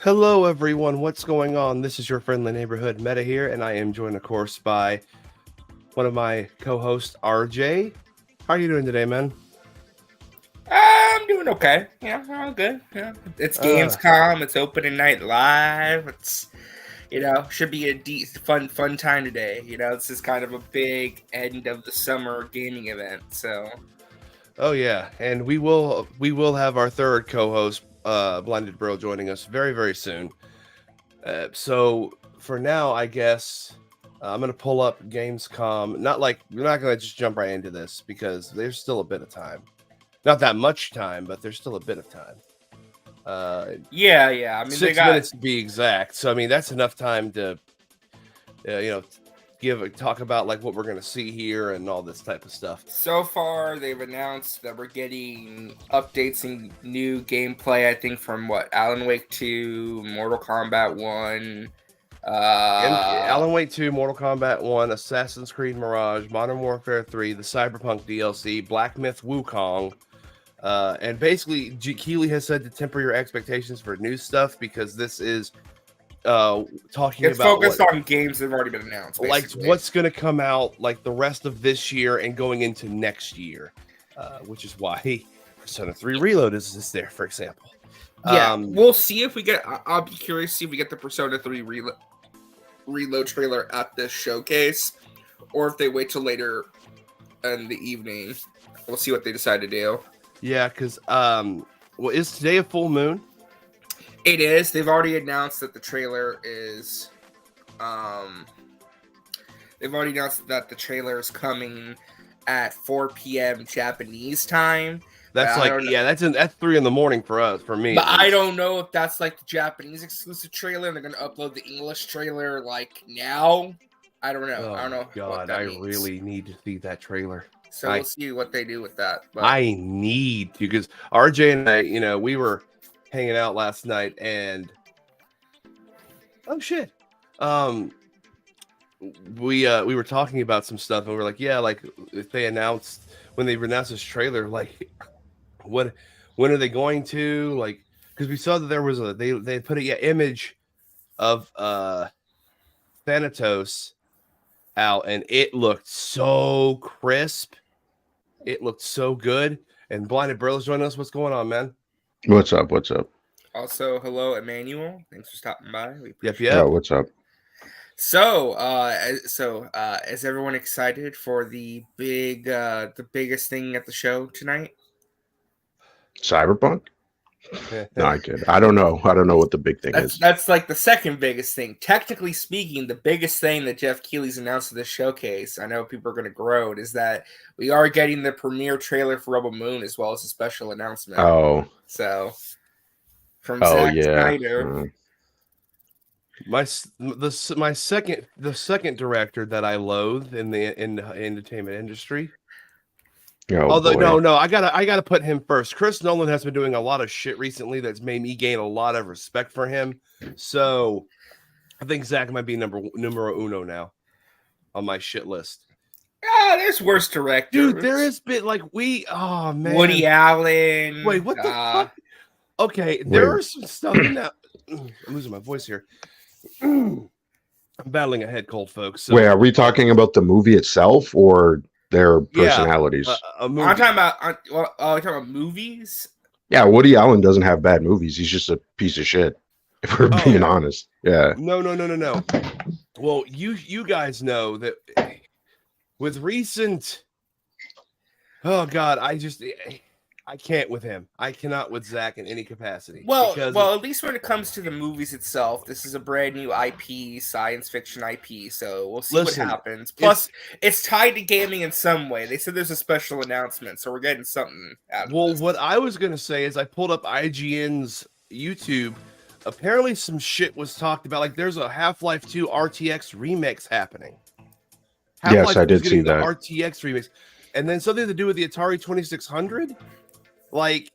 Hello, everyone. What's going on? This is your friendly neighborhood Meta here, and I am joined, of course, by one of my co-hosts, RJ. How are you doing today, man? I'm doing okay. Yeah, I'm good. Yeah, it's Uh, Gamescom. It's opening night live. It's should be a fun time today. This is kind of a big end of the summer gaming event. So oh yeah, and we will have our third co-host, Blinded Bro, joining us very very soon. So for now, I guess I'm gonna pull up Gamescom. Not like we're not gonna just jump right into this because there's still a bit of time. Not that much time, but there's still a bit of time. yeah. I mean, they 6 minutes got to be exact. So I mean, that's enough time to, you know, talk about like what we're gonna see here and all this type of stuff. so far they've announced that we're getting updates and new gameplay. I think from Alan Wake 2, Mortal Kombat 1. And Alan Wake 2, Mortal Kombat 1, Assassin's Creed Mirage, Modern Warfare 3, the Cyberpunk DLC, Black Myth Wukong. And basically, Keeley has said to temper your expectations for new stuff because this is talking It's about focused on games that have already been announced. Basically. like what's going to come out like the rest of this year and going into next year, which is why Persona 3 Reload is there, for example. Yeah, we'll see if we get. I'll be curious to see if we get the Persona 3 Reload trailer at this showcase, or if they wait till later in the evening. We'll see what they decide to do. Yeah, because well, is today a full moon? It is. They've already announced that the trailer is. They've already announced that the trailer is coming at 4 p.m. Japanese time. That's that's 3 a.m. for me. But I don't know if that's like the Japanese exclusive trailer and they're gonna upload the English trailer like now. I don't know. I don't know. God, I really need to see that trailer. So we'll see what they do with that. But I need to, because RJ and I, we were hanging out last night and oh shit. We were talking about some stuff and we we're like, yeah, like if they announced when they announced this trailer, like when are they going to, like, because we saw that there was they put image of Thanatos out and it looked so crisp. It looked so good. And Blinded Bros joining us. What's going on, man? What's up? What's up? Also, hello, Emmanuel. Thanks for stopping by. Yep. Oh, what's up? So, is everyone excited for the biggest thing at the show tonight? Cyberpunk? No, I kid. I don't know. I don't know what the big thing is. That's like the second biggest thing. Technically speaking, the biggest thing that Jeff Keighley's announced at this showcase, I know people are going to groan, is that we are getting the premiere trailer for Rebel Moon as well as a special announcement. Oh. So, from Zack Snyder. My second director that I loathe in the entertainment industry. Oh, although boy. no, I gotta put him first. Chris Nolan has been doing a lot of shit recently that's made me gain a lot of respect for him. So I think Zach might be numero uno now on my shit list. There's worse directors. Dude, there has been like oh man, Woody Allen. Wait, what the fuck? Okay, there are some stuff in that. I'm losing my voice here. I'm battling a head cold, folks. So. Wait, are we talking about the movie itself or their personalities? I'm talking about movies. Yeah, Woody Allen doesn't have bad movies. He's just a piece of shit, if we're being honest. Yeah. No. Well, you guys know that with recent. Oh God, I can't with him. I cannot with Zach in any capacity. Well, at least when it comes to the movies itself, this is a brand new IP, science fiction IP. So we'll see what happens. Plus, it's tied to gaming in some way. They said there's a special announcement, so we're getting something out of this. What I was gonna say is I pulled up IGN's YouTube. Apparently, some shit was talked about. Like, there's a Half-Life 2 RTX remix happening. Yes, I did see that. RTX remix, and then something to do with the Atari 2600. Like,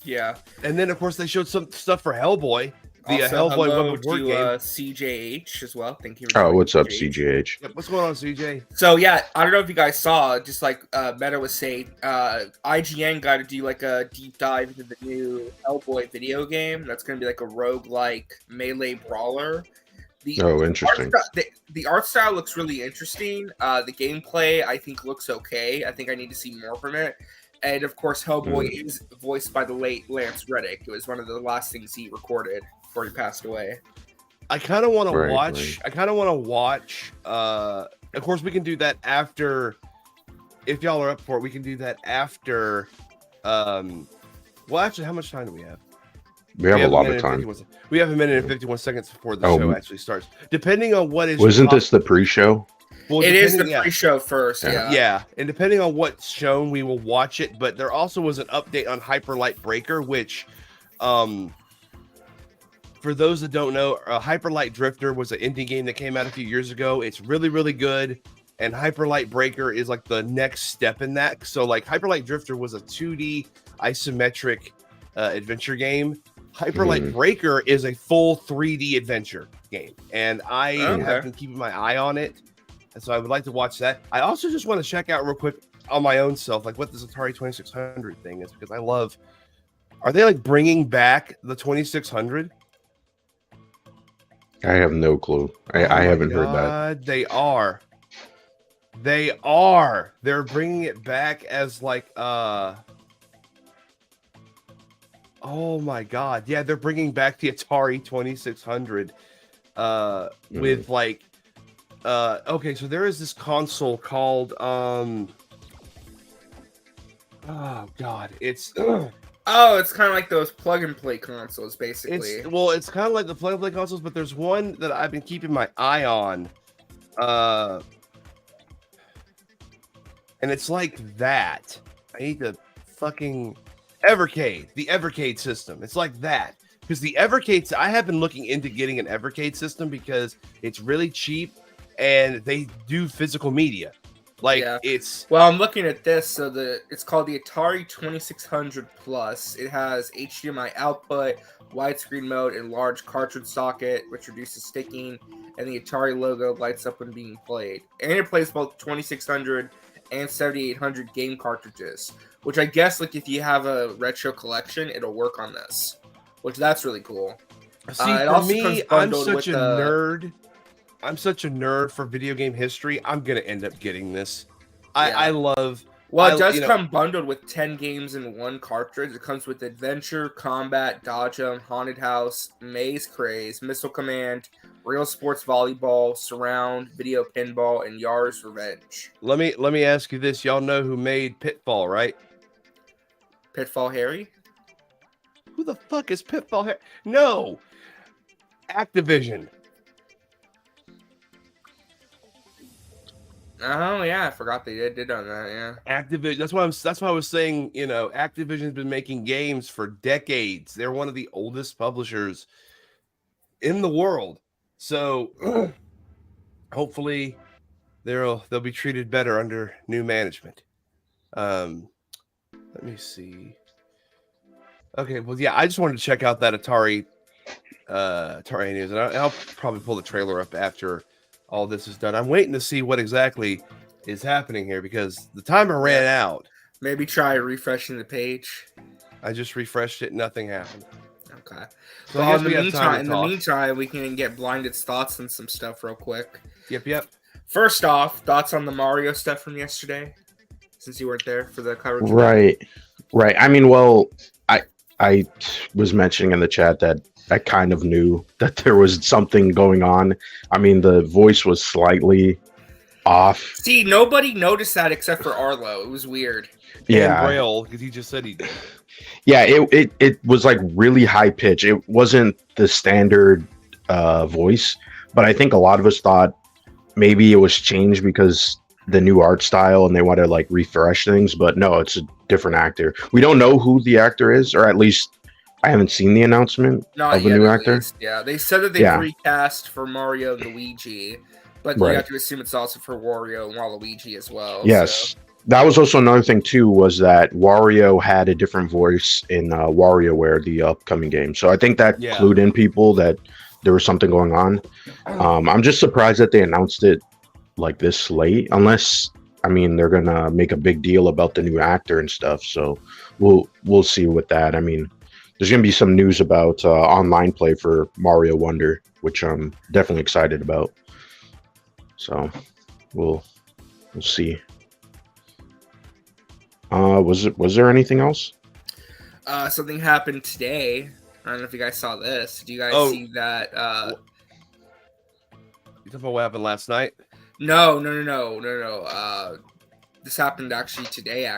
yeah, and then of course they showed some stuff for Hellboy. The Also, Hellboy hello Web of Word to game. CJH as well. Thank you. Oh, what's up, CGH? Yep, what's going on, CJ? So yeah, I don't know if you guys saw, just like Meta was saying, IGN got to do like a deep dive into the new Hellboy video game. That's going to be like a roguelike melee brawler. Interesting. The art style looks really interesting. The gameplay, I think, looks okay. I think I need to see more from it. And of course, Hellboy is voiced by the late Lance Reddick. It was one of the last things he recorded before he passed away. I kind of want to watch. Right. I kind of want to watch. Of course, we can do that after. If y'all are up for it, we can do that after. Well, actually, how much time do we have? We have a lot of time. We have a minute and 51 seconds before the show actually starts. Depending on what is. Wasn't this the pre-show? Well, it is the pre-show first, yeah. And depending on what's shown, we will watch it. But there also was an update on Hyper Light Breaker, which, for those that don't know, Hyper Light Drifter was an indie game that came out a few years ago. It's really, really good. And Hyper Light Breaker is like the next step in that. So, like, Hyper Light Drifter was a 2D isometric adventure game. Hyper Light Breaker is a full 3D adventure game. And I have been keeping my eye on it. And so I would like to watch that. I also just want to check out real quick on my own self, like what this Atari 2600 thing is, because I love. Are they like bringing back the 2600? I have no clue. I haven't heard that. They are. They are. They're bringing it back as like. Oh my god! Yeah, they're bringing back the Atari 2600. With like. Okay, so there is this console called oh god, it's oh, it's kind of like those plug and play consoles, basically. It's kind of like the plug and play consoles, but there's one that I've been keeping my eye on, and it's like that. I need the fucking Evercade, the Evercade system. It's like that because the Evercade. I have been looking into getting an Evercade system because it's really cheap. And they do physical media, it's. Well, I'm looking at this. So it's called the Atari 2600 Plus. It has HDMI output, widescreen mode, and large cartridge socket, which reduces sticking. And the Atari logo lights up when being played. And it plays both 2600 and 7800 game cartridges. Which I guess, like, if you have a retro collection, it'll work on this. Which that's really cool. See, for me, I'm such a nerd. I'm such a nerd for video game history. I'm gonna end up getting this. I love. Well, it does come bundled with 10 games in one cartridge. It comes with Adventure, Combat, Dodge 'em, Haunted House, Maze Craze, Missile Command, Real Sports Volleyball, Surround, Video Pinball, and Yar's Revenge. Let me ask you this: y'all know who made Pitfall, right? Pitfall Harry? Who the fuck is Pitfall Harry? No, Activision. Oh yeah, I forgot they did on that. Yeah, Activision. That's why I was saying. Activision's been making games for decades. They're one of the oldest publishers in the world. So hopefully they'll be treated better under new management. Let me see. Okay, well, yeah, I just wanted to check out that Atari news, and I'll probably pull the trailer up after all this is done. I'm waiting to see what exactly is happening here because the timer ran out. Maybe try refreshing the page. I just refreshed it. Nothing happened. Okay. So well, in the meantime, we can get Blinded's thoughts on some stuff real quick. Yep. First off, thoughts on the Mario stuff from yesterday, since you weren't there for the coverage. Right. I mean, well, I was mentioning in the chat that I kind of knew that there was something going on. I mean, the voice was slightly off. See, nobody noticed that except for Arlo. It was weird. Yeah, and Braille, because he just said he did. Yeah, it was like really high pitch. It wasn't the standard voice, but I think a lot of us thought maybe it was changed because the new art style and they want to like refresh things. But no, it's a different actor. We don't know who the actor is, or at least I haven't seen the announcement of the new actor. Yeah, they said that they recast for Mario and Luigi, but you have to assume it's also for Wario and Waluigi as well. Yes. That was also another thing too, was that Wario had a different voice in WarioWare, the upcoming game. So I think that clued in people that there was something going on. I'm just surprised that they announced it like this late, unless I mean they're gonna make a big deal about the new actor and stuff. So we'll see with that. I mean, there's gonna be some news about online play for Mario Wonder, which I'm definitely excited about. So we'll see. Was there anything else? Something happened today. I don't know if you guys saw this. Do you guys see that? You talking about what happened last night? No. This happened actually today.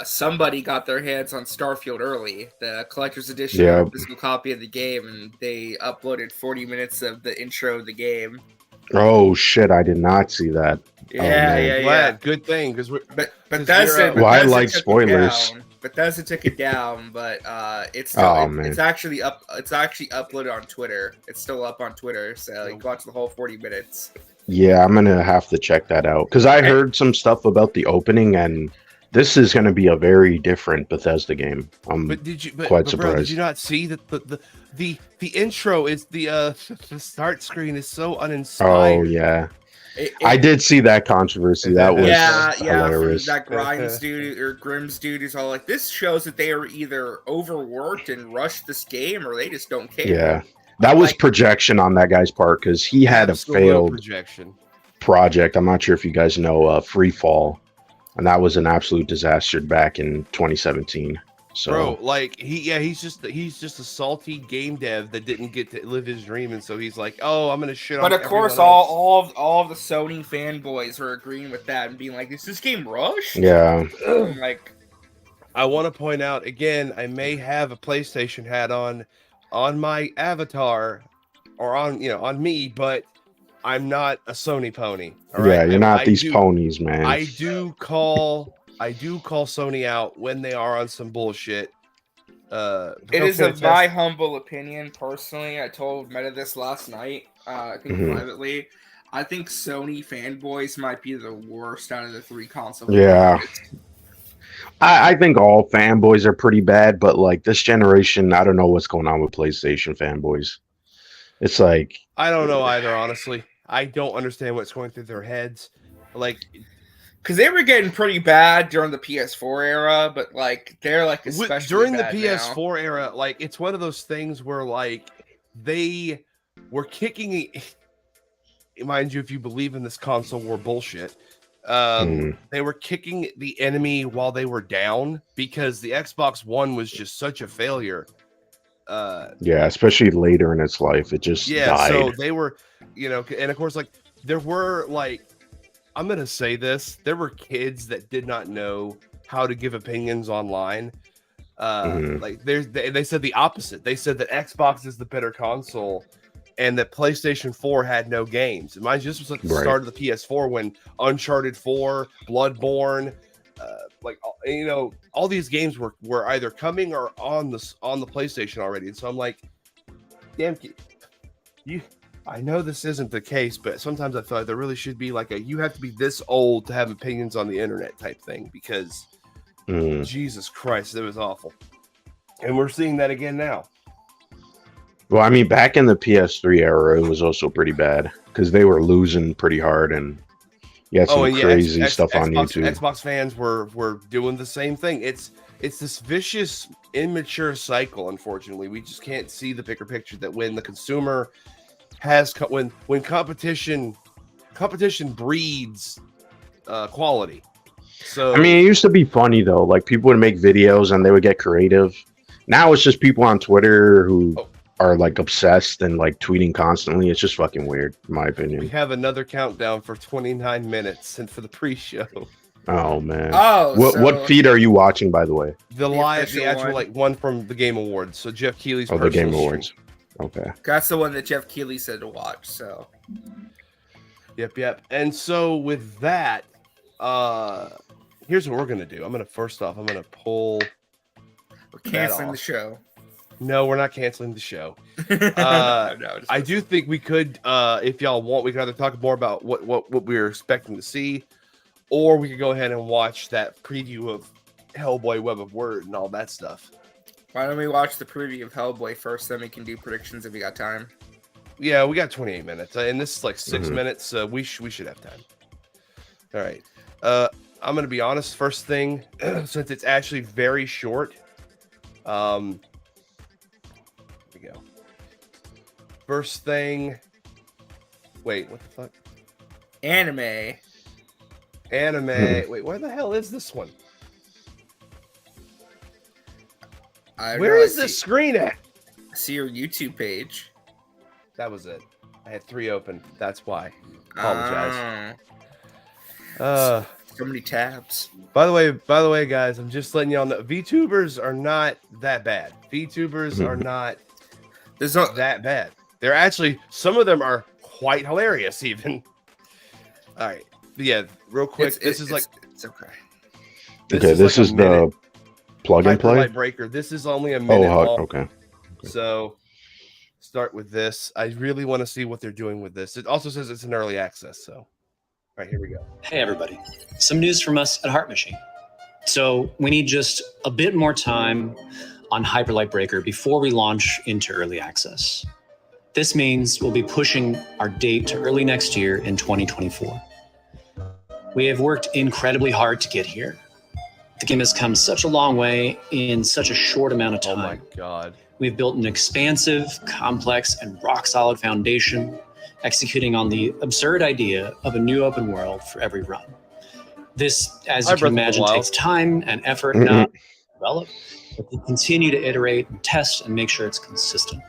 Somebody got their hands on Starfield early, the collector's edition physical copy of the game, and they uploaded 40 minutes of the intro of the game. Oh shit! I did not see that. Yeah. Good thing, because Bethesda. Well, I like spoilers. Bethesda took it down, but it's still, it's actually up. It's actually uploaded on Twitter. It's still up on Twitter, so you can watch the whole 40 minutes. Yeah, I'm gonna have to check that out because I heard some stuff about the opening, and this is gonna be a very different Bethesda game. I'm quite surprised. Bro, did you not see that the intro is the start screen is so uninspired? Oh yeah. I did see that controversy. That was hilarious. That Grimes dude or Grimm's dude is all like, this shows that they are either overworked and rushed this game, or they just don't care. Yeah, that was projection on that guy's part because he had a failed project. I'm not sure if you guys know Free Fall, and that was an absolute disaster back in 2017. So, bro, like he's just a salty game dev that didn't get to live his dream, and so he's like, "Oh, I'm gonna shit on." But of course, all of the Sony fanboys are agreeing with that and being like, "Is this game rushed?" Yeah. Like, I want to point out again, I may have a PlayStation hat on my avatar or on me, but I'm not a Sony pony. All right? Yeah, you're not these ponies, man. I do call Sony out when they are on some bullshit. It is my humble opinion, personally. I told Meta this last night. I think privately. I think Sony fanboys might be the worst out of the three consoles. Yeah. I think all fanboys are pretty bad, but like this generation, I don't know what's going on with PlayStation fanboys. It's like I don't know either, honestly. I don't understand what's going through their heads. Like, because they were getting pretty bad during the PS4 era, but like they're like especially during the bad PS4 now. era, like it's one of those things where like they were kicking. Mind you, if you believe in this console war bullshit, they were kicking the enemy while they were down because the Xbox One was just such a failure. Yeah, especially later in its life, it just died. So they were, and of course, like there were like. I'm going to say this. There were kids that did not know how to give opinions online. Like they said the opposite. They said that Xbox is the better console and that PlayStation 4 had no games. And mind you, this was like the start of the PS4 when Uncharted 4, Bloodborne, all these games were either coming or on the PlayStation already. And so I'm like, damn, I know this isn't the case, but sometimes I feel like there really should be like you have to be this old to have opinions on the internet type thing because Jesus Christ, it was awful. And we're seeing that again now. Well, I mean, back in the PS3 era, it was also pretty bad because they were losing pretty hard and you had some crazy stuff on YouTube. Xbox fans were doing the same thing. It's this vicious, immature cycle, unfortunately. We just can't see the bigger picture that when the consumer when competition breeds quality. So I mean, it used to be funny though. Like people would make videos and they would get creative. Now it's just people on Twitter who are like obsessed and like tweeting constantly. It's just fucking weird, in my opinion. We have another countdown for 29 minutes and for the pre-show. Oh man. What feed are you watching, by the way? The actual one from the Game Awards. So Jeff Keighley's the Game Awards. Okay. That's the one that Jeff Keighley said to watch, so. Yep. And so with that, here's what we're going to do. I'm going to pull. We're canceling the show. No, we're not canceling the show. I do think we could, if y'all want, we could either talk more about what we were expecting to see, or we could go ahead and watch that preview of Hellboy: Web of Word and all that stuff. Why don't we watch the preview of Hellboy first, then we can do predictions if we got time. Yeah, we got 28 minutes, and this is like 6 minutes, so we should have time. All right. I'm going to be honest. First thing, since it's actually very short, here we go. First thing, wait, what the fuck? Anime. Wait, where the hell is this one? Where is this screen at? See your YouTube page. That was it. I had 3 open. That's why. Apologize. So many tabs. By the way, guys, I'm just letting y'all know VTubers are not that bad. VTubers are not that bad. They're actually, some of them are quite hilarious even. All right. But yeah, real quick. It's okay. This is the plug and play Light Breaker. This is only a minute long. Okay. So start with this. I really want to see what they're doing with this. It also says it's in early access. So, all right, here we go. Hey, everybody. Some news from us at Heart Machine. So we need just a bit more time on Hyper Light Breaker before we launch into early access. This means we'll be pushing our date to early next year in 2024. We have worked incredibly hard to get here. The game has come such a long way in such a short amount of time. Oh my God. We've built an expansive, complex, and rock-solid foundation, executing on the absurd idea of a new open world for every run. This, as you can imagine, takes time and effort not to develop, but to continue to iterate and test and make sure it's consistent.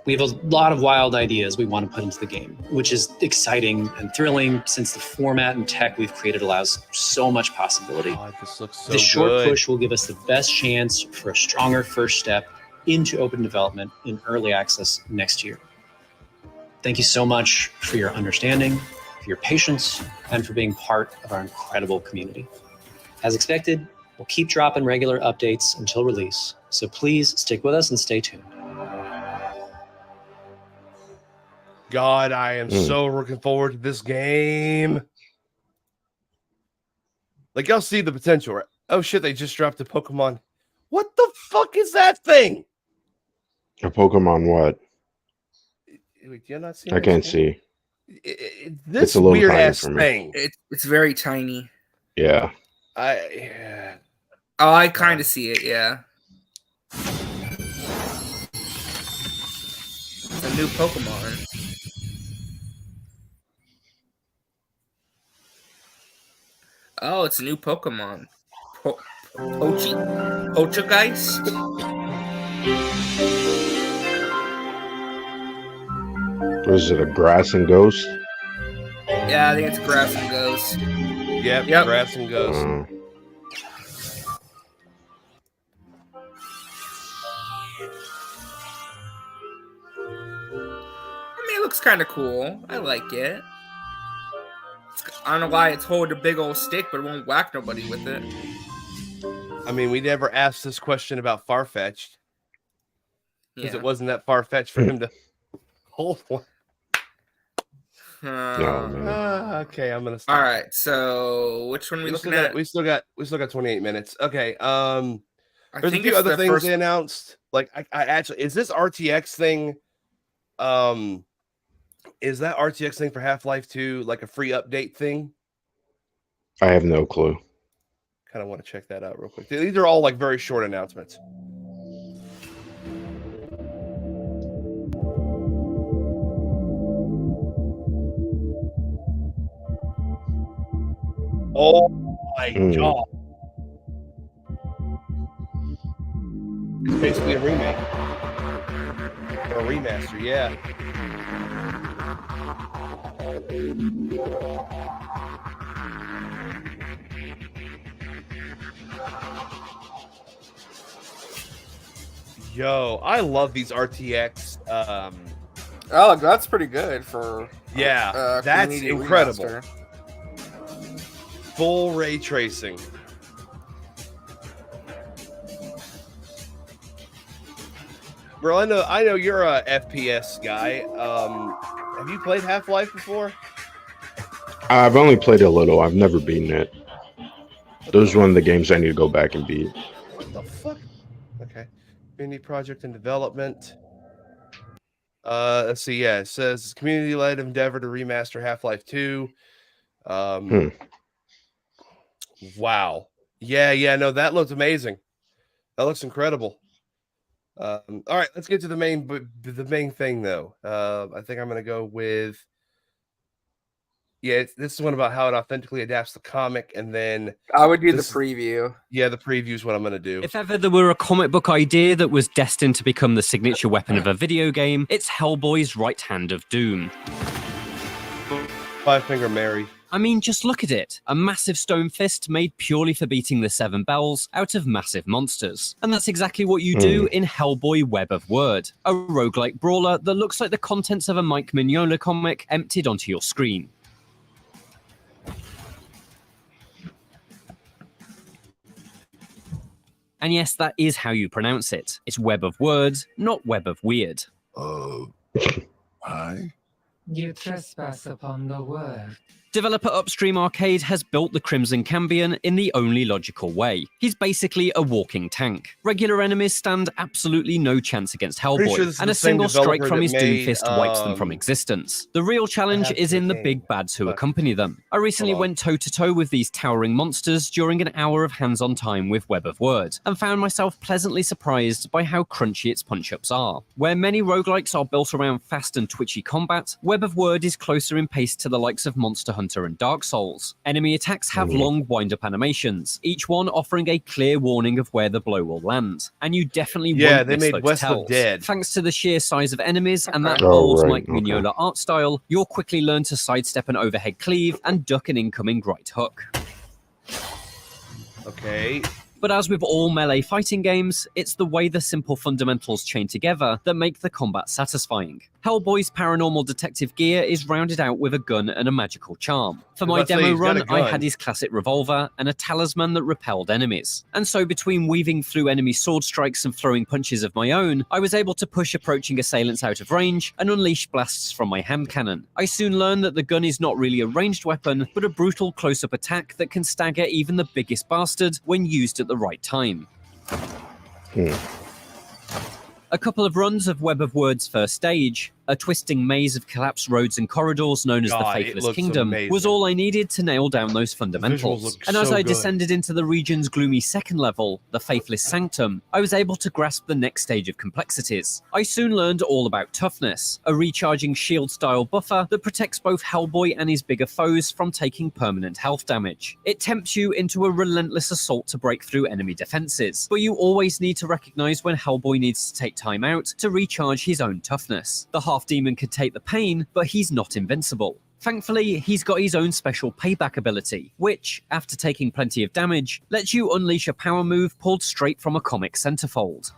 We have a lot of wild ideas we want to put into the game, which is exciting and thrilling since the format and tech we've created allows so much possibility. God, this looks so This short good. push will give us the best chance for a stronger first step into open development in early access next year. Thank you so much for your understanding, for your patience, and for being part of our incredible community. As expected, we'll keep dropping regular updates until release, so please stick with us and stay tuned. God, I am so looking forward to this game. Like, y'all see the potential, right? Oh shit, they just dropped a Pokemon. What the fuck is that thing? A Pokemon what? Wait, do you not see? I can't see. This weird ass thing. It's very tiny. Yeah. Oh, I kind of see it. Yeah. It's a new Pokemon. Oh, it's a new Pokemon. Poltergeist? Was it a grass and ghost? Yeah, I think it's grass and ghost. Yep. Grass and ghost. I mean, it looks kind of cool. I like it. I don't know why it's holding a big old stick, but it won't whack nobody with it. I mean, we never asked this question about Farfetch'd. Because it wasn't that far-fetched for him to hold one. Okay, I'm gonna stop. All right, so which one are we looking at? We still got 28 minutes. Okay. There's a few other things they announced. Like I actually, is this RTX thing? Is that RTX thing for Half-Life 2 like a free update thing? I have no clue. Kind of want to check that out real quick. These are all like very short announcements. Oh my God. It's basically a remake. Or a remaster, yeah. Yo, I love these RTX. Oh, that's pretty good for. Yeah, that's incredible. Remaster. Full ray tracing. Bro, I know you're a FPS guy. Have you played Half-Life before? I've only played a little. I've never beaten it. Those are one of the games I need to go back and beat. What the fuck? Okay. Community project and development. Let's see. Yeah, it says community-led endeavor to remaster Half-Life 2. Wow. Yeah. No, that looks amazing. That looks incredible. All right, let's get to the main thing though. I think I'm gonna go with. Yeah, this is one about how it authentically adapts the comic, and then I would do the preview. Yeah, the preview is what I'm going to do. If ever there were a comic book idea that was destined to become the signature weapon of a video game, it's Hellboy's right hand of doom. Five Finger Mary. I mean, just look at it. A massive stone fist made purely for beating the seven bells out of massive monsters. And that's exactly what you do in Hellboy Web of Word, a roguelike brawler that looks like the contents of a Mike Mignola comic emptied onto your screen. And yes, that is how you pronounce it. It's Web of Words, not Web of Weird. Hi. You trespass upon the word. Developer Upstream Arcade has built the Crimson Cambion in the only logical way. He's basically a walking tank. Regular enemies stand absolutely no chance against Hellboy, and a single strike from his Doomfist wipes them from existence. The real challenge is in the big bads who accompany them. I recently went toe-to-toe with these towering monsters during an hour of hands-on time with Web of Word, and found myself pleasantly surprised by how crunchy its punch-ups are. Where many roguelikes are built around fast and twitchy combat, Web of Word is closer in pace to the likes of Monster Hunter and Dark Souls. Enemy attacks have long wind-up animations, each one offering a clear warning of where the blow will land. And you definitely won't miss those West tells. of Dead. Thanks to the sheer size of enemies and that bold Mike Mignola art style, you'll quickly learn to sidestep an overhead cleave and duck an incoming right hook. Okay. But as with all melee fighting games, it's the way the simple fundamentals chain together that make the combat satisfying. Hellboy's paranormal detective gear is rounded out with a gun and a magical charm. For my demo run, I had his classic revolver and a talisman that repelled enemies. And so between weaving through enemy sword strikes and throwing punches of my own, I was able to push approaching assailants out of range and unleash blasts from my hand cannon. I soon learned that the gun is not really a ranged weapon, but a brutal close-up attack that can stagger even the biggest bastard when used at the right time. A couple of runs of Web of Word's first stage, a twisting maze of collapsed roads and corridors known as the Faithless Kingdom, was all I needed to nail down those fundamentals. And as I descended into the region's gloomy second level, the Faithless Sanctum, I was able to grasp the next stage of complexities. I soon learned all about toughness, a recharging shield-style buffer that protects both Hellboy and his bigger foes from taking permanent health damage. It tempts you into a relentless assault to break through enemy defenses, but you always need to recognize when Hellboy needs to take time out to recharge his own toughness. The half-demon can take the pain, but he's not invincible. Thankfully, he's got his own special payback ability, which, after taking plenty of damage, lets you unleash a power move pulled straight from a comic centerfold.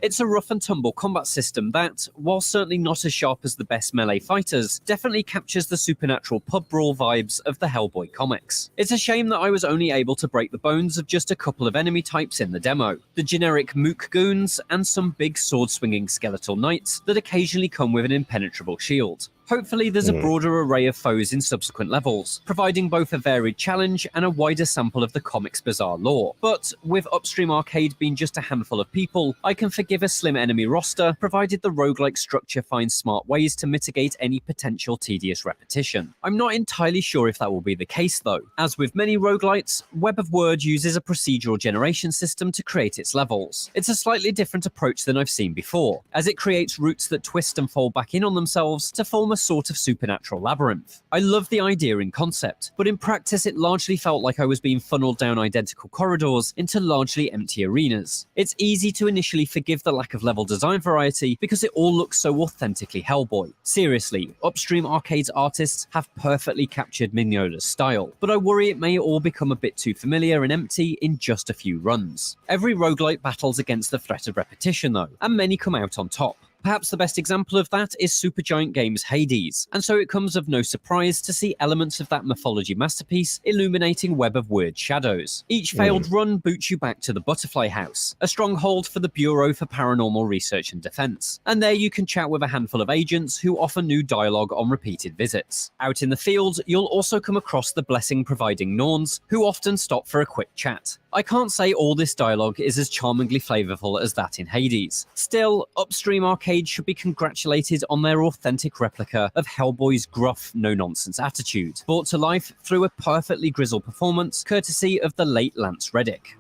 It's a rough and tumble combat system that, while certainly not as sharp as the best melee fighters, definitely captures the supernatural pub brawl vibes of the Hellboy comics. It's a shame that I was only able to break the bones of just a couple of enemy types in the demo, the generic mook goons and some big sword-swinging skeletal knights that occasionally come with an impenetrable shield. Hopefully there's a broader array of foes in subsequent levels, providing both a varied challenge and a wider sample of the comic's bizarre lore. But with Upstream Arcade being just a handful of people, I can forgive a slim enemy roster, provided the roguelike structure finds smart ways to mitigate any potential tedious repetition. I'm not entirely sure if that will be the case though. As with many roguelites, Web of Word uses a procedural generation system to create its levels. It's a slightly different approach than I've seen before, as it creates routes that twist and fold back in on themselves to form a sort of supernatural labyrinth. I love the idea in concept, but in practice it largely felt like I was being funneled down identical corridors into largely empty arenas. It's easy to initially forgive the lack of level design variety because it all looks so authentically Hellboy. Seriously, Upstream Arcade's artists have perfectly captured Mignola's style, but I worry it may all become a bit too familiar and empty in just a few runs. Every roguelite battles against the threat of repetition though, and many come out on top. Perhaps the best example of that is Supergiant Games' Hades, and so it comes of no surprise to see elements of that mythology masterpiece illuminating Web of Weird Shadows. Each failed run boots you back to the Butterfly House, a stronghold for the Bureau for Paranormal Research and Defense, and there you can chat with a handful of agents who offer new dialogue on repeated visits. Out in the field, you'll also come across the blessing-providing Norns, who often stop for a quick chat. I can't say all this dialogue is as charmingly flavourful as that in Hades. Still, Upstream Arcade should be congratulated on their authentic replica of Hellboy's gruff, no-nonsense attitude, brought to life through a perfectly grizzled performance courtesy of the late Lance Reddick.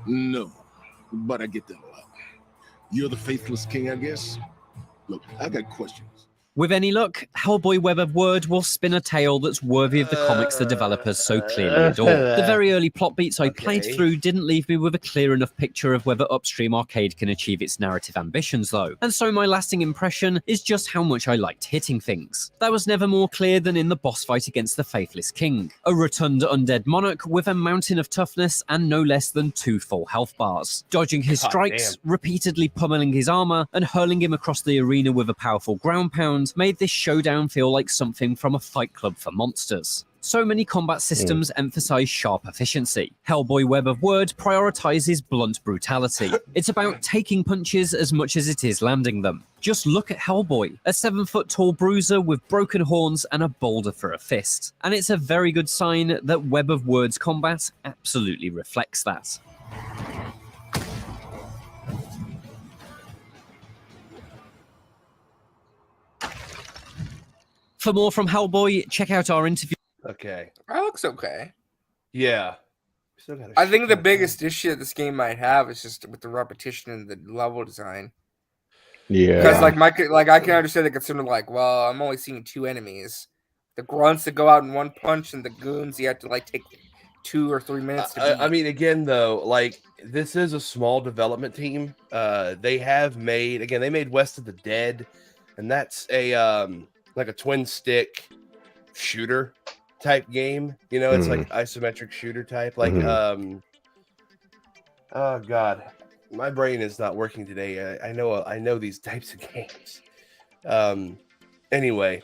No, but I get that a lot. You're the faithless king, I guess? Look, I got questions. With any luck, Hellboy Web of Word will spin a tale that's worthy of the comics the developers so clearly adore. The very early plot beats I played through didn't leave me with a clear enough picture of whether Upstream Arcade can achieve its narrative ambitions though, and so my lasting impression is just how much I liked hitting things. That was never more clear than in the boss fight against the Faithless King, a rotund undead monarch with a mountain of toughness and no less than 2 full health bars. Dodging his strikes, repeatedly pummeling his armor, and hurling him across the arena with a powerful ground pound made this showdown feel like something from a fight club for monsters. So many combat systems emphasize sharp efficiency. Hellboy Web of Word prioritizes blunt brutality. It's about taking punches as much as it is landing them. Just look at Hellboy, a 7-foot-tall bruiser with broken horns and a boulder for a fist. And it's a very good sign that Web of Word's combat absolutely reflects that. For more from Hellboy, check out our interview. Okay. That looks okay. Yeah. I think the biggest issue this game might have is just with the repetition in the level design. Yeah. Because I can understand the concern of well, I'm only seeing 2 enemies. The grunts that go out in one punch and the goons you have to take 2 or 3 minutes to beat. I mean, again, though, this is a small development team. They made West of the Dead, and that's a a twin stick shooter type game. It's like isometric shooter type. Oh god, my brain is not working today. I know these types of games. Anyway,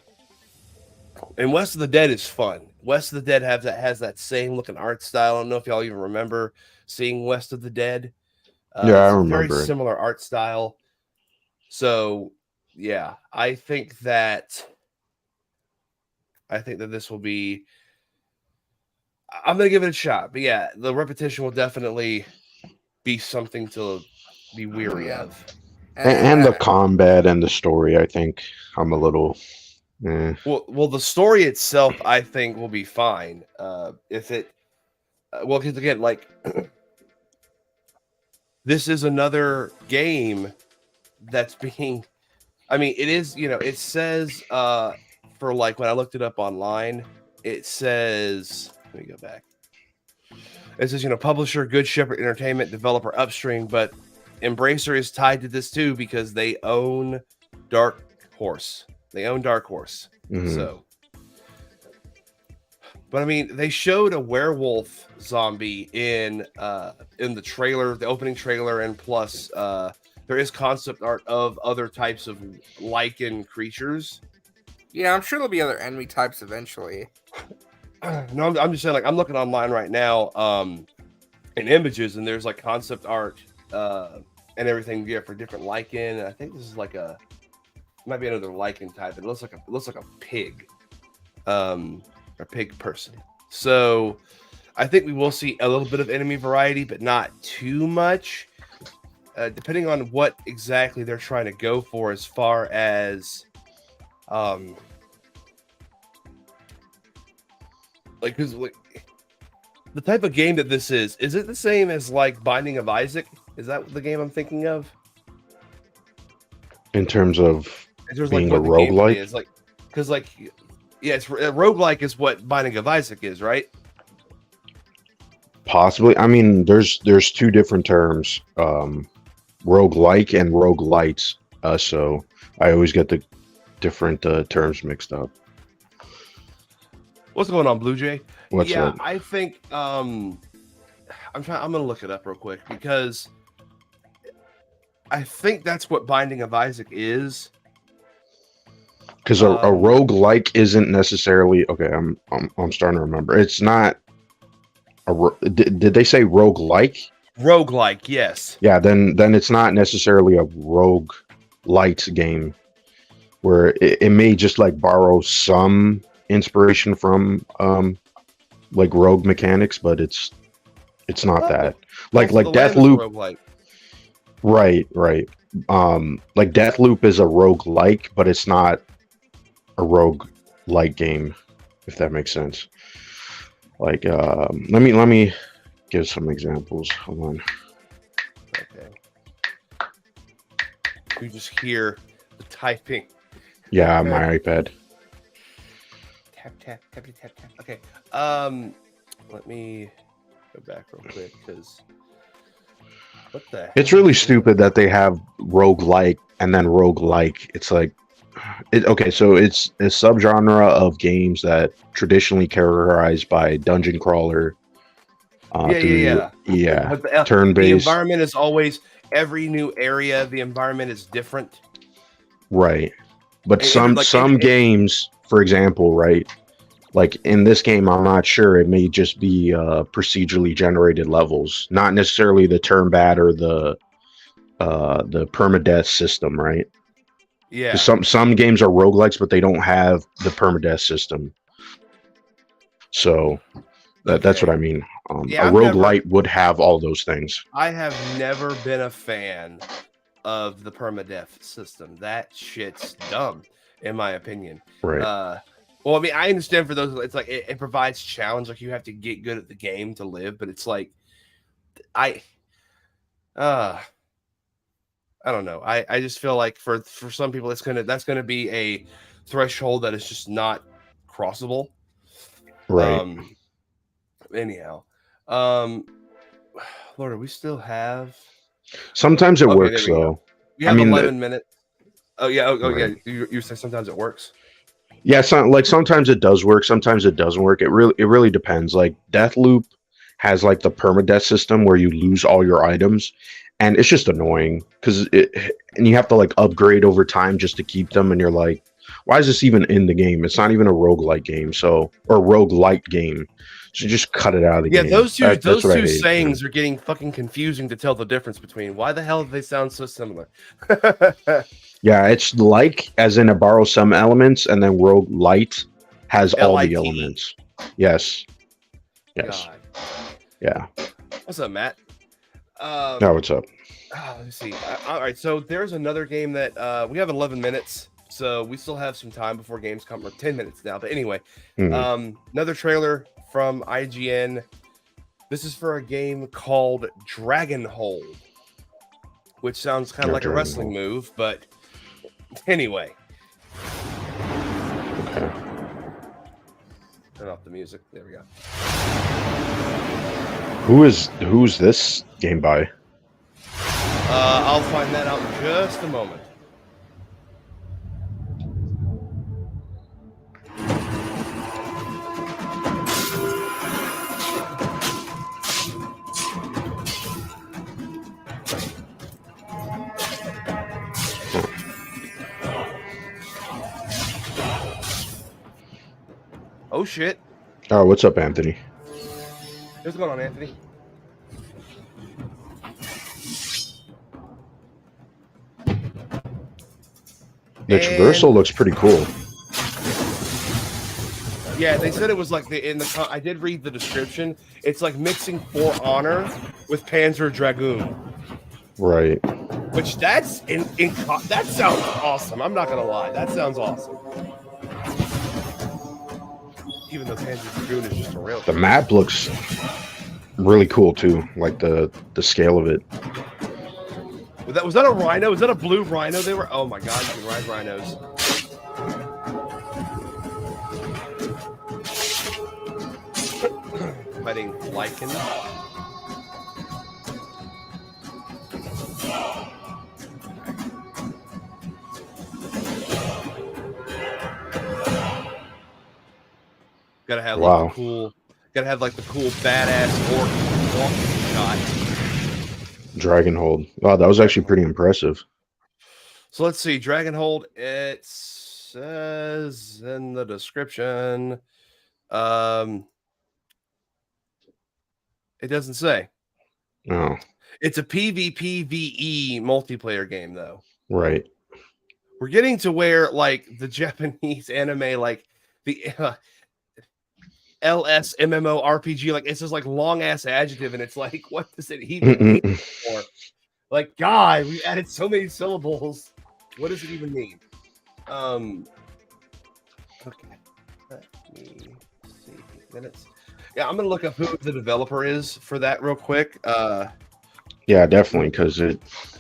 and West of the Dead is fun. West of the Dead has that same looking art style. I don't know if y'all even remember seeing West of the Dead. Yeah, I remember. Very similar art style. So yeah, I think that this will be. I'm gonna give it a shot, but yeah, the repetition will definitely be something to be weary of. And the combat and the story, I think I'm a little. Well, the story itself, I think, will be fine. If it, because again, this is another game that's being. I mean, it is. It says for when I looked it up online, it says. Let me go back. It says, publisher Good Shepherd Entertainment, developer Upstream, but Embracer is tied to this too because they own Dark Horse. So, but I mean, they showed a werewolf zombie in the trailer, the opening trailer, and plus there is concept art of other types of lichen creatures. Yeah, I'm sure there'll be other enemy types eventually. No, I'm just saying, I'm looking online right now in images, and there's concept art and everything for different lichen. I think this is might be another lichen type. It looks like a pig, a pig person. So I think we will see a little bit of enemy variety, but not too much, depending on what exactly they're trying to go for as far as the type of game that this is it the same as Binding of Isaac? Is that the game I'm thinking of? In terms of being a roguelike? It's a roguelike is what Binding of Isaac is, right? Possibly. I mean, there's 2 different terms, roguelike and roguelites. So I always get the different terms mixed up. What's going on, Blue Jay? What's up? I think I'm gonna look it up real quick because I think that's what Binding of Isaac is. Because a roguelike isn't necessarily okay. I'm starting to remember. It's not did they say roguelike? Roguelike, yes. Yeah, then it's not necessarily a roguelite game where it may just like borrow some inspiration from like rogue mechanics, but it's not that. Like Deathloop. Right. Like Deathloop is a roguelike, but it's not a rogue-like game, if that makes sense. Like let me give some examples. Hold on. Okay. You just hear the typing. Yeah, my iPad. Tap. Okay. Let me go back real quick because what the hell? It's really stupid that they have roguelike and then roguelike. It's like okay, so it's a subgenre of games that traditionally characterized by dungeon crawler. Yeah. Turn-based. The environment is always every new area. The environment is different. Right, but some games, for example, right, like in this game, I'm not sure. It may just be procedurally generated levels, not necessarily the turn bat or the permadeath system, right? Yeah. Some games are roguelikes, but they don't have the permadeath system. So that's what I mean. A roguelite would have all those things. I have never been a fan of the permadeath system. That shit's dumb, in my opinion. Right. Well, I mean, I understand for those, it's like it provides challenge. Like you have to get good at the game to live, but it's like I don't know. I just feel like for some people, that's gonna be a threshold that is just not crossable. Right. Anyhow, Lord, we still have. Sometimes it works though. We have 11 minutes. Oh yeah. Yeah. You say sometimes it works. Yeah, sometimes it does work. Sometimes it doesn't work. It really depends. Like Deathloop has like the permadeath system where you lose all your items. And it's just annoying because and you have to like upgrade over time just to keep them. And you're like, why is this even in the game? It's not even a roguelike game. Or roguelite game. So just cut it out of the game. Yeah, those two sayings are getting fucking confusing to tell the difference between. Why the hell do they sound so similar? Yeah, it's like as in it borrows some elements and then roguelite has all the elements. Yes. God. Yeah. What's up, Matt? What's up? Let me see. All right, so there's another game that we have 11 minutes, so we still have some time before Gamescom. Or 10 minutes now, but anyway, another trailer from IGN. This is for a game called Dragonhold, which sounds kind of like a wrestling move, but anyway. Okay. Turn off the music. There we go. Who's this game by? I'll find that out in just a moment. Oh shit. Oh, what's up, Anthony? What's going on, Anthony? The traversal looks pretty cool. Yeah, they said it was like I did read the description. It's like mixing For Honor with Panzer Dragoon. Right. Which that sounds awesome. I'm not gonna lie, that sounds awesome. Even though Panzer Dragoon is just a real. The map looks really cool too, like the scale of it. Was that a rhino? Was that a blue rhino? They were. Oh my god, you can ride rhinos. Fighting lichen. Gotta have like the cool badass orc walking shot. Dragonhold. Wow, that was actually pretty impressive. So let's see. Dragonhold, it says in the description. It doesn't say. Oh. It's a PvPvE multiplayer game, though. Right. We're getting to where, like, the Japanese anime, like, the LS MMORPG, like, it's just, like, long-ass adjective, and it's like, what does it even mean for? Like, God, we added so many syllables. What does it even mean? Okay. Let me see. Minutes. Yeah, I'm gonna look up who the developer is for that real quick. Yeah, definitely, because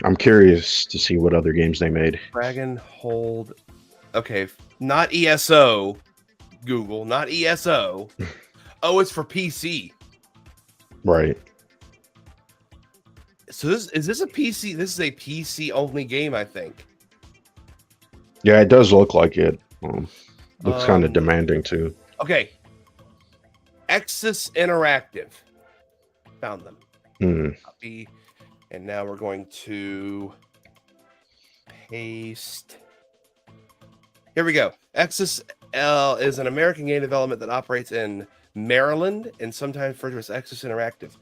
I'm curious to see what other games they made. Dragonhold. Okay, not ESO. Google, not ESO. Oh, it's for PC. Right. So is this a PC? This is a PC only game, I think. Yeah, it does look like it. Looks kind of demanding too. Okay. Exis Interactive. Found them. Copy. And now we're going to paste. Here we go. Exis is an American game development that operates in Maryland and sometimes referred to as Exis Interactive.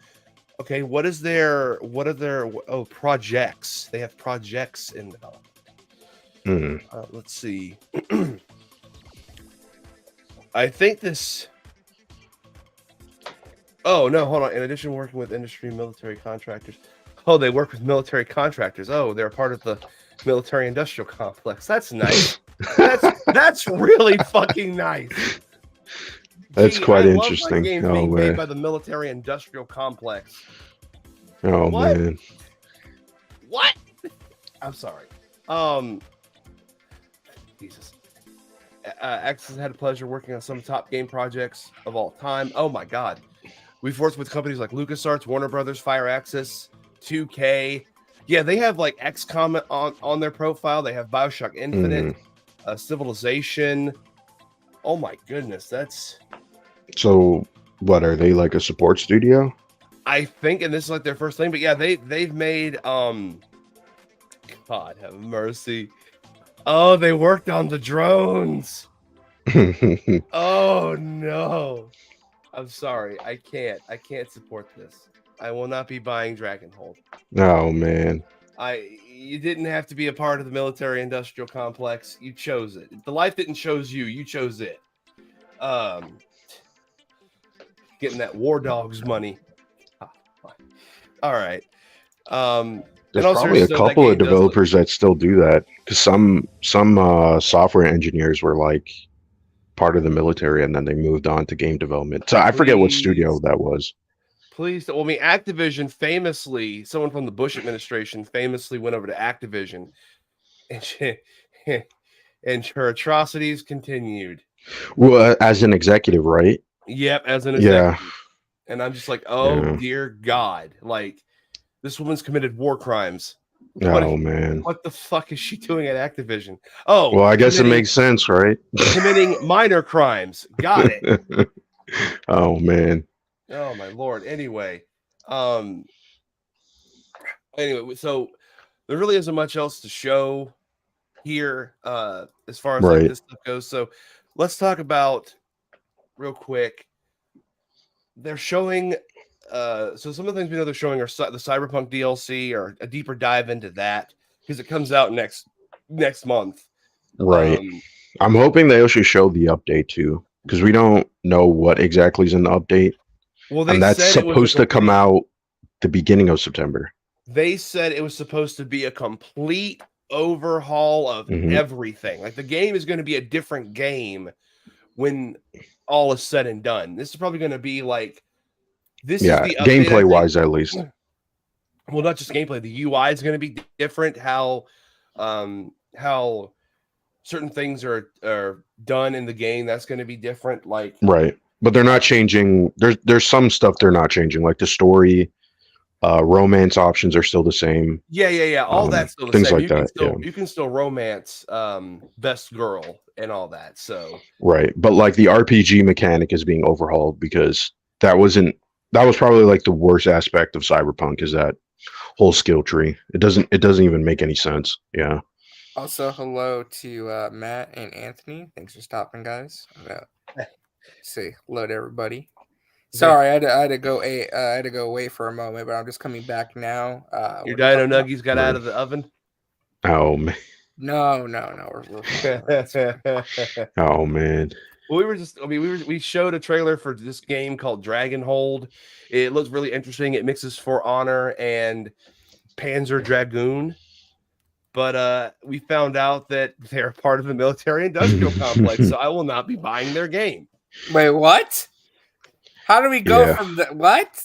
Okay, what are their projects? They have projects in development. Let's see. I think this. Oh no, hold on. In addition to working with industry military contractors. Oh, they work with military contractors. Oh, they're part of the military industrial complex. That's nice. that's really fucking nice. That's quite I interesting. Love games being made by the military industrial complex. Oh what? Man. What? I'm sorry. Jesus. X has had a pleasure working on some top game projects of all time. Oh my God. We've worked with companies like LucasArts, Warner Brothers, Firaxis, 2K. Yeah, they have like XCOM on their profile. They have BioShock Infinite, Civilization. Oh my goodness, that's. So, what are they, like a support studio? I think, and this is like their first thing, but yeah, they've made God have mercy. Oh, they worked on the drones. Oh no. I'm sorry. I can't support this. I will not be buying Dragonhold. Oh man. You didn't have to be a part of the military industrial complex. You chose it. The life didn't choose you. You chose it. Getting that War Dogs money. All right. There's probably a couple of developers that still do that, because some software engineers were like part of the military and then they moved on to game development. So I forget what studio that was. Please. Well, I mean, Activision famously, someone from the Bush administration famously went over to Activision, and her atrocities continued. Well, as an executive, right? Yep, as an executive. Yeah. And I'm just like, oh dear God, like this woman's committed war crimes. Man, what the fuck is she doing at Activision? Oh, well, I guess it makes sense, right? Committing minor crimes. Got it. Oh man. Oh my Lord. Anyway, so there really isn't much else to show here as far as like this stuff goes. So let's talk about real quick. They're showing so some of the things we know they're showing are the Cyberpunk DLC, or a deeper dive into that, because it comes out next month. Right. I'm hoping they also show the update too, because we don't know what exactly is in the update. Well, and that's supposed to come out the beginning of September. They said it was supposed to be a complete overhaul of everything. Like the game is going to be a different game when all is said and done. This is probably going to be like is the update, gameplay wise at least. Well, not just gameplay. The UI is going to be different. How certain things are done in the game, that's going to be different. Like right. But they're not changing. There's some stuff they're not changing, like the story, romance options are still the same. Yeah. All that's still the things same. Like that. You can still romance best girl and all that. So right, but like the RPG mechanic is being overhauled, because that was probably like the worst aspect of Cyberpunk, is that whole skill tree. It doesn't even make any sense. Yeah. Also, hello to Matt and Anthony. Thanks for stopping, guys. Say hello to everybody. Sorry, I had to go. I had to go away for a moment, but I'm just coming back now. Your Dino Nuggies got out of the oven. Oh man. No. We're fine. Oh man. Well, we showed a trailer for this game called Dragonhold. It looks really interesting. It mixes For Honor and Panzer Dragoon. But we found out that they're part of the military industrial complex, so I will not be buying their game. Wait, what? How do we go from the what?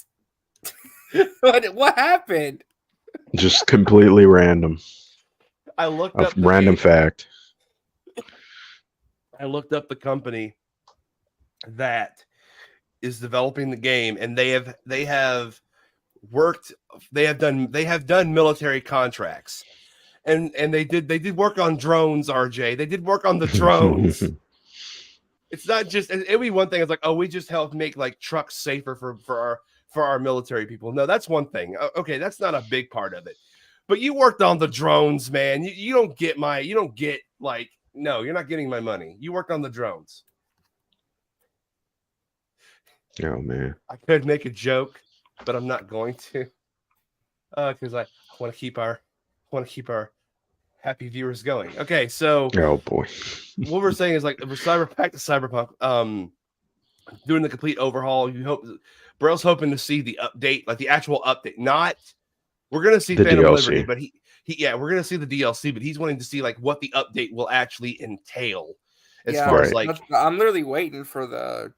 What happened? Just completely random. I looked up random fact. I looked up the company that is developing the game, and they have done military contracts. And they did work on drones, RJ. They did work on the drones. It's not just, it'd be one thing. It's like, oh, we just helped make like trucks safer for our military people. No, that's one thing. Okay, that's not a big part of it. But you worked on the drones, man. You don't get no, you're not getting my money. You worked on the drones. Oh man. I could make a joke, but I'm not going to. Because I want to keep our happy viewers going. Okay, so oh boy. What we're saying is like for Cyberpunk, doing the complete overhaul. Burrell's hoping to see the update, like the actual update. Not we're gonna see the Phantom DLC. Liberty, but we're gonna see the DLC, but he's wanting to see like what the update will actually entail. As far as like I'm literally waiting for the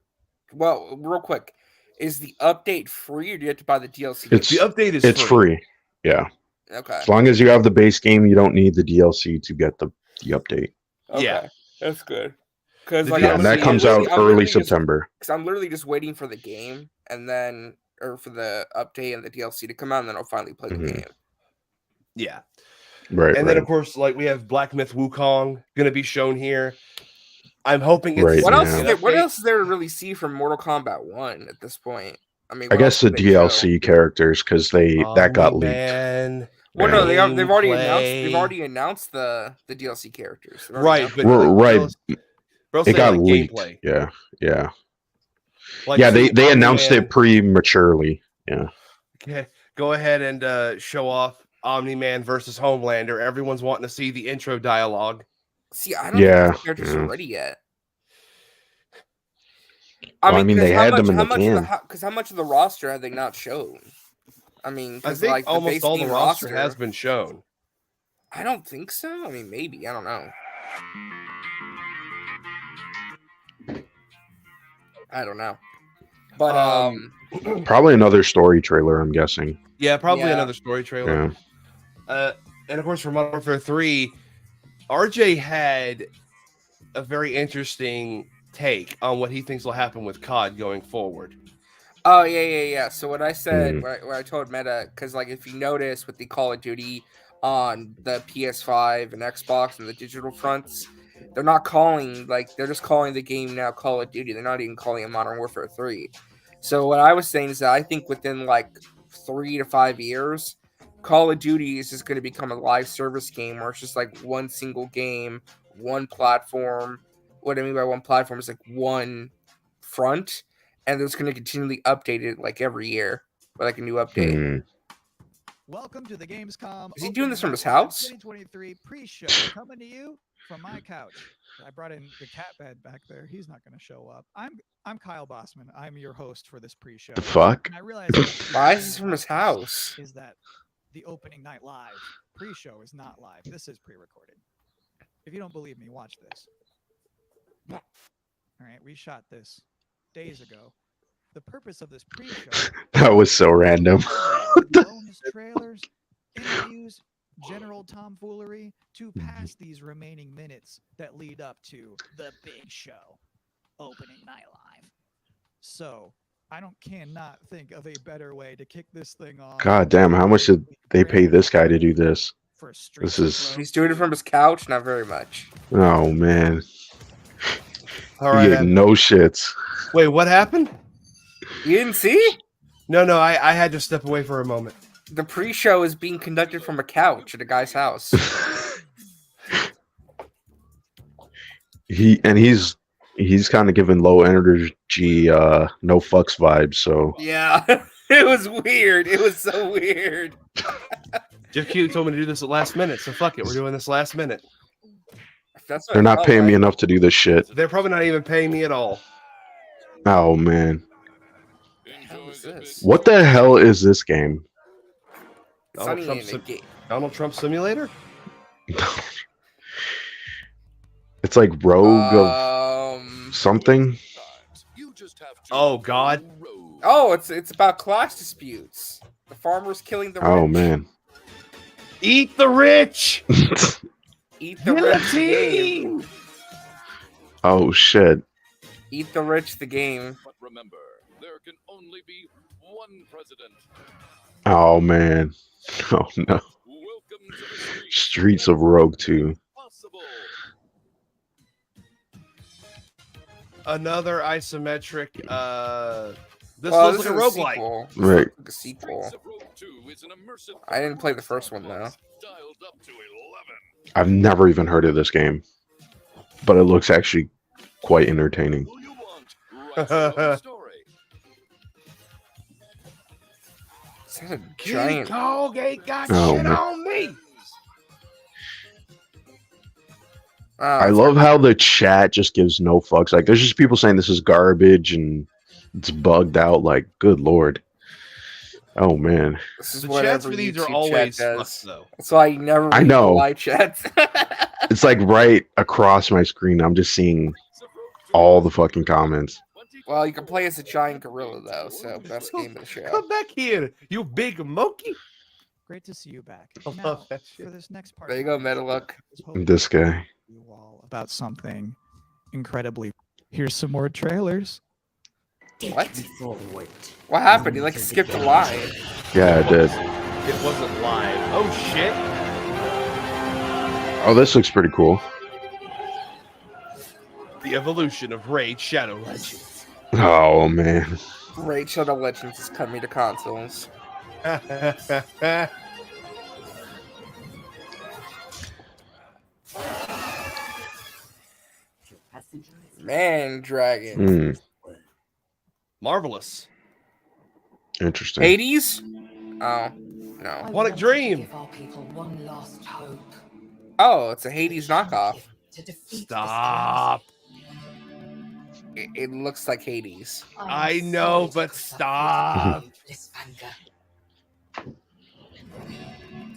real quick. Is the update free or do you have to buy the DLC? The update is free. Yeah. Okay. As long as you have the base game, you don't need the DLC to get the update. Okay. Yeah, that's good. Because and that comes out early September. Because I'm literally just waiting for the game and then, or for the update and the DLC to come out, and then I'll finally play the game. Yeah. Right. And then of course, like we have Black Myth Wukong going to be shown here. I'm hoping it's right, what else is there to really see from Mortal Kombat 1 at this point? I mean, I guess the DLC characters because that got leaked. Man. Well, no, they've already announced the DLC characters. Right, but it got leaked. Gameplay. Yeah. Like, they announced it prematurely. Yeah. Okay, go ahead and show off Omni-Man versus Homelander. Everyone's wanting to see the intro dialogue. See, I don't think the characters are ready yet. I mean, they had them in the game. Because how much of the roster have they not shown? I mean, I think almost all the roster has been shown. I don't think so. I mean, maybe. I don't know. I don't know. But probably another story trailer, I'm guessing. Yeah, probably another story trailer. Yeah. And of course, for Modern Warfare 3, RJ had a very interesting take on what he thinks will happen with COD going forward. Oh, yeah. So what I said, where I told Meta, because like if you notice with the Call of Duty on the PS5 and Xbox and the digital fronts, they're not calling, they're just calling the game now Call of Duty. They're not even calling it Modern Warfare 3. So what I was saying is that I think within 3 to 5 years, Call of Duty is just going to become a live service game where it's just one single game, one platform. What I mean by one platform is one front, and they're just going to continually update it every year with a new update. Welcome to the Gamescom. Is he doing this from his house? 2023 pre-show coming to you from my couch. I brought in the cat bed back there. He's not going to show up. I'm Kyle Bossman. I'm your host for this pre-show. The fuck? And I realize why is this from his house? Is that the opening night live pre-show is not live. This is pre-recorded. If you don't believe me, watch this. All right, we shot this days ago. The purpose of this pre-show that was so random. bonus trailers, interviews, general tomfoolery to pass these remaining minutes that lead up to the big show, opening night live. So I cannot think of a better way to kick this thing off. God damn, how much did they pay this guy to do this? He's doing it from his couch, not very much. Oh man. All right. No shits. Wait, what happened? You didn't see? No, I had to step away for a moment. The pre-show is being conducted from a couch at a guy's house. he's kind of giving low energy, no fucks vibes. So Yeah, it was weird. It was so weird. Jeff Q told me to do this at last minute, so fuck it. We're doing this last minute. That's what they're not paying me enough to do this shit. They're probably not even paying me at all. Oh man, This? what the hell is this game? Donald Trump Simulator? It's like Rogue of something. Oh God. Oh, it's about class disputes. The farmers killing the rich. Oh man. Eat the rich. Eat the rich. The game. Oh shit. Eat the rich. The game. But remember, there can only be one president. Oh man. Oh no. Streets of Rogue 2. Another isometric. This looks like a roguelike. Right. Like a sequel. I didn't play the first one though. I've never even heard of this game, but it looks actually quite entertaining. Is that a giant? Colgate got shit on me. I love how the chat just gives no fucks. Like, there's just people saying this is garbage and it's bugged out. Like, good lord. Oh man. This is the what chats for these are always does. though. That's why I never read I know. live chats. It's like right across my screen. I'm just seeing all the fucking comments. Well, you can play as a giant gorilla though, so best game of the show. Come back here, you big monkey. Great to see you back. I Now, love that shit. for this next part, There you go, Metaluk. This guy. You all about something incredibly. Here's some more trailers. What? What happened? He like skipped a line. Yeah, I did. It wasn't live. Oh shit. Oh, this looks pretty cool. The evolution of Raid Shadow Legends. Oh man. Raid Shadow Legends is coming to consoles. Man, Dragon. Marvelous. Interesting. Hades? Oh, no. Aquatic Dream. Oh, it's a Hades knockoff. Stop. It looks like Hades. I know, but stop.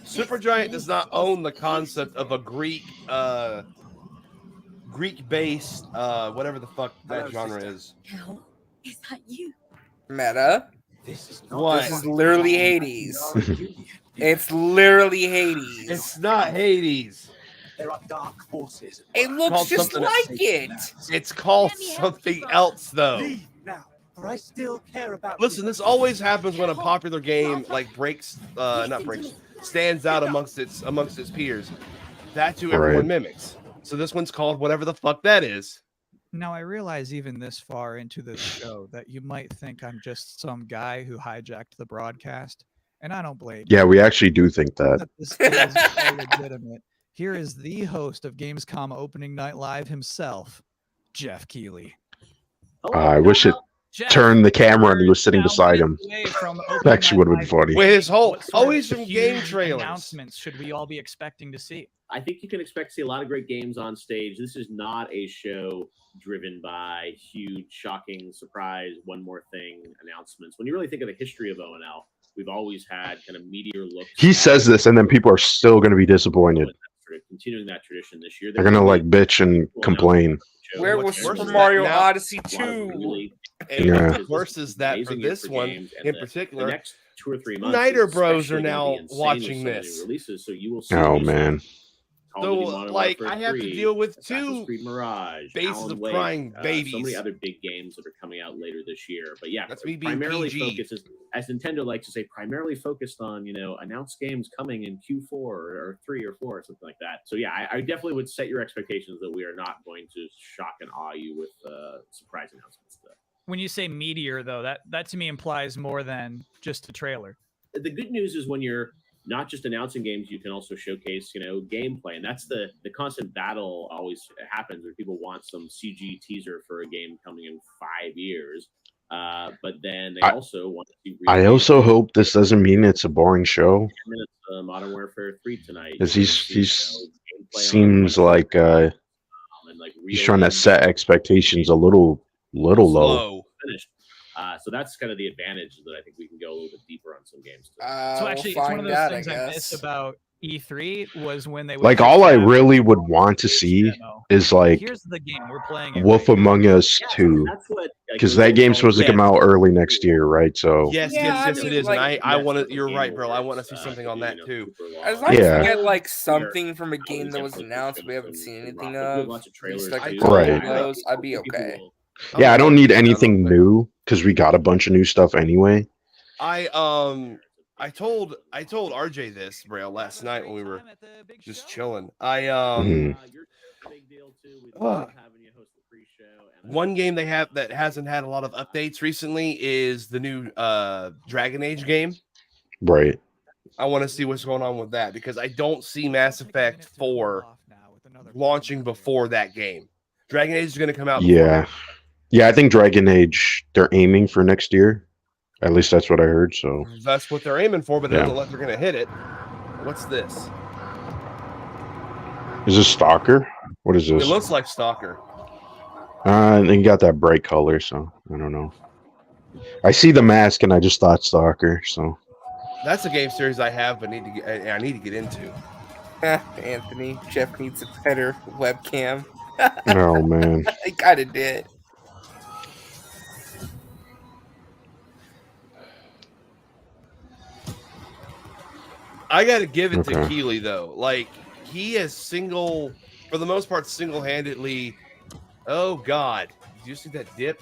Supergiant does not own the concept of a Greek-based, whatever the fuck that genre is. Is that you? Meta. What? This is literally Hades. It's literally Hades. It's not Hades. There are dark forces. It looks just like it. It's called something else, though. Now, for I still care about. Listen, this always happens when a popular game like stands out amongst its peers. That's who everyone mimics. So this one's called whatever the fuck that is. Now, I realize even this far into this show that you might think I'm just some guy who hijacked the broadcast, and I don't blame you. Yeah, we actually do think that. This is all legitimate. Here is the host of Gamescom Opening Night Live himself, Jeff Keighley. I wish it turned the camera and he was sitting beside him. That actually would have been funny. With his whole always from game trailers. Announcements should we all be expecting to see? I think you can expect to see a lot of great games on stage. This is not a show driven by huge, shocking, surprise, one more thing announcements. When you really think of the history of O&L, we've always had kind of meteor looks. He says this, and then people are still going to be disappointed. Continuing that tradition this year. They're going to like bitch and complain. Where was Super Mario Odyssey 2? Yeah. Worse is that for this one in particular, the next 2 or 3 months, Snyder Bros are now watching this. Releases, so you will see Oh man. So, like, I have to deal with 2 Mirage, bases of crying babies. So many other big games that are coming out later this year. But yeah, that's me being primarily PG. focused, as Nintendo likes to say, primarily focused on, announced games coming in Q4 or 3 or 4 or something like that. So yeah, I definitely would set your expectations that we are not going to shock and awe you with surprise announcements. When you say meteor, though, that to me implies more than just a trailer. the good news is when you're not just announcing games, you can also showcase, gameplay, and that's the constant battle always happens where people want some CG teaser for a game coming in 5 years, but then they also want to see. I also hope this doesn't mean it's a boring show. Minutes, Modern Warfare 3 tonight. Because he's seems like he's trying to set expectations a little low. Finished. So that's kind of the advantage that I think we can go a little bit deeper on some games too. So actually, it's one of those things I missed about E3 was when they would like all I really would want to see is like here's the game we're playing. Wolf Among Us 2, because that game's supposed to come out early next year, right? So yes, it is, and I want to. You're right, bro. I want to see something on that too. As long as we get like something from a game that was announced, we haven't seen anything of. Just, like, right. Those, I'd be okay. Yeah, I don't need anything new because we got a bunch of new stuff anyway. I told RJ this, Braille, last night when we were just chilling. One game they have that hasn't had a lot of updates recently is the new Dragon Age game. Right. I want to see what's going on with that because I don't see Mass Effect 4 launching before that game. Dragon Age is going to come out. Yeah, I think Dragon Age, they're aiming for next year. At least that's what I heard. So that's what they're aiming for, but it doesn't look like they're going to hit it. What's this? Is this Stalker? What is this? It looks like Stalker. And you got that bright color, so I don't know. I see the mask and I just thought Stalker. So that's a game series I have, but I need to get into. Anthony, Jeff needs a better webcam. Oh man, I kind of did. I got to give it to Keeley though. Like he is for the most part, single-handedly. Oh God, did you see that dip?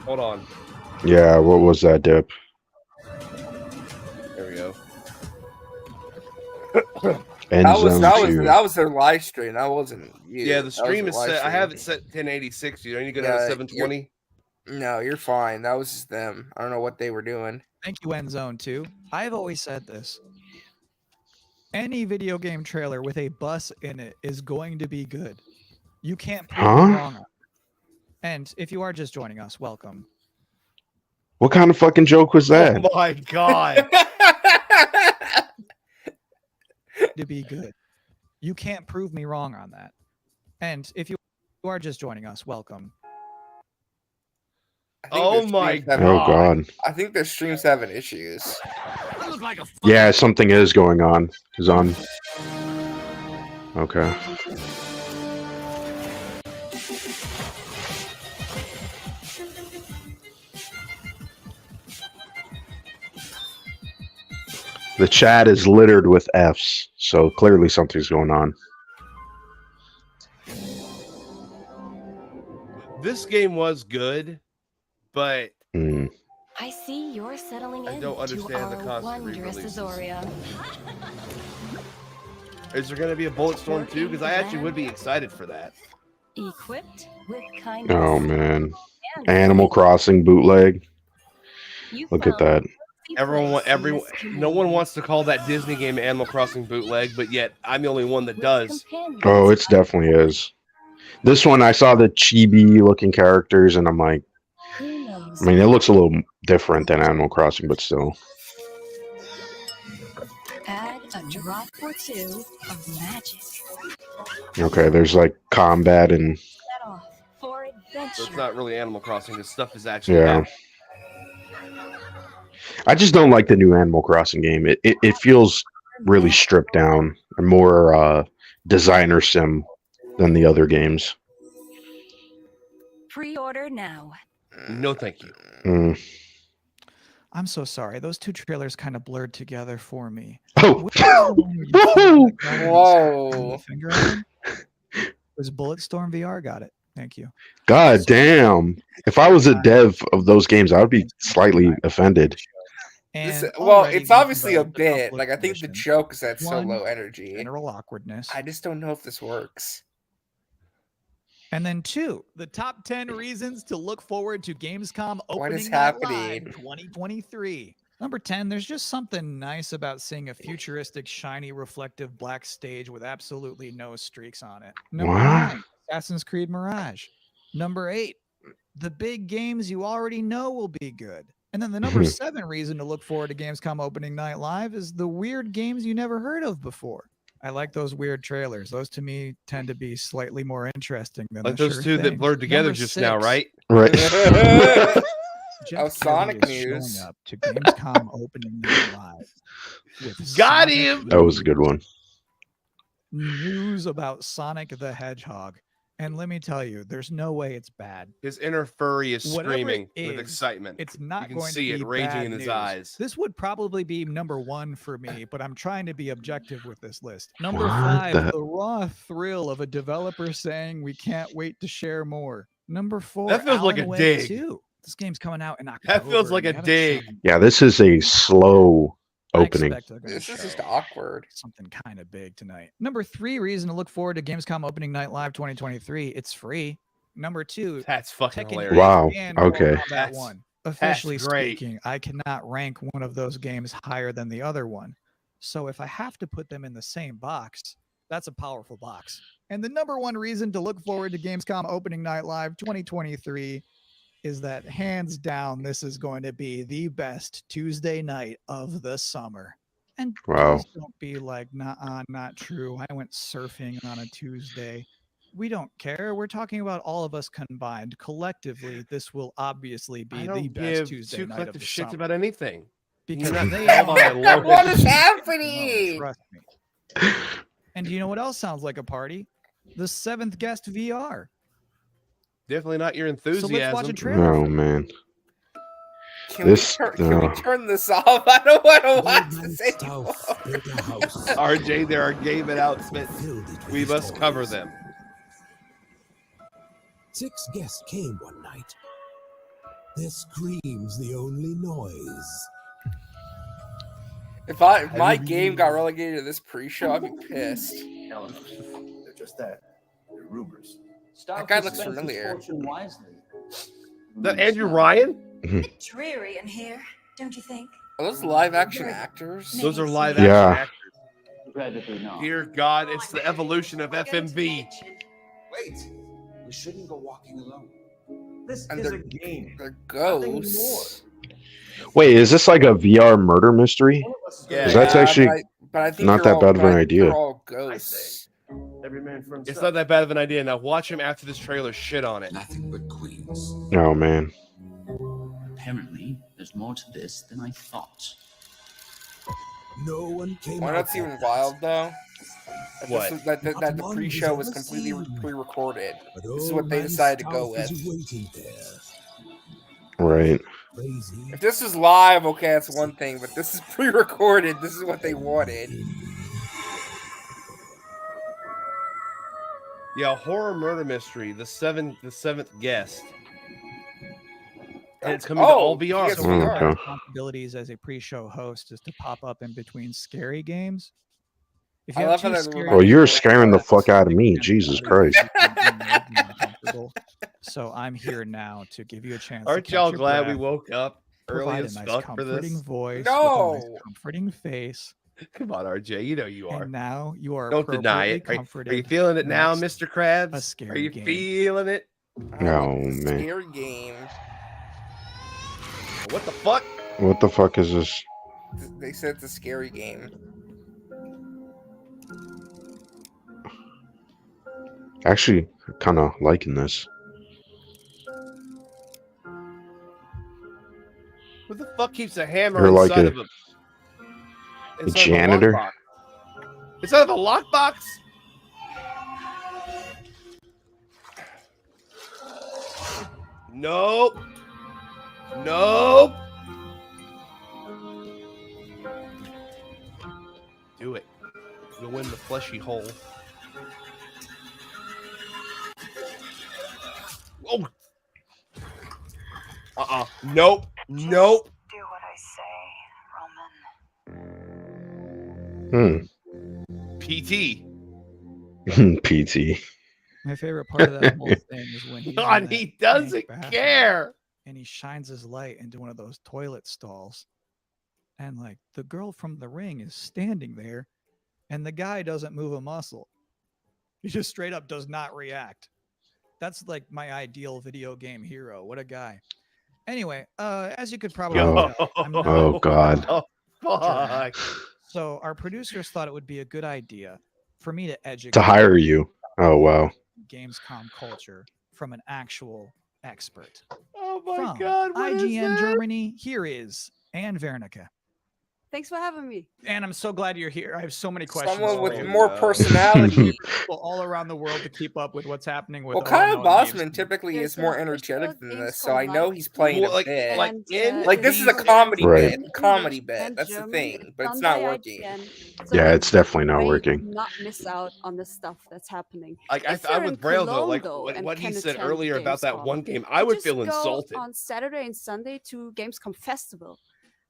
Hold on. Yeah, what was that dip? There we go. That was their live stream. That wasn't you. Yeah, the stream is set. I have it set 1086. You need to go down to 720. No, you're fine. That was just them. I don't know what they were doing. Thank you, Endzone 2. I've always said this. Any video game trailer with a bus in it is going to be good. You can't prove it wrong. And if you are just joining us, welcome. What kind of fucking joke was that? Oh my God. To be good. You can't prove me wrong on that. And if you are just joining us, welcome. Oh my God. Oh God. I think their stream's having issues. Yeah, something is going on. Is on. Okay. The chat is littered with Fs, so clearly something's going on. This game was good, but I see you're settling in. I don't understand the constant re-releases. Is there going to be a Bulletstorm 2? Because I actually would be excited for that. Equipped with kindness. Oh man, Animal Crossing bootleg. Look at that. No one wants to call that Disney game Animal Crossing bootleg, but yet I'm the only one that does. Oh, it definitely is. This one, I saw the chibi looking characters, and I'm like, I mean, it looks a little different than Animal Crossing, but still. Add a drop or two of magic. Okay, there's like combat and. So it's not really Animal Crossing. This stuff is actually. Yeah. I just don't like the new Animal Crossing game. It feels really stripped down and more designer sim than the other games. Pre-order now. No, thank you. I'm so sorry. Those two trailers kind of blurred together for me. Oh, whoa! It was Bulletstorm VR. Got it. Thank you. God damn! If I was a dev of those games, I would be slightly offended. It's obviously a bit. Like I think the joke is that so low energy. General awkwardness. I just don't know if this works. And then 2, the top 10 reasons to look forward to Gamescom opening what is night happening? live 2023. Number 10, there's just something nice about seeing a futuristic, shiny, reflective black stage with absolutely no streaks on it. Number What? 9, Assassin's Creed Mirage. Number 8, the big games you already know will be good. And then the number 7 reason to look forward to Gamescom opening night live is the weird games you never heard of before. I like those weird trailers. Those to me tend to be slightly more interesting than Like the those sure two that things. blurred together Number just now, 6, right? Right. Jeff Sonic Keighley is news. showing up to Gamescom opening night live. With Got Sonic him! That was a good one. News about Sonic the Hedgehog. And let me tell you, there's no way it's bad. His inner furry is Whatever screaming it with is, excitement. It's not You can going see to be it raging bad in his news. eyes. This would probably be number 1 for me, but I'm trying to be objective with this list. Number What 5, the- the raw thrill of a developer saying we can't wait to share more. Number 4, That feels like Alan a Wake dig. 2. This game's coming out in October. That feels like and a they haven't dig. shown- Yeah, this is a slow I opening. expect they're gonna This is just show awkward. something kind of big tonight. Number 3 reason to look forward to Gamescom opening night live 2023. It's free. Number 2, That's fucking Tekken hilarious. 8 Wow, and okay. Mortal Kombat That's- 1. Officially great. speaking, I cannot rank one of those games higher than the other one. So if I have to put them in the same box, that's a powerful box. And the number 1 reason to look forward to Gamescom opening night live 2023 is that hands down, this is going to be the best Tuesday night of the summer. And Wow. please don't be like, nah, not true. I went surfing on a Tuesday. We don't care. We're talking about all of us combined. Collectively, this will obviously I be the don't best give Tuesday two night of collective the shits summer. about anything. Because You're not they called on are- my logo. What is No, happening? trust me. And do you know what else sounds like a party? The 7th guest VR. Definitely not your So enthusiasm. let's watch a trailer. Oh man. Can, This- can we turn this off? I don't want to watch Old man this anymore. Stouff built a house. RJ, there are game announcements. Filled it with We his must cover toys. them. 6 guests came one night. Their screams the only noise. If my game got relegated to this pre-show, I'd be pissed. Ellen, they're just that. They're rumors. That guy looks familiar. That Andrew Ryan? Bit dreary in here, don't you think? Are those live-action actors? Those are live Yeah. action actors. Dear God, it's the evolution of FMV. Wait, we shouldn't go walking alone. This And is they're- a game. They're Nothing ghosts. Wait, is this like a VR murder mystery? Yeah. Because that's actually but I think not they're that bad of an I think idea. They're all ghosts. Every man for himself. It's not that bad of an idea. Now watch him after this trailer shit on it. Nothing but queens. Oh man. Apparently, there's more to this than I thought. No one came Why out that's even that wild though? That What? this is- that the Not pre-show one was was completely ever pre-recorded. But This is old what they man decided to go Stouff with. is waiting there. Right. Crazy. If this is live, okay, that's one thing. But this is pre-recorded. This is what they wanted. Yeah, horror murder mystery. The seventh guest. And it's coming to all VR. yes, So we Oh, are. okay. Responsibilities as a pre-show host is to pop up in between scary games. If I you have love how two that scary reminds Oh, me you're of scaring the fuck out of me. games, Jesus then Christ. you can be more uncomfortable. So I'm here now to give you a chance. Aren't to y'all catch your glad we breath, woke up early provide as a nice fuck for comforting this? voice, No! with a nice comforting face, Come on, RJ. You know you are. and now you are Don't deny it. appropriately Are comforted. you feeling it now, next Mr. Krabs? a Are scary you game. feeling it? Oh, It's a man. scary game. What the fuck? What the fuck is this? They said it's a scary game. Actually, kind of liking this. Who the fuck keeps a hammer You're like inside a- of a a janitor? lockbox? Inside of a lockbox? Nope. Nope. Do it. Go in the fleshy hole. Oh. Nope. Nope. Do what I say, Roman. PT. PT. My favorite part of that whole thing is when he's in God, that he pink doesn't bathroom care. and he shines his light into one of those toilet stalls. and like the girl from the ring is standing there, and the guy doesn't move a muscle. He just straight up does not react. That's like my ideal video game hero. What a guy. Anyway, as you could probably tell, I'm not Oh God. Fuck. So our producers thought it would be a good idea for me to educate To hire you. Oh wow. Gamescom culture from an actual expert. Oh my From God. What is IGN this? Germany, here is Anne Wernicke. Thanks for having me. And I'm so glad you're here. I have so many questions. Someone with for you. more personality. People all around the world to keep up with what's happening with. Well, Kyle ONL Bosman Gamescom. typically is There's more an energetic official than this, Gamescom so I know he's playing Well, a bit. like This is a Gamescom comedy Right. bit. Comedy English bit. and That's the German. thing, but it's done not by working. IGN, Yeah, so it's definitely not way working. to not miss out on the stuff that's happening. Like If I'm you're in with Braille though. Cologne, Like though, and what he can said attend earlier about that Gamescom, one game, I you would just feel go insulted. on Saturday and Sunday to Gamescom Festival.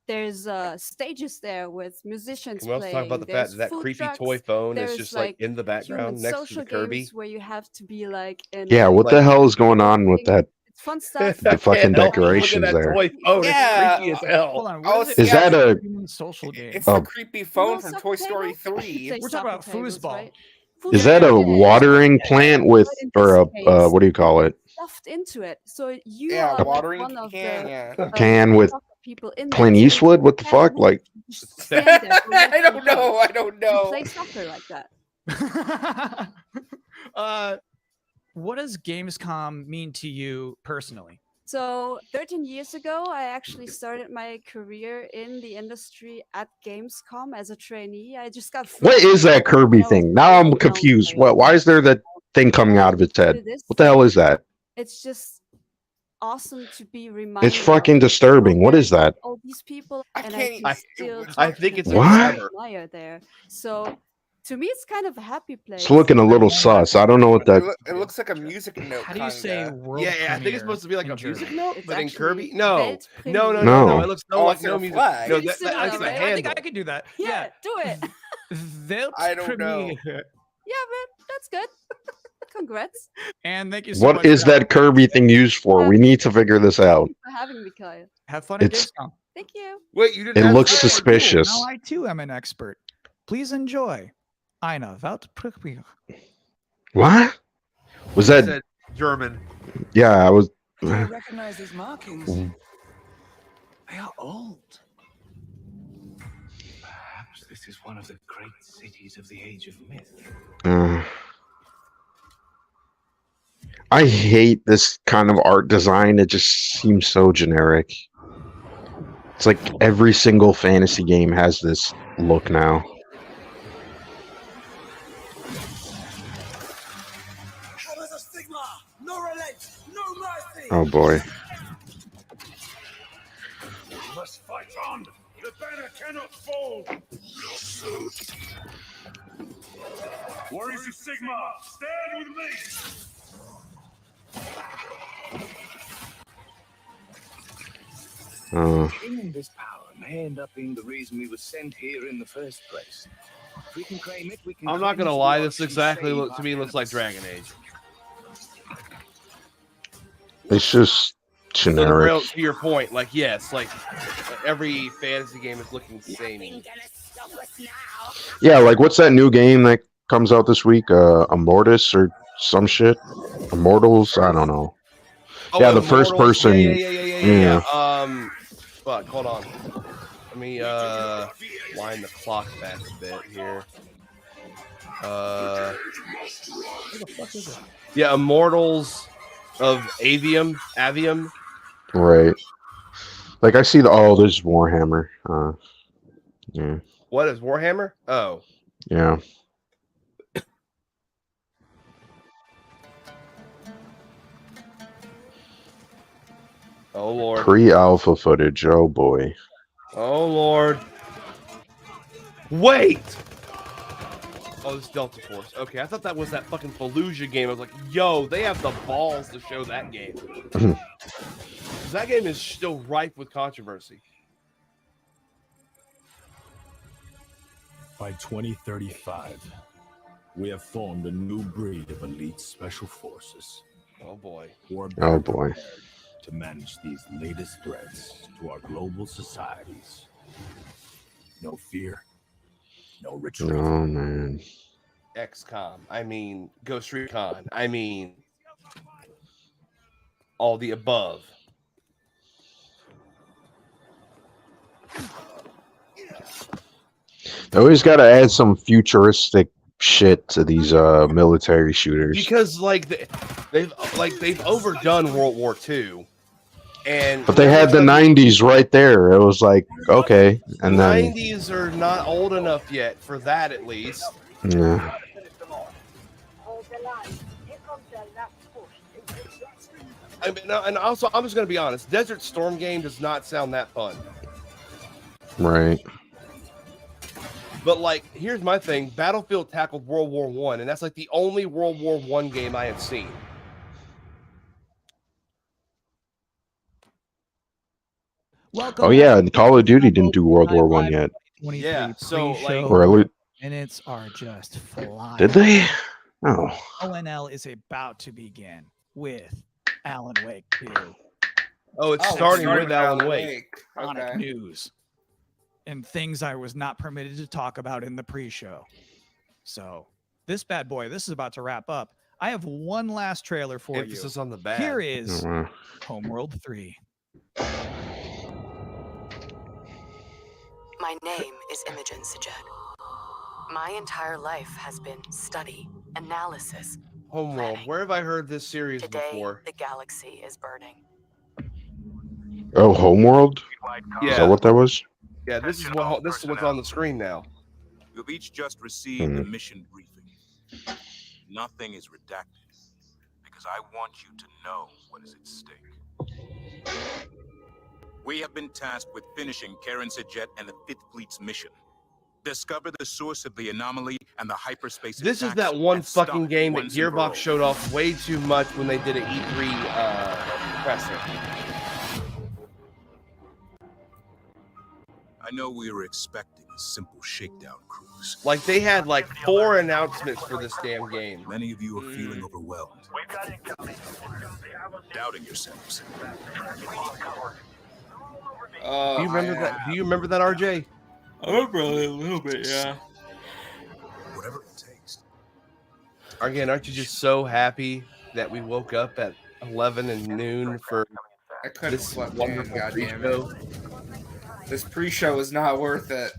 There's stages there with musicians Can we also playing. talk about the There's fact that food creepy trucks. toy phone is There's just like in the human background next to social the Kirby? games where you have to be like in. Yeah, what the hell is going on with that? It's fun stuff. The fucking Can't help but look at decorations that there. toy phone. Yeah. It's creepy as hell. Hold on. Oh, What is Is it? that a? Human social game? It's Oh. the creepy phone No from soccer Toy Story table? 3. Say We're talking about soccer tables, foosball. right? Is that a watering plant with, But in or this a case, what do you call it? stuffed into it. So you Yeah, are like watering one of can, the yeah. Can with soccer people in there. Clint So you Eastwood? What the can't fuck? move. Like, You just stand there. for I don't nothing. know. I don't You know. play soccer like that. What does Gamescom mean to you personally? So 13 years ago, I actually started my career in the industry at Gamescom as a trainee. I just got. what is that Kirby I was thing? Now I'm very confused. young. Why is there that thing coming out of its head? this What the hell is that? It's just awesome to be reminded. It's fucking disturbing. What is that? All these people, I and can't. I can still I talk think to it's them What? and forever. admire there. So to me, it's kind of a happy place. It's looking a little sus. I don't know what that. It looks like a music note. How do you say kinda. world Yeah, I think it's premiere supposed to be like in a music German? note, It's but in actually Kirby, no, Weltpremiere. no. No. It looks so Oh, like it's no a music. flag. No, You used to know that's that, the right? I think I handle. could do that. Yeah, do it. I don't know. Yeah, but that's good. Congrats. And thank you so What much. is that Kirby thing used for? We need to figure this out. Thank you for having me, Kyle. Have fun at It's- Gamescom. Thank you. Wait, you didn't. It have looks to- suspicious. Now I too am an expert. Please enjoy. Eine Weltpremiere. What? Was He that? said German. Yeah, I was. I recognize these markings. They are old. Perhaps this is one of the great cities of the Age of Myth. I hate this kind of art design. It just seems so generic. It's like every single fantasy game has this look now. Hammers of Sigma! No relent! No mercy! Oh boy. We must fight on. The banner cannot fall. Warriors of Sigma, stand with me. Gaining this power may end up being the reason we were sent here in the first place. If we can claim it, we can. I'm not gonna cleanse lie. the This ocean, exactly save to me our looks like planets. Dragon Age. It's just So the generic. real, to your point, like yes, like every fantasy game is looking samey. Yeah, like what's that new game that comes out this week? Immortus or some shit? Immortals? I don't know. Oh, Yeah, the first Immortals. person. Yeah. Fuck, hold on. Let me wind the clock back a bit here. Where the fuck is it? Yeah, Immortals of Avium. Right. Like I see the there's Warhammer. Yeah. What is Warhammer? Oh. Yeah. Oh Lord. Pre-alpha footage. Oh boy. Oh Lord. Wait. Oh, this is Delta Force. Okay, I thought that was that fucking Fallujah game. I was like, yo, they have the balls to show that game. 'Cause that game is still rife with controversy. By 2035, we have formed a new breed of elite special forces. Oh boy. Oh boy. To manage these latest threats to our global societies. No fear. No retreat. Oh man. XCOM. I mean, Ghost Recon. I mean, all the above. They always got to add some futuristic shit to these military shooters. Because like they've overdone World War II. But they had the 90s right there. It was like, okay. And then 90s are not old enough yet for that, at least. Yeah. I mean, and also, I'm just going to be honest. Desert Storm game does not sound that fun. Right. But, like, here's my thing. Battlefield tackled World War I, and that's, like, the only World War I game I have seen. Oh yeah, and Call of Duty didn't do World War One yet. Yeah, so like, Or at least, minutes are just flying. did they? Oh. ONL is about to begin with Alan Wake 2. Oh, it's starting with Alan Wake. Sonic news and things I was not permitted to talk about in the pre-show. So this bad boy, this is about to wrap up. I have one last trailer for Emphasis you. on the bad. Here is Oh, wow. Homeworld 3. My name is Imogen Sajet. My entire life has been study, analysis. Homeworld. Where have I heard this series Today, before? the galaxy is burning. Oh, Homeworld? Yeah. Is that what that was? Yeah, this is what's on the screen now. You've each just received the mission briefing. Nothing is redacted because I want you to know what is at stake. We have been tasked with finishing Karen Sajet and the Fifth Fleet's mission. Discover the source of the anomaly and the hyperspace. This is that one fucking game that Gearbox showed off way too much when they did an E3 presser. I know we were expecting a simple shakedown cruise. Like they had like 4 announcements for this damn game. Many of you are feeling overwhelmed, doubting yourselves. Do you remember that? Do you remember that, RJ? I remember a little bit, yeah. Whatever it takes. Again, aren't you just so happy that we woke up at 11 and noon for I couldn't this sleep in, wonderful goddamn pre-show? This pre-show is not worth it.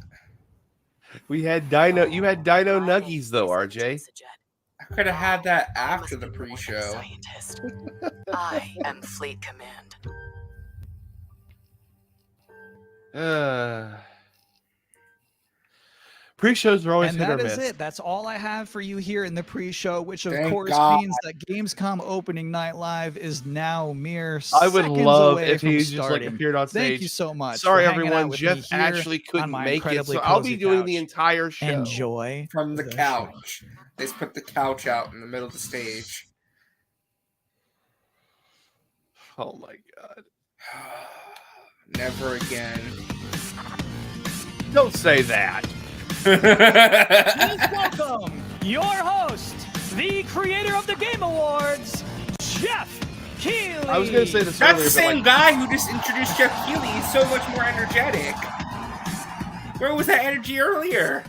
We had Dino. You had Dino Nuggies though, RJ. I could have had that after the pre-show. I am Fleet Command. Pre-shows are always And hit or that miss. is it. That's all I have for you here in the pre-show, which of Thank course God. means that Gamescom opening night live is now mere I would seconds love away if from he just like starting. appeared on stage. Thank you so much. Sorry, for hanging out everyone. with Jeff me here actually on couldn't my make it, incredibly so I'll be cozy doing couch. the entire show. Enjoy From the show. couch. They just put the couch out in the middle of the stage. Oh my god! Never again. Don't say that. Please welcome your host, the creator of the Game Awards, Jeff Keighley. I was gonna say this That's earlier, the same but guy who just introduced Jeff Keighley. He's so much more energetic. Where was that energy earlier?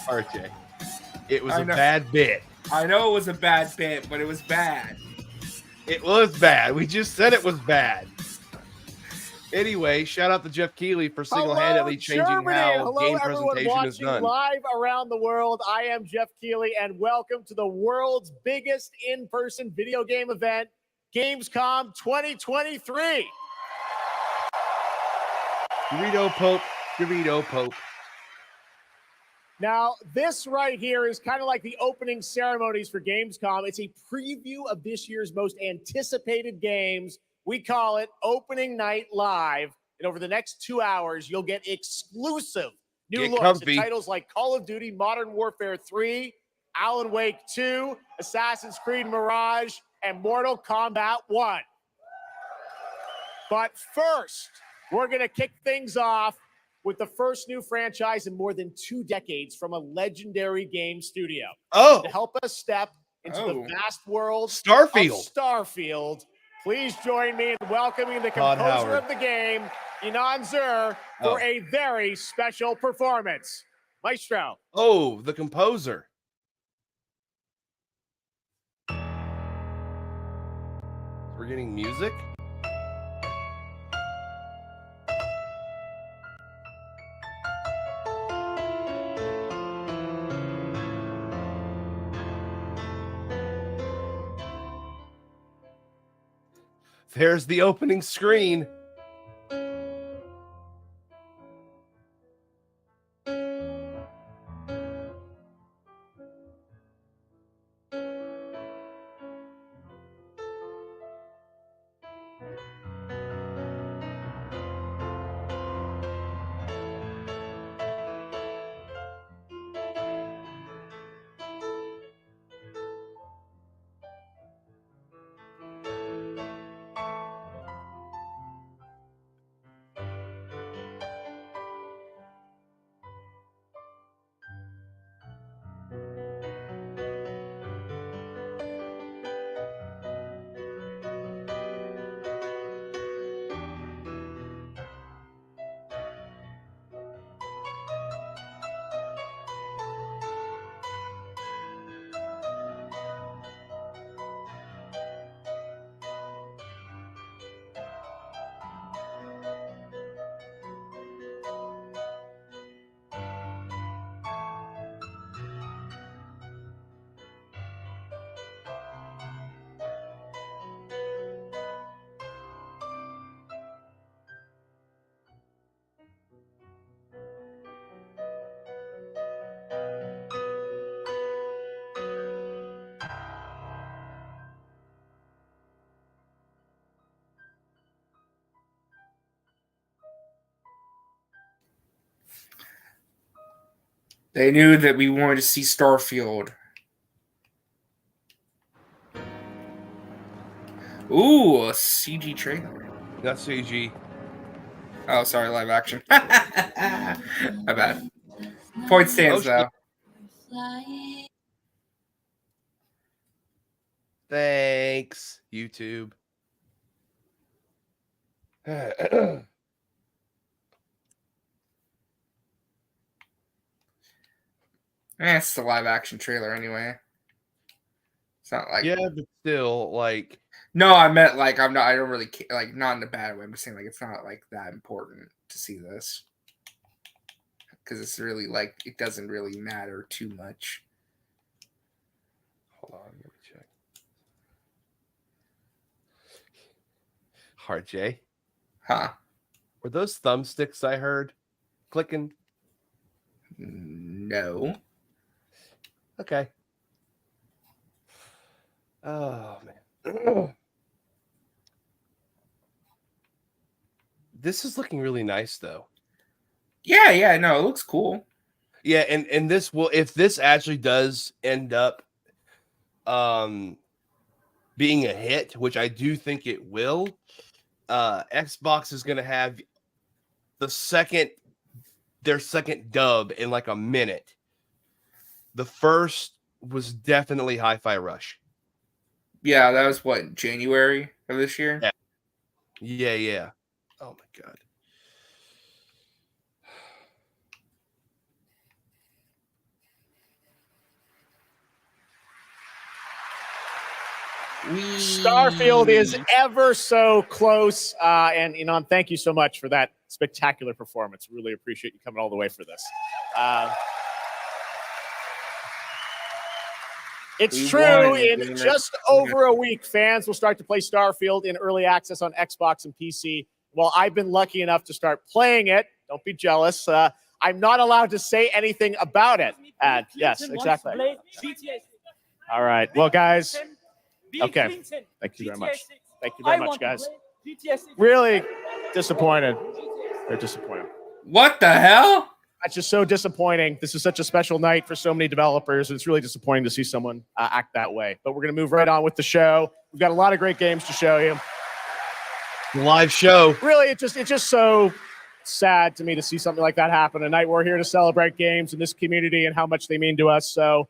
RJ, it was I a know. bad bit. I know it was a bad bit, but it was bad. It was bad. We just said it was bad. Anyway, shout out to Jeff Keighley for single-handedly changing how game presentation is done. Live around the world, I am Jeff Keighley, and welcome to the world's biggest in-person video game event, Gamescom 2023. Dorito Pope, Dorito Pope. Now, this right here is kind of like the opening ceremonies for Gamescom. It's a preview of this year's most anticipated games. We call it Opening Night Live. And over the next 2 hours, you'll get exclusive new Get looks comfy. at titles like Call of Duty Modern Warfare 3, Alan Wake 2, Assassin's Creed Mirage, and Mortal Kombat 1. But first, we're going to kick things off with the first new franchise in more than 2 decades from a legendary game studio. Oh. To help us step into the vast world Starfield. of Starfield, please join me in welcoming the Todd composer Howard. of the game, Inan Zur for a very special performance. Maestro. Oh, the composer. We're getting music. There's the opening screen. They knew that we wanted to see Starfield. Ooh, a CG trailer. Not CG. Oh, sorry, live action. My bad. Point stands, though. Thanks, YouTube. It's the live action trailer anyway. It's not like but still, like. No, I meant like I don't really care, like not in a bad way. I'm just saying like it's not like that important to see this because it's really like it doesn't really matter too much. Hold on, let me check. RJ, huh? Were those thumbsticks I heard clicking? No. Okay. Oh man. This is looking really nice though. Yeah, no, it looks cool. Yeah, and this will, if this actually does end up being a hit, which I do think it will, Xbox is gonna have their second dub in like a minute. The first was definitely Hi-Fi Rush. Yeah, that was what, January of this year? Yeah. Oh my god. Starfield is ever so close. And Inan, thank you so much for that spectacular performance. Really appreciate you coming all the way for this. It's true. In just over a week, fans will start to play Starfield in early access on Xbox and PC. Well, I've been lucky enough to start playing it. Don't be jealous. I'm not allowed to say anything about it. Yes, exactly. All right. Well, guys. Okay. Thank you very much. Thank you very much, guys. Really disappointed. They're disappointed. What the hell? It's just so disappointing. This is such a special night for so many developers. It's really disappointing to see someone act that way. But we're going to move right on with the show. We've got a lot of great games to show you. Live show. Really, it's just so sad to me to see something like that happen. A night we're here to celebrate games in this community and how much they mean to us. So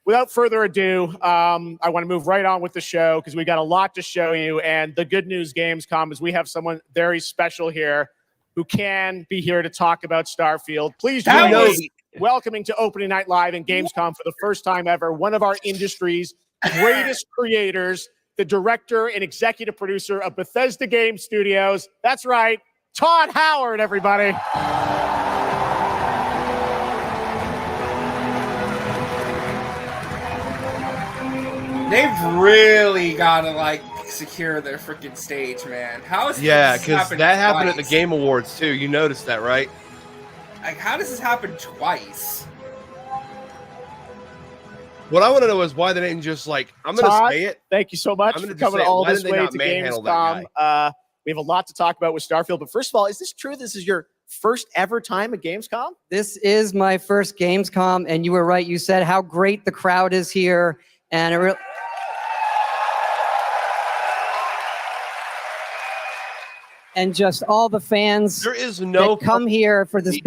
without further ado, I want to move right on with the show because we got a lot to show you. And the good news, Gamescom, is we have someone very special here. who can be here to talk about Starfield. Please join us welcoming to Opening Night Live and Gamescom for the first time ever, one of our industry's greatest creators, the director and executive producer of Bethesda Game Studios. That's right, Todd Howard, everybody. They've really got to like secure their freaking stage, man. How is because that happened at the Game Awards too. You noticed that, right? Like, how does this happen twice? What I want to know is why they didn't just like. I'm going to say it. Thank you so much for coming all this way to Gamescom. We have a lot to talk about with Starfield, but first of all, is this true? This is your first ever time at Gamescom? This is my first Gamescom, and you were right. You said how great the crowd is here, and it really. And just all the fans that come here for the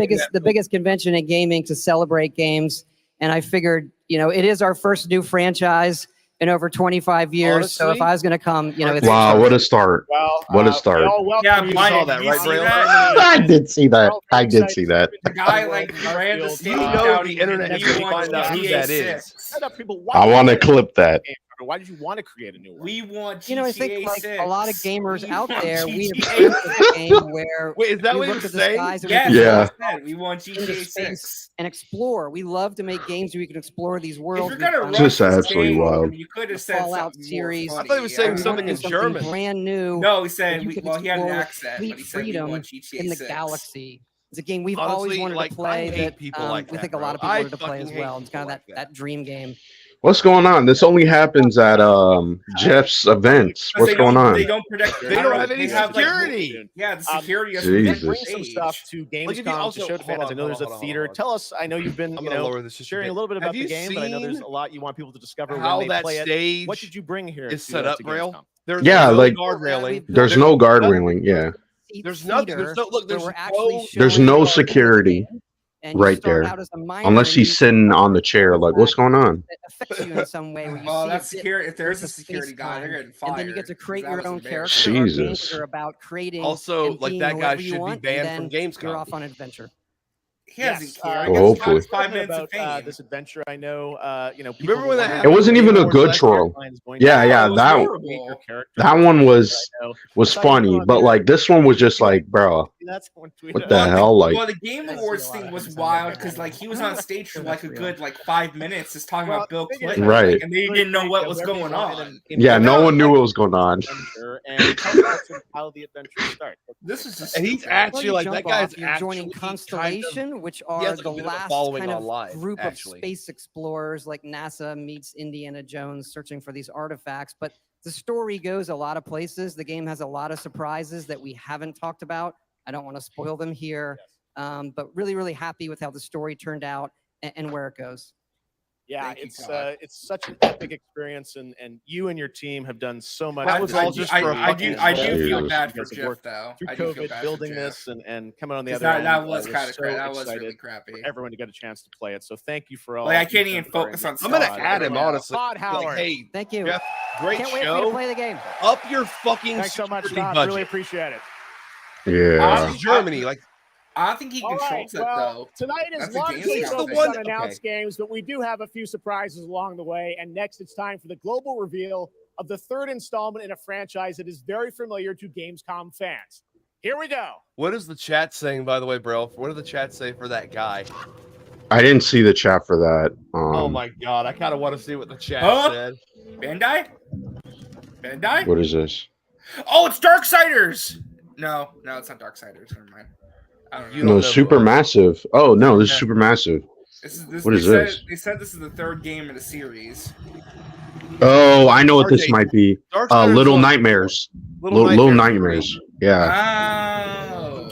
biggest convention in gaming to celebrate games. And I figured, it is our first new franchise in over 25 years. Honestly, so if I was going to come, it's wow, what a start! Well, what a start! Yeah, you saw that, right, Braille? I did see that. I did see that. The guy like ran the stage the internet is going to find out who that is. I want to clip that. Why did you want to create a new one? We want GTA I think like 6. a lot of gamers out there, we have GTA created a game where wait, is that we what look you're at the saying? skies and Yeah, we want into GTA space 6 and explore. We love to make games where we can explore these worlds. If you're gonna rush Just this absolutely game, wild. You could have The said Fallout something series. more I thought he was saying funny. something in German. Brand new. No, he said, you can well, he had an explore with accent, complete but he said we freedom want GTA in the 6. galaxy. It's a game we've Honestly, always wanted like, to play. I hate That people like we that, think a lot of bro. people I wanted to play as fucking hate well. It's kind of people that dream game. What's going on? This only happens at Jeff's events. What's going on? They don't protect. They don't have any have, security. Like, yeah, the security. Has Jesus. Bring some stuff to Gamescom to show to fans. I know there's a theater. Tell us. I know you've been sharing a little bit about the game, but I know there's a lot you want people to discover how when they that play stage it. What did you bring here? Is set up, Braille? There's no guard railing. There's no guard railing. Yeah. There's nothing. There's no security right there, unless he's sitting on the chair. Like, what's going on? It affects you in some way. Where you Well, see that's a bit security. If there's a of security guy, they're getting fired. And then you get to create That your was own embarrassing. character. Our games Jesus. are about creating. Also, and like, being that guy whoever you should be want, banned and from then Gamescom. You're off on adventure. He doesn't care. Well, hopefully. 5 minutes of about fame. this adventure. I know. Remember when that It happened? wasn't even a good troll. Yeah, that one was funny, but like this one was just like, bro, what the hell? Like, Well, the Game Awards thing was wild because like he was on stage for like a good 5 minutes, just talking about Bill Clinton, Right. like, and they didn't know what was going on. yeah, no one knew what was going on. And tell us how the adventure starts. This is just And he's Well, actually you like jump that guy's off, you're joining Constellation, which are has, like, the a bit of a last following kind of online, group actually. of space explorers, like NASA meets Indiana Jones searching for these artifacts. But the story goes a lot of places. The game has a lot of surprises that we haven't talked about. I don't want to spoil them here, but really, really happy with how the story turned out and where it goes. Yeah, it's such an epic experience, and you and your team have done so much. That was all just for a I do feel Jesus. bad for Because of Jeff work though. through I do feel COVID, bad building for Jeff. this and coming on the 'Cause other end. that was we're kind of so that was excited really crappy. for everyone to get a chance to play it. So thank you for all. Like I can't you've even done for focus on. I'm gonna Scott. add him, honestly. Todd Howard. Like, hey, Thank you. Jeff, great Can't wait for you to show. play the game. Up your fucking Thanks so much, security Todd. budget. Really appreciate it. Yeah. This is Germany, like. I don't think he All right, controls it though. Tonight is That's a largely Gamescom focused thing. on announced games, but we do have a few surprises along the way. And next, it's time for the global reveal of the third installment in a franchise that is very familiar to Gamescom fans. Here we go. What is the chat saying, by the way, bro? What did the chat say for that guy? I didn't see the chat for that. Oh my god, I kind of want to see what the chat said. Bandai? Bandai? What is this? Oh, it's Darksiders. No, it's not Darksiders. Never mind. I don't know. No, Supermassive. Oh no, this is Supermassive. What is this? They said this is the third game in the series. Oh, I know what this might be. Little Nightmares. Little Nightmares. Yeah. Oh.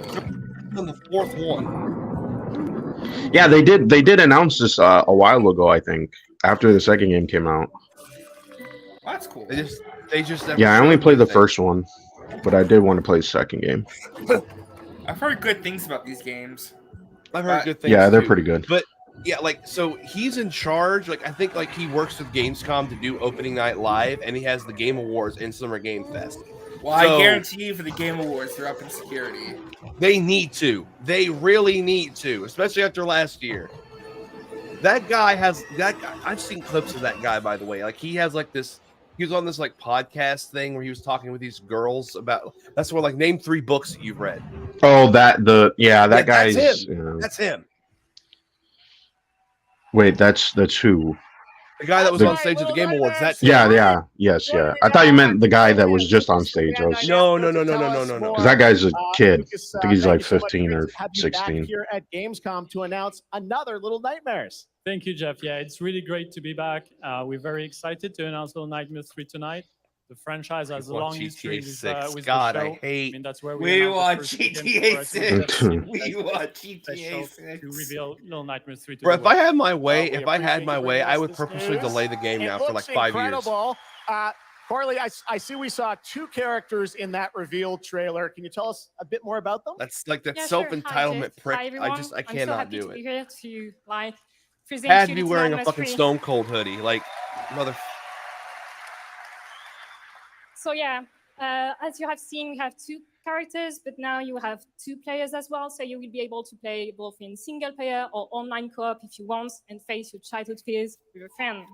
On the fourth one. Yeah, they did announce this a while ago, I think, after the second game came out. Well, that's cool. They just never Yeah, I only showed played the anything. first one, but I did want to play the second game. I've heard good things about these games. I've heard good things. Yeah, they're too. pretty good. But yeah, like so he's in charge. Like I think like he works with Gamescom to do opening night live, and he has the Game Awards and Summer Game Fest. Well, I guarantee you for the Game Awards, they're up in security. They need to. They really need to, especially after last year. That guy has that. I've seen clips of that guy, by the way. Like he has like this. He was on this like podcast thing where he was talking with these girls about. That's where like name 3 books that you've read. Oh, that guy's. That's him. That's him. Wait, that's who? The guy that was on stage at the Game Awards. That's yes. I thought you meant the guy that was just on stage. No. Because that guy's a kid. I think he's like 15 or Have you 16. back here at Gamescom to announce another Little Nightmares. Thank you, Jeff. Yeah, it's really great to be back. We're very excited to announce Little Nightmares 3 tonight. The franchise has a long history with God, the show. I hate. I mean, that's where we want GTA 6. We want GTA 6 to reveal Little Nightmares 3. Bro, if I had my way, I would purposely delay the game now for like 5 years. Corley, I see we saw 2 characters in that reveal trailer. Can you tell us a bit more about them? That's like that self-entitlement prick. I cannot do it. Had to be wearing a fucking Stone Cold hoodie, like mother. So yeah, as you have seen, we have 2 characters, but now you have 2 players as well. So you will be able to play both in single player or online co-op if you want, and face your childhood fears with a friend.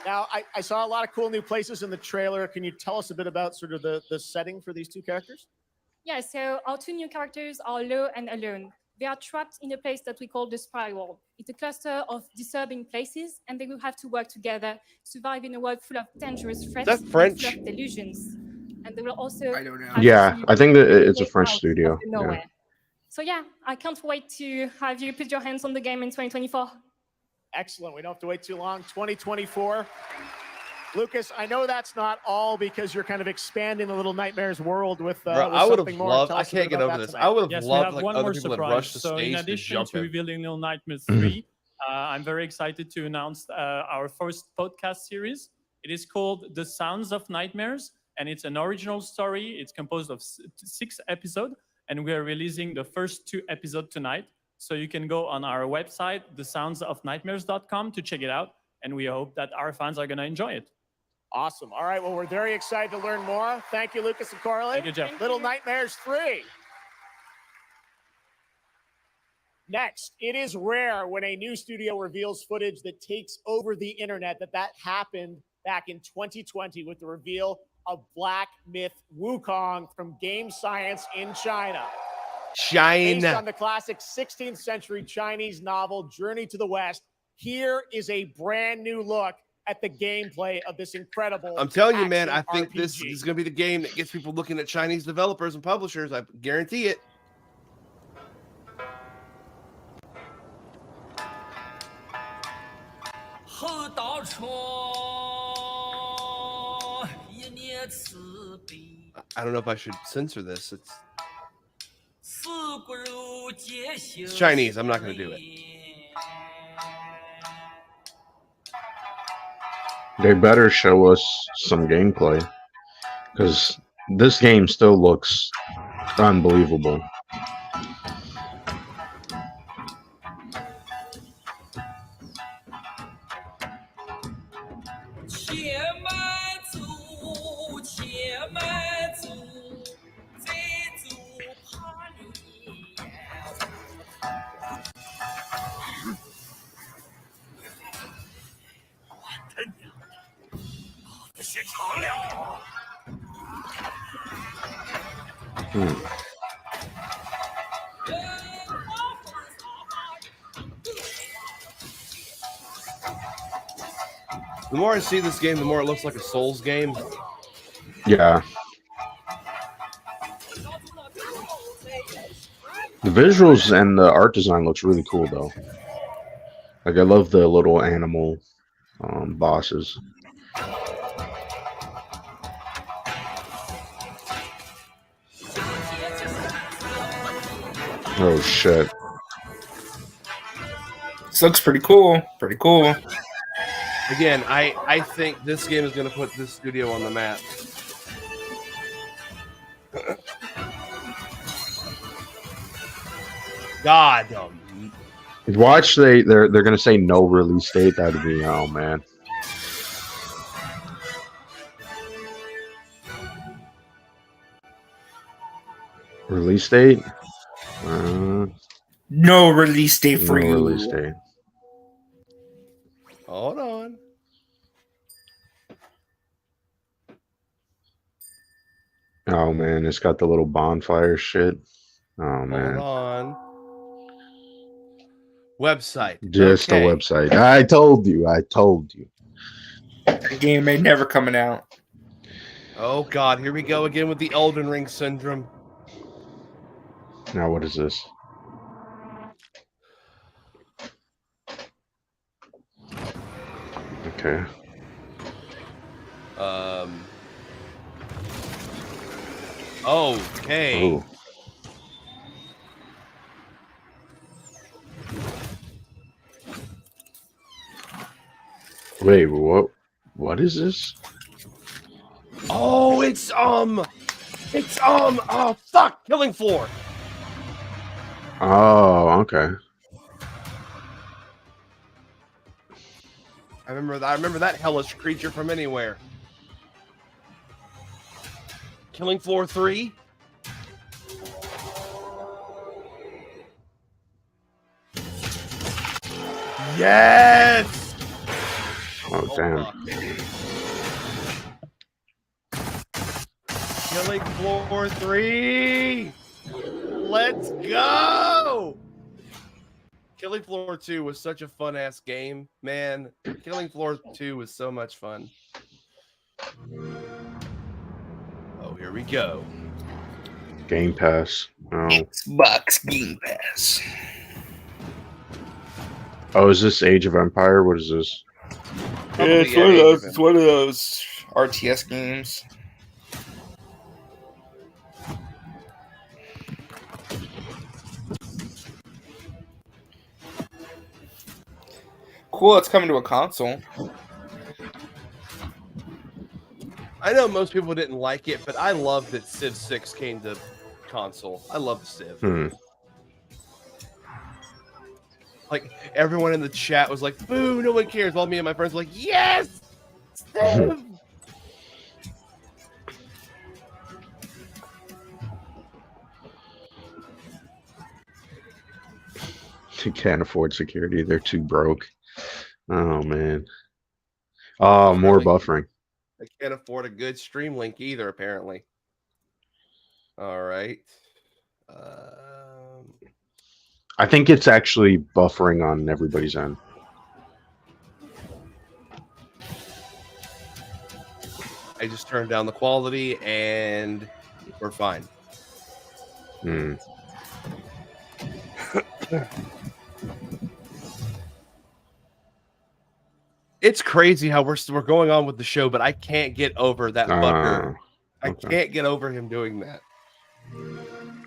Now, I saw a lot of cool new places in the trailer. Can you tell us a bit about sort of the setting for these 2 characters? Yeah, so our 2 new characters are Low and Alone. They are trapped in a place that we call the Spiral. It's a cluster of disturbing places, and they will have to work together, survive in a world full of dangerous threats Is that French? and delusions. And they will also... I don't know. Yeah, I think that it's a French studio. Yeah. So yeah, I can't wait to have you put your hands on the game in 2024. Excellent. We don't have to wait too long. 2024. Lucas, I know that's not all because you're kind of expanding the Little Nightmares world with, Bro, I would have something more. loved. Tell I us a can't bit get about over that this. tonight. I would have Yes, we loved have like one other more people had surprise. rushed the So in stage to addition jump to in. revealing Little Nightmares 3, I'm very excited to announce our first podcast series. It is called The Sounds of Nightmares, and it's an original story. It's composed of 6 episodes, and we are releasing the first 2 episodes tonight. So you can go on our website, thesoundsofnightmares.com, to check it out, and we hope that our fans are going to enjoy it. Awesome. All right. Well, we're very excited to learn more. Thank you, Lucas and Corley. Thank you, Jeff. Little Nightmares 3. Next, it is rare when a new studio reveals footage that takes over the internet. That happened back in 2020 with the reveal of Black Myth Wukong from Game Science in China. Based on the classic 16th century Chinese novel Journey to the West, here is a brand new look at the gameplay of this incredible. I'm telling you, man, I think RPG. this is going to be the game that gets people looking at Chinese developers and publishers. I guarantee it. I don't know if I should censor this. It's Chinese. I'm not going to do it. They better show us some gameplay, because this game still looks unbelievable. The more I see this game, the more it looks like a Souls game. Yeah. The visuals and the art design looks really cool, though. Like, I love the little animal bosses. Oh, shit. This looks pretty cool. Pretty cool. Again, I think this game is going to put this studio on the map. God. Watch, they're gonna say no release date. That'd be, oh man. Release date? No release date for no you. release date. Hold on. Oh man, it's got the little bonfire shit. Oh man. Hold on. Website. Just okay. a website. I told you. The game may never coming out. Oh god, here we go again with the Elden Ring syndrome. Now what is this? Okay. Okay. Oh. Wait, what? What is this? Oh, it's oh fuck, Killing Floor. Oh, okay. I remember that hellish creature from anywhere. Killing Floor 3. Yes. Oh damn. Killing Floor 3. Let's go. Killing Floor 2 was such a fun ass game, man. Killing Floor 2 was so much fun. Oh, here we go. Game Pass. Oh. Xbox Game Pass. Oh, is this Age of Empire? What is this? Yeah, it's one of those. It's one of those RTS games. Cool, it's coming to a console. I know most people didn't like it, but I love that Civ 6 came to console. I love Civ. Like, everyone in the chat was like, boo, no one cares. All me and my friends were like, yes! Civ! They can't afford security. They're too broke. Oh man. Oh, more buffering. I can't afford a good stream link either, apparently. All right. I think it's actually buffering on everybody's end. I just turned down the quality and we're fine. It's crazy how we're going on with the show, but I can't get over that fucker. I can't get over him doing that.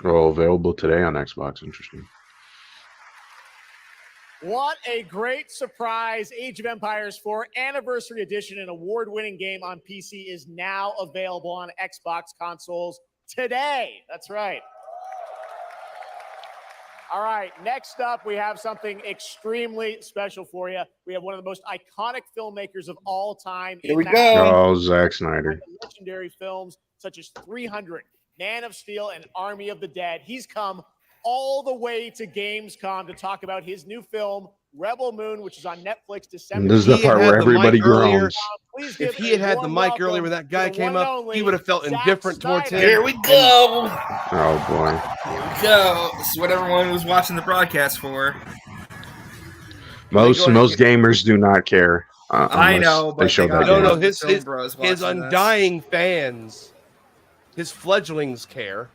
Oh, available today on Xbox. Interesting. What a great surprise. Age of Empires 4 Anniversary Edition, an award-winning game on PC, is now available on Xbox consoles today. That's right. All right, next up, we have something extremely special for you. We have one of the most iconic filmmakers of all time. Here we go. Oh, Zack Snyder. Legendary films such as 300, Man of Steel, and Army of the Dead. He's come all the way to Gamescom to talk about his new film, Rebel Moon, which is on Netflix December. This is the part where everybody groans. If he had the mic earlier when that guy came up, he would have felt indifferent towards him. Here we go. Oh boy. Here we go. This is what everyone was watching the broadcast for. Most gamers do not care. I know, but they show that. No, his undying fans, his fledglings care.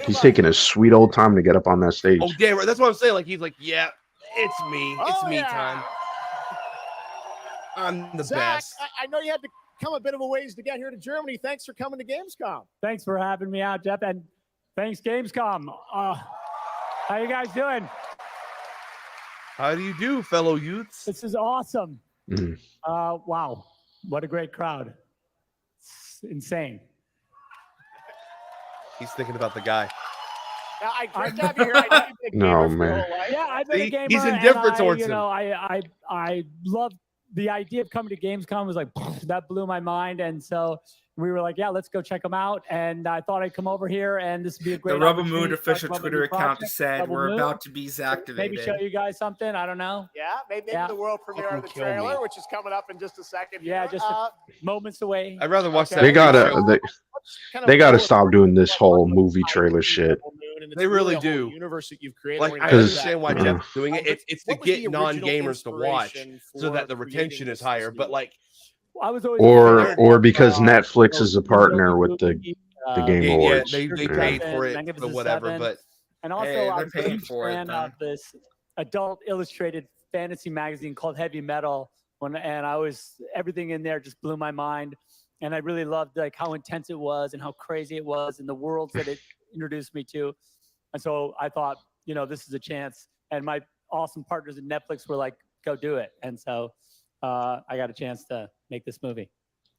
He's taking a sweet old time to get up on that stage. Oh damn right, that's what I'm saying. Like he's like, yeah, it's me, time. I'm the Zach, best. I know you had to come a bit of a ways to get here to Germany. Thanks for coming to Gamescom. Thanks for having me out, Jeff, and thanks Gamescom. How you guys doing? How do you do, fellow youths? This is awesome. Mm-hmm. Wow, what a great crowd. It's insane. He's thinking about the guy. Now, great to have you here. I know you've been a gamer for your whole life. Yeah, I've been a gamer. He's indifferent towards you him. know, I love the idea of coming to Gamescom was like, that blew my mind. And so we were like, yeah, let's go check them out. And I thought I'd come over here, and this would be a great The Rebel opportunity Moon to talk official about my Twitter new account project, said Rebel we're Moon. about to be activated. Maybe show you guys something. I don't know. Yeah, maybe Yeah. the world premiere of the Fucking kill me. trailer, which is coming up in just a second. Yeah, here. just moments away. I'd rather watch Okay. that. They gotta pre-show. they gotta stop doing this whole movie trailer shit. They really do. Universe that you've created. Like, I understand why Jeff's doing it. It's to get non-gamers to watch so that the retention is higher. But like, I was always Or because Netflix is a partner with the Game Awards. they paid for it or whatever. But and also hey, I they're was a paying huge for it, fan then. of this adult illustrated fantasy magazine called Heavy Metal. And I was everything in there just blew my mind, and I really loved like how intense it was and how crazy it was and the worlds that it introduced me to. And so I thought, this is a chance. And my awesome partners at Netflix were like, go do it. And so I got a chance to make this movie.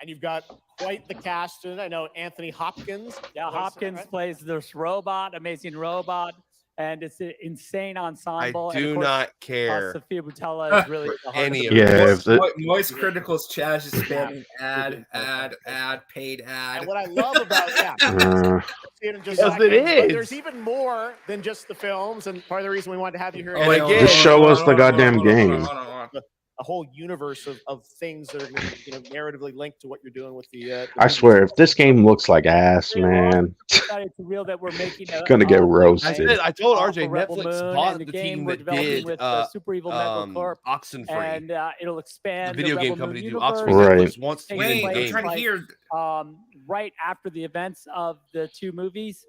And you've got quite the cast. And I know Anthony Hopkins. Yeah, Hopkins plays this robot, amazing robot. And it's an insane ensemble. I do not care. Sophia Boutella is really the heart Any of of it. it. Noise Critical's Chaz is spamming ad, paid ad. And what I love about see it in just Yes, seconds, it but is. there's even more than just the films, and part of the reason we wanted to have you here. And again, Just show us the goddamn game. A whole universe of things that are going to, narratively linked to what you're doing with the. I swear, if this game looks like ass, man, It's real that we're making gonna get roasted. I told RJ Rebel Netflix Moon, bought and the the game team we're that developing did with Super Evil Metal Corp. Oxenfree. And it'll expand The video game Rebel company Moon do universe. Oxenfree. Right. Netflix wants to Wait, use the I'm game. trying to hear. Right after the events of the two movies,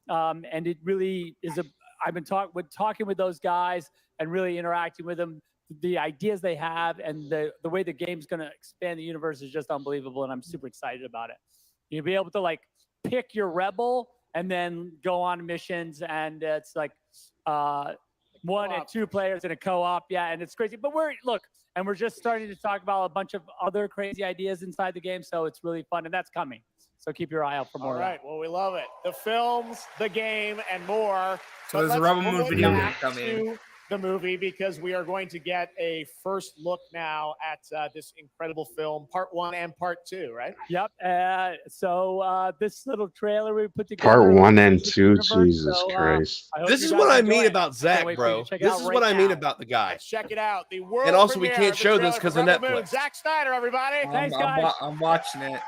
and it really is I've been talking with those guys and really interacting with them. The ideas they have and the way the game's going to expand the universe is just unbelievable, and I'm super excited about it. You'll be able to like pick your rebel and then go on missions, and it's like 1 and 2 players in a co-op. Yeah, and it's crazy. But we're just starting to talk about a bunch of other crazy ideas inside the game, so it's really fun, and that's coming. So keep your eye out for more. All right, well, we love it. The films, the game, and more. So there's a Rebel Moon video game coming. The movie, because we are going to get a first look now at this incredible film, part 1 and part 2, right? Yep. So this little trailer we put together. Part 1 and 2, Jesus Christ. This is what I mean about Zach, bro. This is what I mean about the guy. Let's check it out. The world And also, we premiere can't of the show this trailer because for of Rebel Moon. Netflix. Zack Snyder, everybody. Thanks, guys. I'm watching it.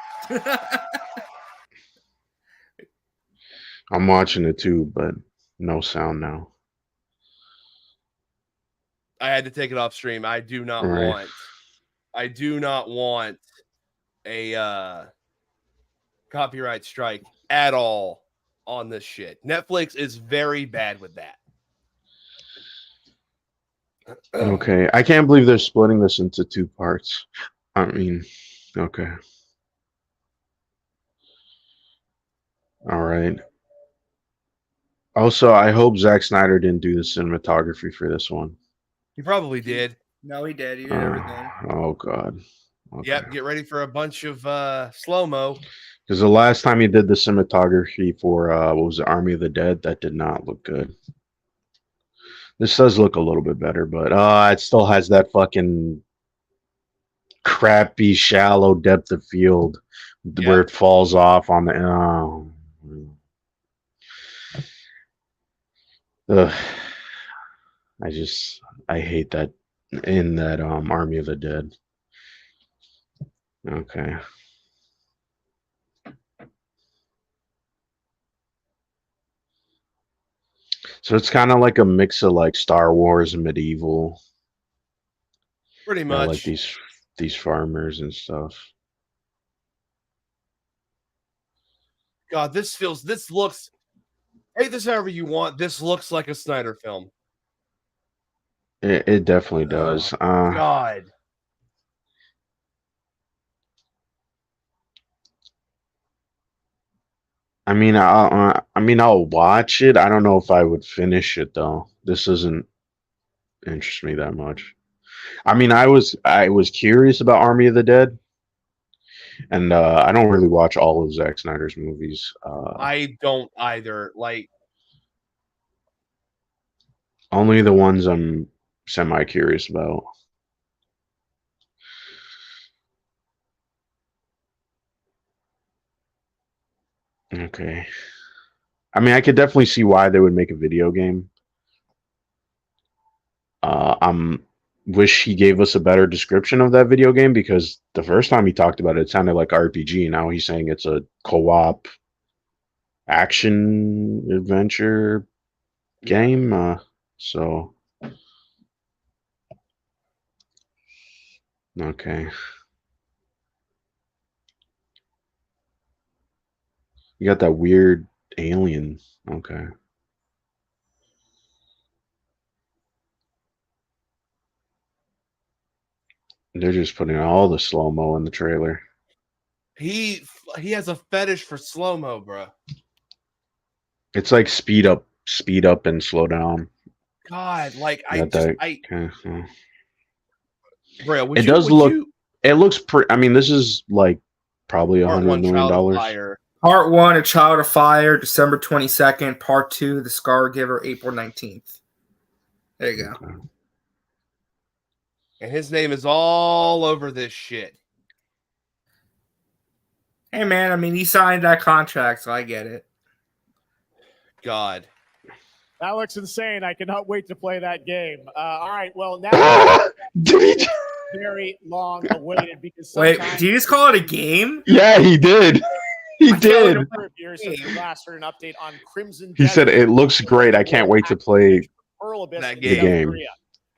I'm watching it too, but no sound now. I had to take it off stream. I do not want a copyright strike at all on this shit. Netflix is very bad with that. Okay, I can't believe they're splitting this into 2 parts. I mean, okay. All right. Also, I hope Zack Snyder didn't do the cinematography for this one. He probably did. No, he did. He did everything. Oh God. Okay. Yep. Get ready for a bunch of slow-mo. Because the last time he did the cinematography for what was it, Army of the Dead, that did not look good. This does look a little bit better, but it still has that fucking crappy, shallow depth of field where it falls off on the. I hate that in that Army of the Dead. Okay. So it's kind of like a mix of like Star Wars and medieval. Pretty You know, much. like these farmers and stuff. God, this looks. Hate this however you want. This looks like a Snyder film. It definitely does. God. I mean, I'll watch it. I don't know if I would finish it though. This doesn't interest me that much. I mean, I was curious about Army of the Dead, and I don't really watch all of Zack Snyder's movies. I don't either. Like, only the ones I'm semi-curious about. Okay. I mean, I could definitely see why they would make a video game. I'm wish he gave us a better description of that video game, because the first time he talked about it, it sounded like RPG. Now he's saying it's a co-op action adventure game. So okay. You got that weird alien. Okay. They're just putting all the slow-mo in the trailer. He has a fetish for slow-mo, bro. It's like speed up and slow down. God, like Bro, it does look. It looks pretty. I mean, this is like probably $100 million. Part 1, A Child of Fire, December 22nd. Part 2, The Scar Giver, April 19th. There you go. Okay. And his name is all over this shit. Hey, man, I mean, he signed that contract, so I get it. God. That looks insane. I cannot wait to play that game. All right, well, now very long awaited because wait, did you just call it a game? Yeah, he did. He did. Years since we last heard an update on Crimson He Desert. said it looks great. I can't wait to play that game.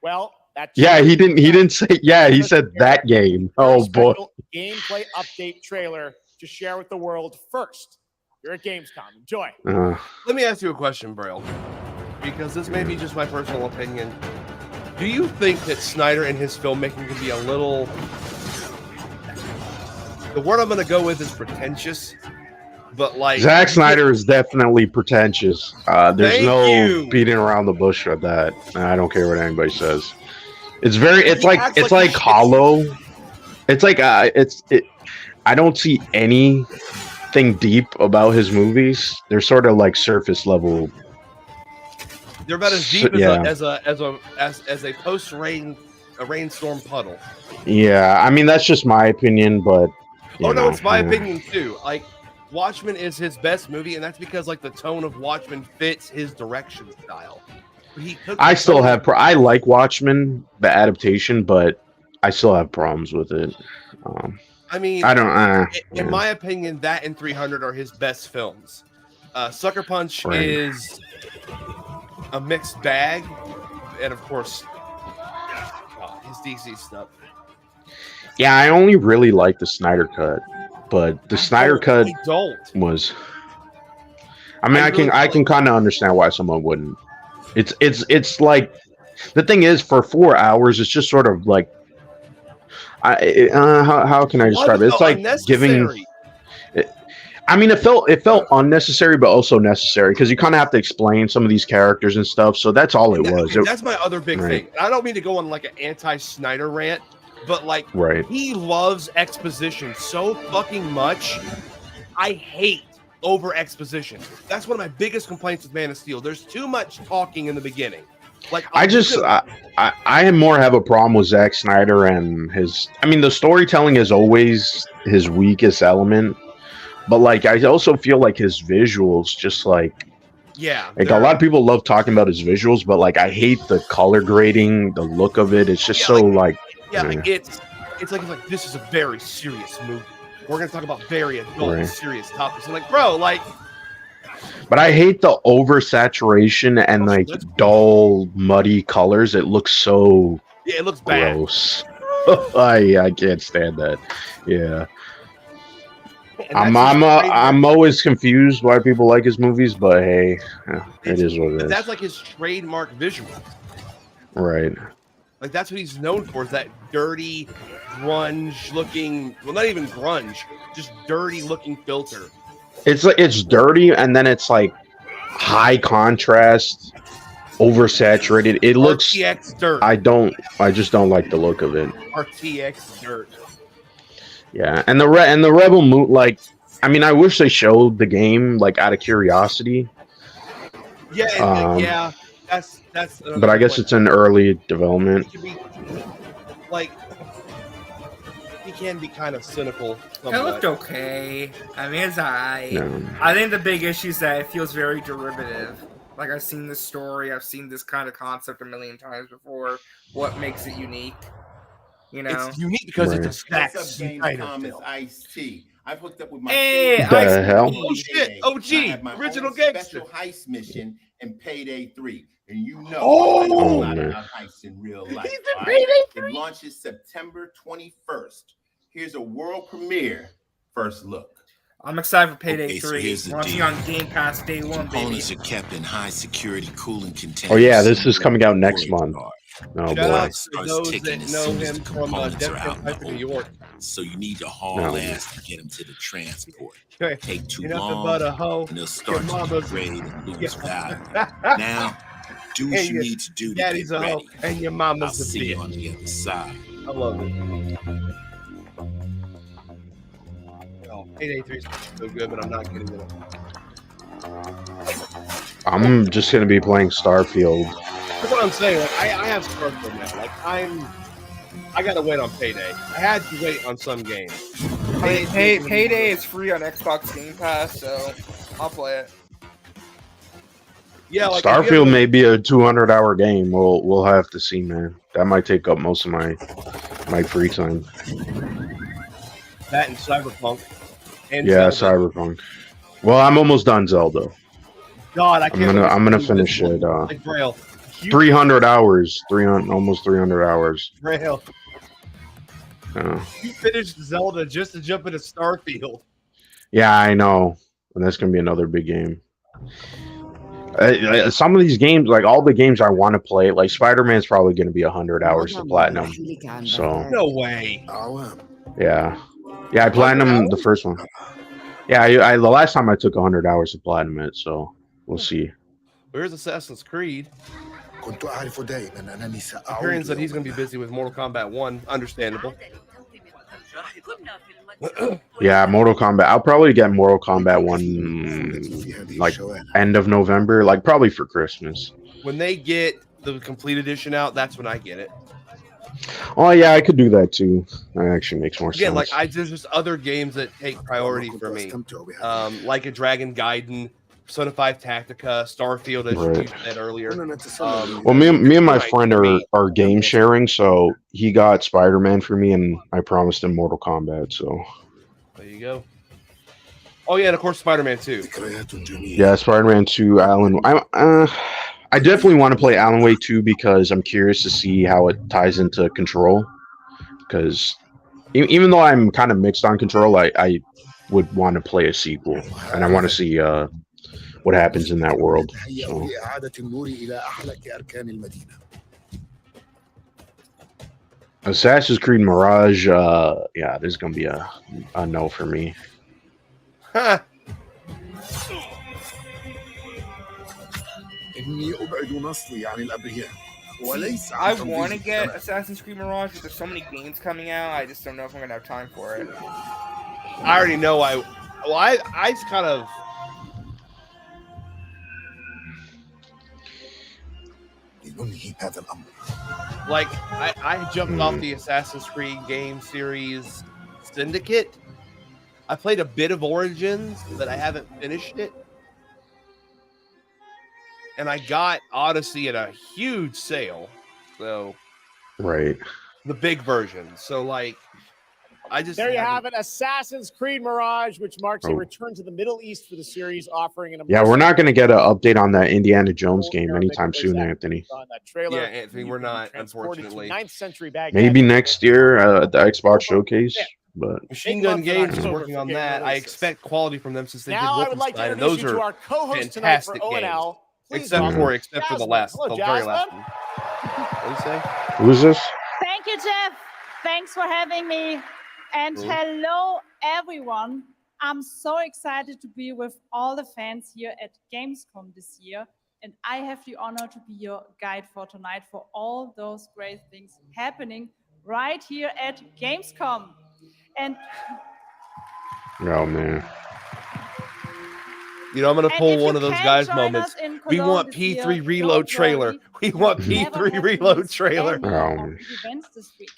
Well, that Yeah, he didn't say. Yeah, he said that game. Oh boy. Gameplay update trailer to share with the world first. You're at Gamescom. Enjoy. Let me ask you a question, Braille, because this may be just my personal opinion. Do you think that Snyder and his filmmaking can be a little... The word I'm going to go with is pretentious, but like... Zack Snyder is definitely pretentious. There's no beating around the bush with that. I don't care what anybody says. It's very... It's like hollow. It's like... I don't see anything deep about his movies. They're sort of like surface level. They're about as deep as a post rainstorm puddle. Yeah, I mean that's just my opinion, but it's my opinion too. Like Watchmen is his best movie, and that's because like the tone of Watchmen fits his direction style. I like Watchmen, the adaptation, but I still have problems with it. I mean, I don't. In my opinion, that and 300 are his best films. Sucker Punch is a mixed bag, and of course, his DC stuff. Yeah, I only really like the Snyder cut, but the Snyder cut was. I mean, I can kind of understand why someone wouldn't. It's like the thing is, for 4 hours, it's just sort of like. How can I describe it? It's like giving. I mean, it felt unnecessary, but also necessary because you kind of have to explain some of these characters and stuff. So that's all it was. That's my other big thing. I don't mean to go on like an anti-Snyder rant, but like he loves exposition so fucking much. I hate over exposition. That's one of my biggest complaints with Man of Steel. There's too much talking in the beginning. Like I have a problem with Zack Snyder and his. I mean, the storytelling is always his weakest element. But like, I also feel like his visuals, just like a lot of people love talking about his visuals, but like, I hate the color grading, the look of it. It's just like it's like this is a very serious movie. We're gonna talk about very adult, serious topics. I'm like, bro, like. But I hate the oversaturation and like dull, muddy colors. It looks so it looks gross. I can't stand that. Yeah. I'm always confused why people like his movies, but hey, it is what it is. That's like his trademark visual. Right. Like that's what he's known for, is that dirty, grunge looking, well, not even grunge, just dirty looking filter. It's like it's dirty and then it's like high contrast, oversaturated. It looks RTX dirt. I just don't like the look of it. RTX dirt. Yeah, and the Rebel Moon, like, I mean, I wish they showed the game like out of curiosity. Yeah, that's. But I guess it's in early development. Like, he can be kind of cynical. It looked okay. I mean, it's alright. No. I think the big issue is that it feels very derivative. Like, I've seen this story, I've seen this kind of concept a million times before. What makes it unique? You know? It's unique because it's a stack What's up, Gamescom? It's Ice-T. I've hooked up with my Hey, The favorite hell? Oh shit! OG, I have my original own gangster. special heist mission in Payday 3. And you know Oh, I know a lot man. about heists in real life. He's in all Payday It launches September 21st. Here's a world premiere first look. I'm excited for Payday Okay, so 3. here's the Launching deal. on Game Pass day 1, baby. Components are kept in high security cooling containers. Oh yeah, this is coming out next month. Oh Shout boy. out to Starts those ticking that as know soon as him the from components Death are out in Pipe the in New open. York. So you need to haul No. ass to get them to the transport. Okay. Take too You're nothing long, but a hoe. and they'll start Your to mama's- degrade and lose value. Yeah. Now, do what And you your need to do to daddy's get a hoe, ready. and your I'll mama's a see you bitch. on the other side. I love it. Oh, Payday 3 is so good, but I'm not getting it. I'm just gonna be playing Starfield. That's what I'm saying. Like, I have Starfield now. Like I gotta wait on Payday. I had to wait on some games. Payday is free on Xbox Game Pass, so I'll play it. Yeah, like Starfield may be a 200-hour game. We'll have to see, man. That might take up most of my free time. That and Cyberpunk. And Yeah, Zelda. Cyberpunk. Well, I'm almost done Zelda. God, I can't. I'm gonna believe finish this it. one. Like Braille. 300 hours. 300, almost 300 hours. Braille. Uh, You finished Zelda just to jump into Starfield. yeah, I know. And that's gonna be another big game. Some of these games, like all the games I want to play, like Spider-Man's probably going to be 100 hours to platinum. So No way. yeah, I platinum the first one. Yeah, I the last time I took 100 hours to platinum it, so we'll see. Where's Assassin's Creed? Hyperion said he's going to be busy with Mortal Kombat 1. Understandable. Yeah, Mortal Kombat. I'll probably get Mortal Kombat 1 like end of November, like probably for Christmas. When they get the complete edition out, that's when I get it. Oh yeah, I could do that too. That actually makes more Again, sense. like there's just other games that take priority for me, like a Dragon Gaiden, Persona 5 Tactica, Starfield, as you Right. said earlier. Well, me and my friend are game sharing, so he got Spider-Man for me, and I promised him Mortal Kombat. So There you go. Oh yeah, and of course Spider-Man 2. yeah, Spider-Man 2, Alan. I definitely want to play Alan Wake 2 because I'm curious to see how it ties into Control. Because even though I'm kind of mixed on Control, I would want to play a sequel, and I want to see what happens in that world. So. Assassin's Creed Mirage, yeah, this is gonna be a no for me. Huh. I want to get Assassin's Creed Mirage, but there's so many games coming out. I just don't know if I'm gonna have time for it. I already know I kind of like I jumped off the Assassin's Creed game series Syndicate. I played a bit of Origins, but I haven't finished it. And I got Odyssey at a huge sale. So Right. the big version. So like I just There you haven't- have it, Assassin's Creed Mirage, which marks a Oh. return to the Middle East for the series, offering an Yeah, we're immersive not gonna get an update on that Indiana Jones game anytime soon, Anthony. on that trailer. Yeah, Anthony, we're not, Transported to unfortunately. 9th century Baghdad. Maybe next year at the Xbox Showcase, but Machine Big Gun month in Games is October working for on game that. I releases. expect quality from them since they Now I did would like to Wolfenstein, and introduce those you to are our co-host tonight for fantastic ONL. games. Please Except welcome for the Jasmine. last, Hello, the very last Jasmine. one. What do you say? who's this? Thank you, Jeff. Thanks for having me. And Cool. hello, everyone. I'm so excited to be with all the fans here at Gamescom this year. And I have the honor to be your guide for tonight for all those great things happening right here at Gamescom. And Oh man. You know, I'm gonna And pull if one you of those can't guys join moments. us in We Cologne want this P3 year, reload don't trailer. worry. We want We never P3 have reload missed trailer. any Oh, of man. the events this week.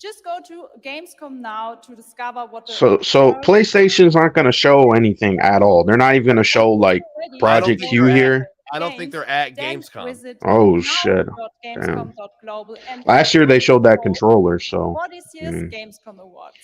Just go to Gamescom now to discover what the So PlayStation's not going to show anything at all. They're not even going to show like Project Q here. I don't think they're at Gamescom. Oh shit! Damn. now.gamescom.global and Last year they showed that controller, so. for this year's Gamescom Awards.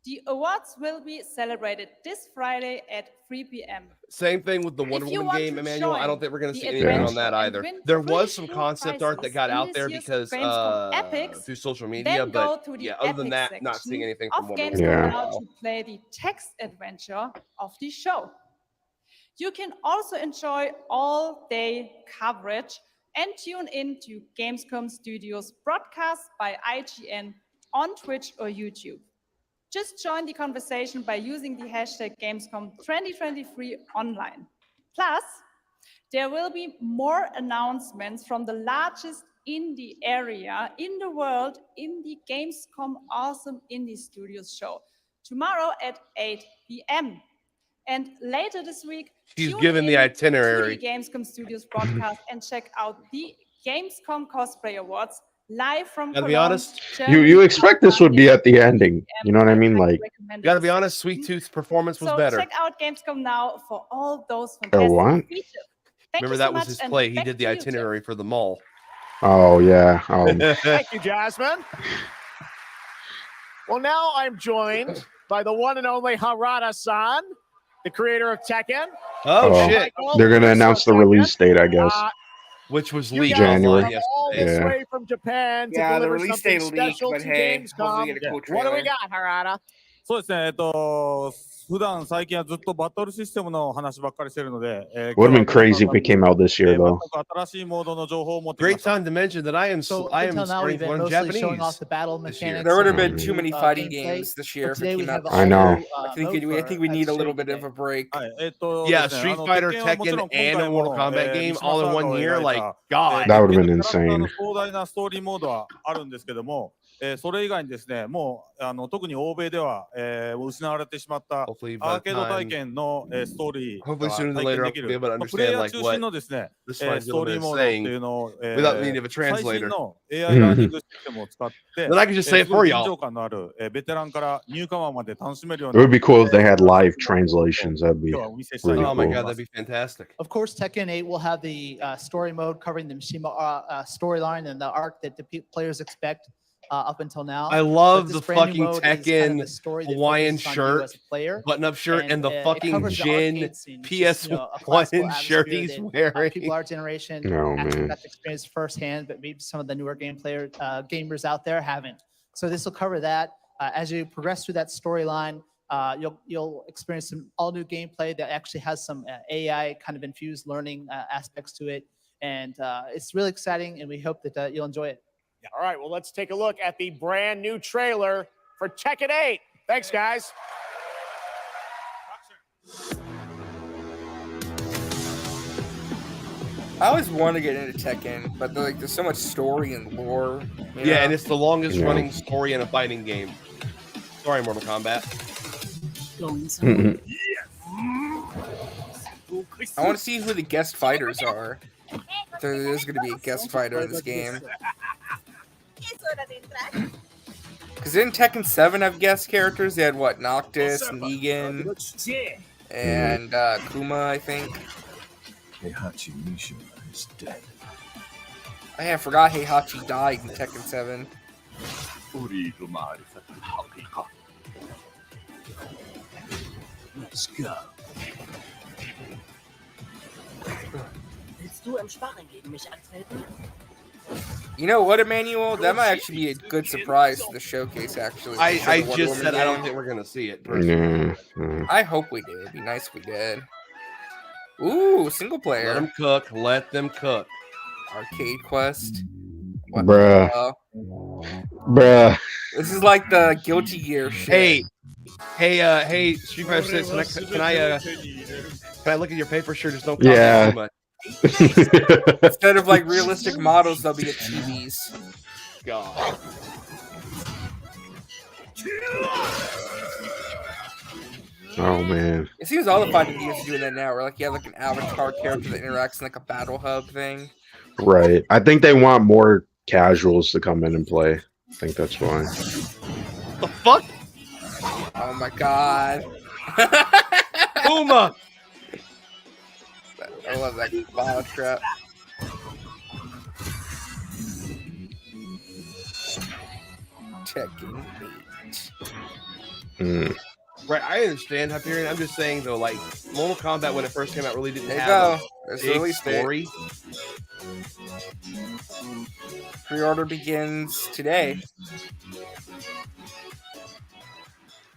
The awards will be celebrated this Friday at 3 p.m. Same thing with the Wonder If you Woman want game, to Emmanuel. I join don't think we're going to the see anything on adventure that and either. win There free was some cool concept art that prizes got in out this there year's because Gamescom Epics, through social media, then go but to the yeah, other than Epics that, not seeing section anything of from Wonder Gamescom Woman. now to play the text adventure of the show. You can also enjoy all-day coverage and tune in to Gamescom Studios broadcast by IGN on Twitch or YouTube. Just join the conversation by using the hashtag Gamescom 2023 online. Plus, there will be more announcements from the largest indie area in the world in the Gamescom Awesome Indie Studios show tomorrow at 8 p.m. And later this week, She's tune given the in itinerary. to the Gamescom Studios broadcast and check out the Gamescom Cosplay Awards live from Gotta be Cologne, honest. You expect this would be at the ending. You know what I mean? Like. Gotta be honest. Sweet Tooth's performance was So better. check out Gamescom now for all those Oh, fantastic what? features. Thank Remember you that so was much, his and play. He back did the to you, Jeff. itinerary for the mall. Oh yeah. Thank you, Jasmine. Well, now I'm joined by the one and only Harada-san, the creator of Tekken. Oh, shit. They're gonna announce the release date, I guess. Which was You leaked guys January. come all this Yeah. way from Japan to Yeah, the deliver release something date leaked, special but to hey, hopefully Gamescom. we get a cool What do we trailer. got, Harada? そうですね、普段最近はずっとバトルシステムの話ばっかりしてるので、 Would have been crazy if it came out this year though. 全く新しいモードの情報を持ってきま Great した。 time to mention that I am Until now, starting we've to been learn mostly showing Japanese off the battle this year. mechanics. There would have and been too many new, fighting gameplay, games this but year if today it we came out have this a I year. know. new, I think mode I think we for need a us little showing bit of today. a break. はい、Yeah, ですね、 Street Fighter, 鉄拳はもちろ Tekken, ん今 and 回 a も Mortal Kombat 三 game 島 all in さん one の year. 描い Like た God. That would have 鉄拳 been のキャラクター insane. の壮大なストーリーモードはあるんですけども、それ以外にですね、もう特に欧米では、失われてしまったア Hopefully ー by ケ the ード体 time, 験の、ストーリー hopefully が sooner than 体 later 験 I'll でき be る、 able to プレイ understand ヤー like 中 what 心のですね、 this ス fine トーリ gentleman ー is モードってい saying うのを、 without the need of a 最新 translator. の AI ラーニングシステムを使って、 Then I can just say it すご for い臨 y'all. 場感のある、ベテランからニューカマーまで楽しめるよう It な would be cool if they had live translations. That'd be 今日はお見せしたい really と Oh my 思い cool. God, ま that'd す。 be fantastic. Of course, Tekken 8 will have the story mode covering the Mishima storyline and the arc that the players expect up until now. I But love this the brand new fucking mode is kind of Tekken the story that Hawaiian focuses on you shirt, as a player, button-up shirt, and the it fucking covers the Jin arcade scene, which is, you know, a classical PS1 shirt atmosphere he's that, wearing. people our generation Oh, actually man. got to experience firsthand, but maybe some of the newer gamers out there haven't. So this will cover that. As you progress through that storyline, you'll experience some all new gameplay that actually has some AI kind of infused learning aspects to it, and it's really exciting. And we hope that you'll enjoy it. All right, well, let's take a look at the brand new trailer for Tekken 8. Thanks, guys. I always want to get into Tekken, but there's so much story and lore. You Yeah, know? and it's the longest Yeah. running story in a fighting game. Sorry, Mortal Kombat. I want to see who the guest fighters are. There's going to be a guest fighter in this game. Because didn't Tekken 7 have guest characters? They had what? Noctis, Negan, and Kuma, I think. Heihachi Mishima is dead. I forgot Heihachi died in Tekken 7. Let's go. Willst du im Sparring gegen mich antreten? You know what, Emmanuel? That might actually be a good surprise for the showcase, actually. I for the Wonder just Woman said I don't game. think we're gonna see it. Personally. Yeah. I hope we did. It'd be nice if we did. Ooh, single Let player. them cook. Let them cook. Arcade Quest. What Bruh. the hell? Bruh. This is like the Guilty Gear shit. Hey, Street Fighter 6. Can I look at your paper? Sure, just don't comment Yeah. too much. Instead of like realistic models, they'll be at TVs. God. Oh man. It seems all the fighting games are doing that now. Where like you have like an avatar character that interacts in like a battle hub thing. Right. I think they want more casuals to come in and play. I think that's why. The fuck? Oh my god. Puma! I love that bottle trap. Checking meat. Right, I understand Hyperion. I'm just saying though, like Mortal Kombat when it first came out really didn't There you have go. a There's the big release date. story. Pre-order begins today.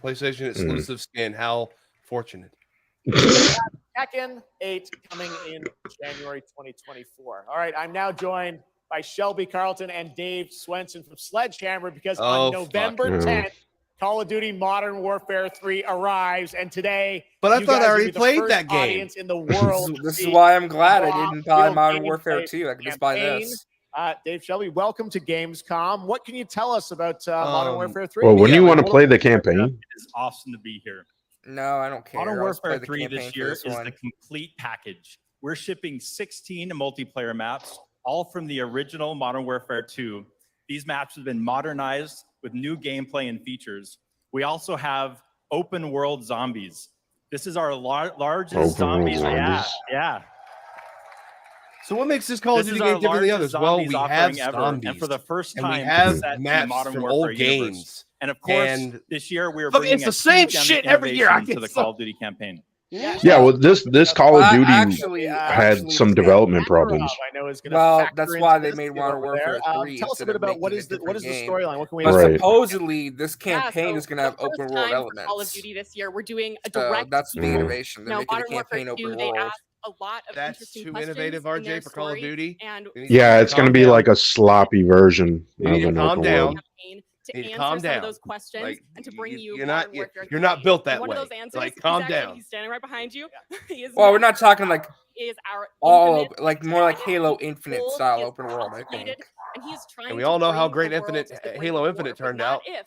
PlayStation exclusive skin. How fortunate. Tekken 8 coming in January 2024. All right, I'm now joined by Shelby Carlton and Dave Swenson from Sledgehammer because on November 10th, Call of Duty Modern Warfare 3 arrives, and today. But I you thought I guys will already be the played first that game. Audience in the world. This is why I'm glad I didn't buy Modern Warfare 2. I can just buy campaign. this. Dave Shelby, welcome to Gamescom. What can you tell us about Modern Warfare 3? Well, wouldn't you want to play the campaign? It's awesome to be here. No, I don't care. Modern I'll just play Warfare the 3 campaign this for year this is one. the complete package. We're shipping 16 multiplayer maps, all from the original Modern Warfare 2. These maps have been modernized with new gameplay and features. We also have open world zombies. This is our largest zombies. Yeah. So what makes this Call of This Duty is our game different than the largest others? Well, zombies we have offering ever, zombies, and for the first and time, we have set in the maps Modern from Warfare old universe. games. And of course, And this year we are fuck, bringing it's the a same huge shit every year. I innovation get to the so- Call of Duty campaign. Yeah, well, this Call of Duty had some development problems. I know is going Well, that's why they made Modern Warfare 3. Tell us a bit about what is the storyline. What can we But Right. supposedly this Yeah, campaign so is going to have for the open first world time for elements. Call of Duty this year, we're doing a So direct. that's the innovation. They're Now, making the Modern Warfare campaign 2, open they world. asked a lot of That's interesting too questions innovative, in RJ, their for Call of story, Duty. and You need to Yeah, it's going to calm be down. like a sloppy version You need of to an calm open down. world. to You need to answer calm some down. of those questions Like, and to bring you you're Modern not Warfare you're not 3. built that And one way. of those answers, Like, calm he's actually, down. he's standing right behind you. He is Well, we're not- not talking like is our all infinite open, like more like Halo full, Infinite he style is open world, I complicated, think. and he is trying And we to all know how bring great the world Infinite to the brink Halo of Infinite war, but turned not out. if.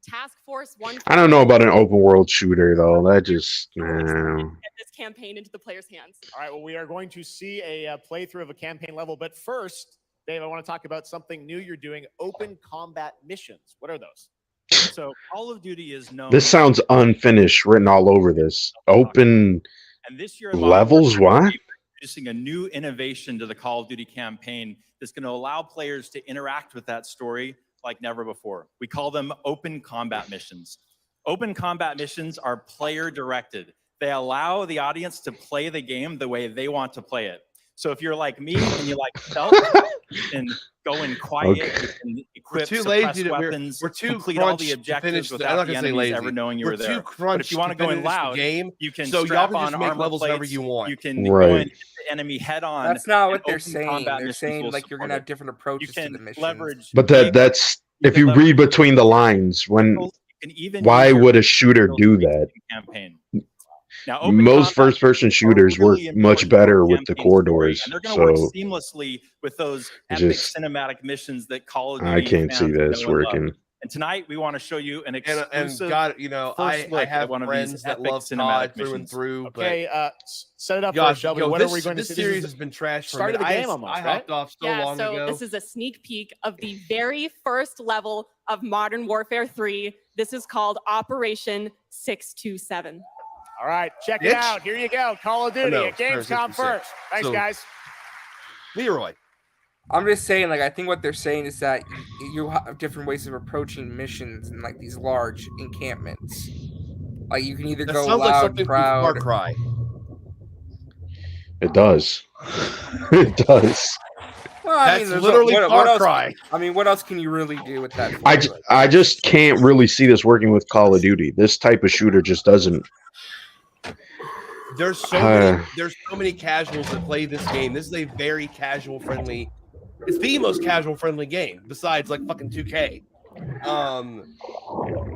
Task Force 1. I don't know about an open world shooter though. That just Get this campaign into the players' hands. All right, well, we are going to see a playthrough of a campaign level. But first, Dave, I want to talk about something new you're doing, open combat missions. What are those? So Call of Duty is known. This sounds unfinished, written all over this. Open And this year, levels, what? Introducing a new innovation to the Call of Duty campaign that's going to allow players to interact with that story like never before. We call them open combat missions. Open combat missions are player directed. They allow the audience to play the game the way they want to play it. So if you're like me and you like stealth, you can go in quiet, you can equip too suppress lazy to- weapons, we're too complete all crunched the to objectives finish the- I'm without not the gonna say enemies lazy. ever knowing you We're were too there. But crunched if you want to to go in finish the loud, game, you can so y'all strap can just on make armor levels however plates, you want. You can Right. go into the enemy head on. That's not what and they're open saying. combat They're missions saying will like you're support gonna have it. different approaches to the can missions. leverage But that's if you read between the lines. When can even why use your would a shooter do that? campaign. Now, open Most combat first-person shooters work really much important better for with the campaign story, corridors. and they're going to work So seamlessly with those epic just- cinematic missions that Call of Duty I can't see fans this know and love. working. And tonight we want to show you an exclusive And God, you know, I first look at have one of friends these that epic love cinematic COD through and missions. through. Okay, set it up God, for us, Shelby. yo, What this, are we going to this see? series This is has been trashed for start a of the minute. game almost, I right? hopped off so Yeah, long so ago. this is a sneak peek of the very first level of Modern Warfare 3. This is called Operation 627. All right, check it out. Here you go. Call of Duty No, at Gamescom Thursday, first. Thanks, so- guys. Leroy. I'm just saying, like, I think what they're saying is that you have different ways of approaching missions in like these large encampments. Like you can either That go sounds like loud, something from Far proud. Cry. it does. It does. Well, I That's mean, there's literally what Far else? Cry. I mean, what else can you really do with that? I just can't really see this working with Call of Duty. This type of shooter just doesn't. There's so many casuals that play this game. This is a very casual friendly. It's the most casual friendly game besides like fucking 2K.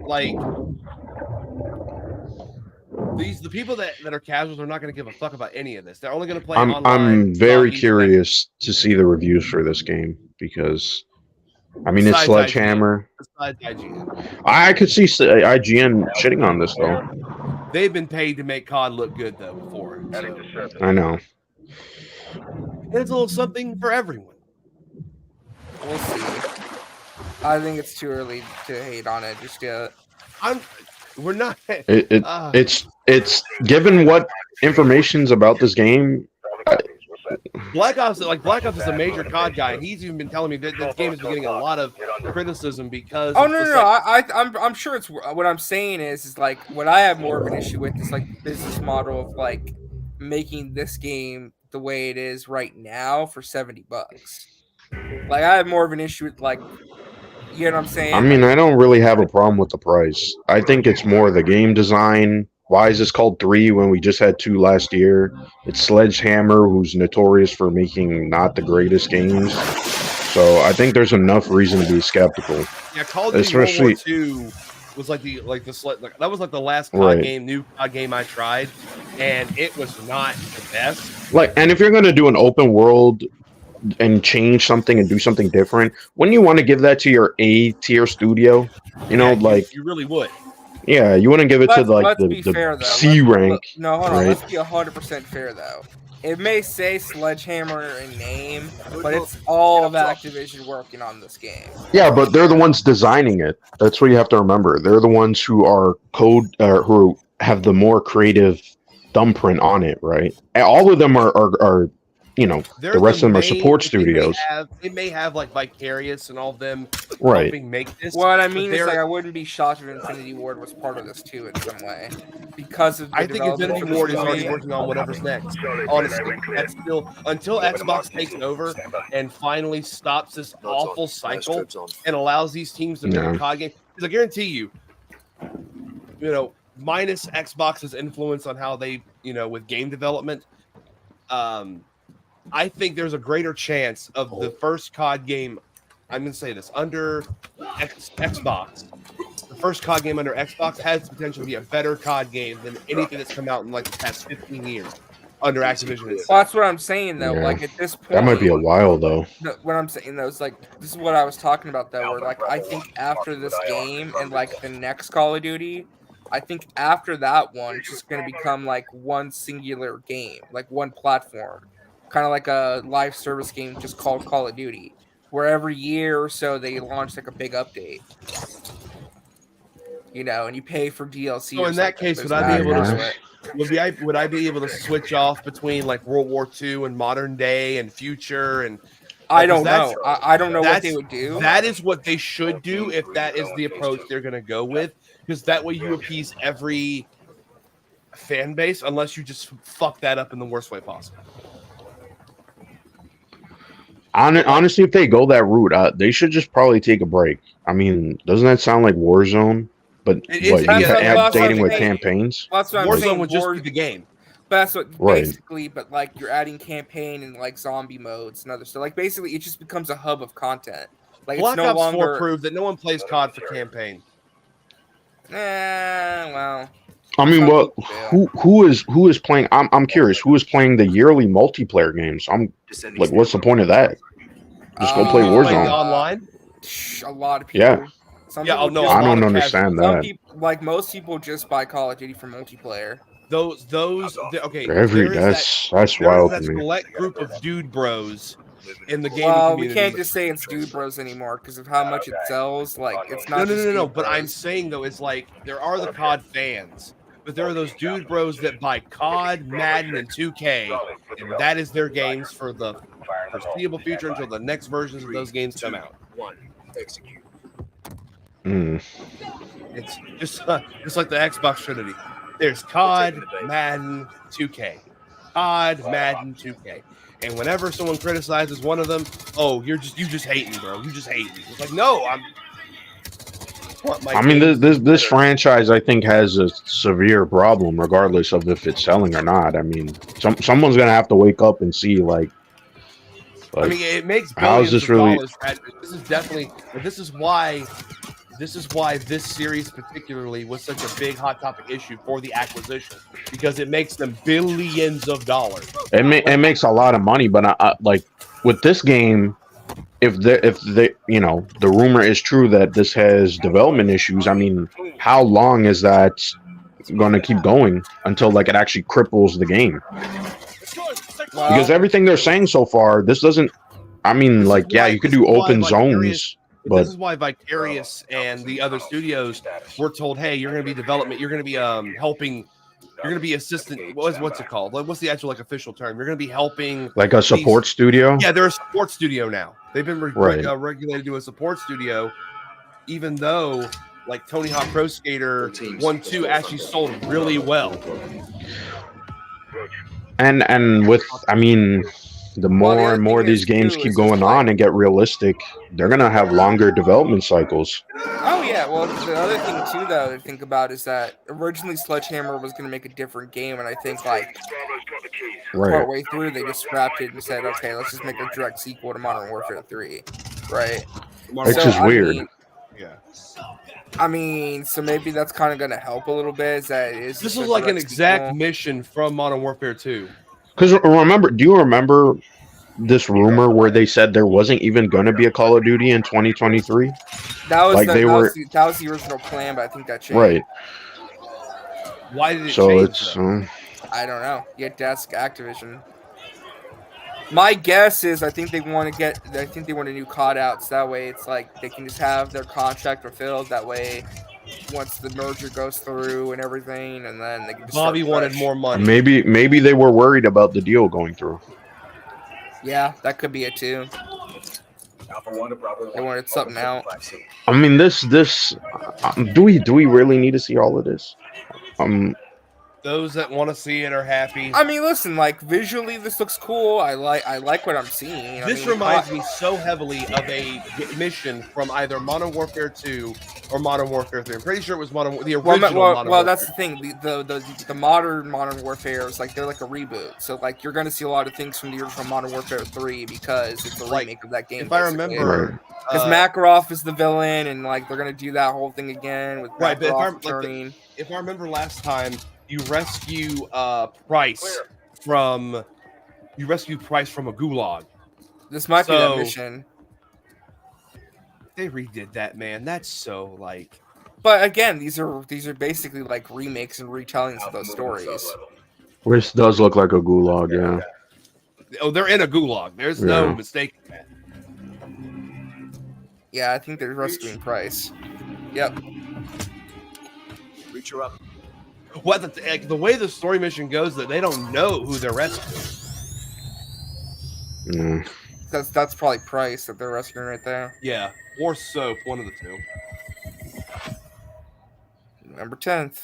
Like the people that are casuals are not going to give a fuck about any of this. They're only going to play online. I'm very zombies, curious to see the reviews for this game because, I mean, it's Besides Sledgehammer. Besides IGN. I could see IGN shitting on this though. They've been paid to make COD look good though before. So. I know. And it's a little something for everyone. We'll see. I think it's too early to hate on it just yet. We're not. It's given what information's about this game. Black Ops is a major COD guy, and he's even been telling me that this game has been getting a lot of criticism because. Oh no! I'm sure it's what I'm saying is like what I have more of an issue with is like the business model of like making this game the way it is right now for $70. Like I have more of an issue with like, you know what I'm saying? I mean, I don't really have a problem with the price. I think it's more the game design. Why is this called 3 when we just had 2 last year? It's Sledgehammer, who's notorious for making not the greatest games. So I think there's enough reason to be skeptical. Yeah, Call of Duty World War II was that was like the last COD game, new COD game I tried, and it was not the best. Like, and if you're gonna do an open world and change something and do something different, wouldn't you want to give that to your A tier studio? You know, like you really would. Yeah, you wouldn't give it to like the fair, C rank. No, hold on. right? Let's be 100% fair though. It may say Sledgehammer in name, but it's all of Activision working on this game. Yeah, but they're the ones designing it. That's what you have to remember. They're the ones who are who have the more creative thumbprint on it, right? And all of them are you know, the rest of them are support studios. They may have like Vicarious and all of them Right. helping make this. What I but mean is, they're- like, I wouldn't be shocked if Infinity Ward was part of this too in some way, because of. The I think development Infinity of this Ward is already game. working on whatever's next. Honestly, that's still until Xbox takes over and finally stops this awful cycle and allows these teams to make Yeah. a COD game. Because I guarantee you, minus Xbox's influence on how they, with game development, I think there's a greater chance of the first COD game. I'm going to say this under Xbox. The first COD game under Xbox has the potential to be a better COD game than anything that's come out in like the past 15 years under Activision. Well, that's what I'm saying though. Yeah. Like at this point, That might be a while though. What I'm saying though is like this is what I was talking about though. Where like I think after this game and like the next Call of Duty, I think after that one, it's just going to become like one singular game, like one platform, kind of like a live service game just called Call of Duty, where every year or so they launch like a big update. And you pay for DLC. So in that case, would I be able to switch off between like World War II and modern day and future and? I don't know. I don't know what they would do. That is what they should do if that is the approach they're going to go with, because that way you appease every fan base, unless you just fuck that up in the worst way possible. Honestly, if they go that route, they should just probably take a break. I mean, doesn't that sound like Warzone? But updating with campaigns. That's what I'm saying. Warzone would just be the game. But that's what Right. basically. But like you're adding campaign and like zombie modes and other stuff. Like basically, it just becomes a hub of content. Like Black it's no Ops 4 longer. proved that no one plays COD for campaign. Well. I mean, who is playing? I'm curious. Who is playing the yearly multiplayer games? I'm like, what's the point of that? Just go play Warzone. Online. A lot of people. Yeah. Some Yeah, people I don't understand some that. people, like most people, just buy Call of Duty for multiplayer. Okay. That's wild That to me. select group of dude bros in the gaming Well, community. we can't just say it's dude bros anymore because of how much it sells. Like it's not. No. just dude But bros. I'm saying though, it's like there are the COD fans, but there are those dude bros that buy COD, Madden, and 2K, and that is their games for the foreseeable future until the next versions of those games come out. Execute. It's just like the Xbox Trinity. There's COD, Madden, 2K. COD, Madden, 2K. And whenever someone criticizes one of them, oh, you just hate me, bro. You just hate me. It's like, no, I mean, this franchise, I think, has a severe problem, regardless of if it's selling or not. I mean, someone's gonna have to wake up and see, like I mean, it makes how is billions this of really? dollars. This is definitely. This is why this series particularly was such a big hot topic issue for the acquisition, because it makes them billions of dollars. It makes a lot of money, but like with this game, if the rumor is true that this has development issues, I mean, how long is that going to keep going until like it actually cripples the game? Because everything they're saying so far, this doesn't. I mean, like, yeah, you could do open zones. But this is why Vicarious and the other studios were told, "Hey, you're going to be development. You're going to be helping. You're going to be assistant. What's it called? Like, what's the actual official term? You're going to be helping like a support studio. Yeah, they're a support studio now. They've been Right. regulated to a support studio, even though like Tony Hawk Pro Skater 1-2 actually sold really well. And with, I mean, the more and more these games keep going on and get realistic, they're gonna have longer development cycles. Oh yeah, well the other thing too though to think about is that originally Sledgehammer was going to make a different game, and I think like partway through they just scrapped it and said, okay, let's just make a direct sequel to Modern Warfare 3, right? Which is weird. I mean, so maybe that's kind of going to help a little bit. This is like an exact mission from Modern Warfare 2. Because do you remember this rumor where they said there wasn't even going to be a Call of Duty in 2023? That was like the, they that, were was the, that was the original plan, but I think that changed. right. Why did it So change? it's I don't know. You have to ask Activision. My guess is I think they want a new COD out, so that way it's like they can just have their contract fulfilled. That way, once the merger goes through and everything, and then they can just Bobby start wanted fresh. more money. maybe they were worried about the deal going through. Yeah, that could be it too. They wanted something out. I mean, this do we really need to see all of this? Those that want to see it are happy. I mean, listen, like visually, this looks cool. I like what I'm seeing. This reminds me so heavily of a mission from either Modern Warfare 2 or Modern Warfare 3. I'm pretty sure it was the original Modern Warfare. Well, that's the thing. The modern Modern Warfare is like they're like a reboot. So like you're gonna see a lot of things from the original Modern Warfare 3 because it's a remake of that game. If I remember, because Makarov is the villain, and like they're gonna do that whole thing again with right. But Makarov returning. if I remember last time, you rescue Price from a gulag. This might be that mission. They redid that, man. That's so like. But again, these are basically like remakes and retellings of those stories. This does look like a gulag, yeah. Oh, they're in a gulag. There's no mistake in that. Yeah, I think they're rescuing Price. Yep. Reach her up. What the way the story mission goes, that they don't know who they're rescuing. That's probably Price that they're rescuing right there. Yeah, or Soap, one of the two. November 10th.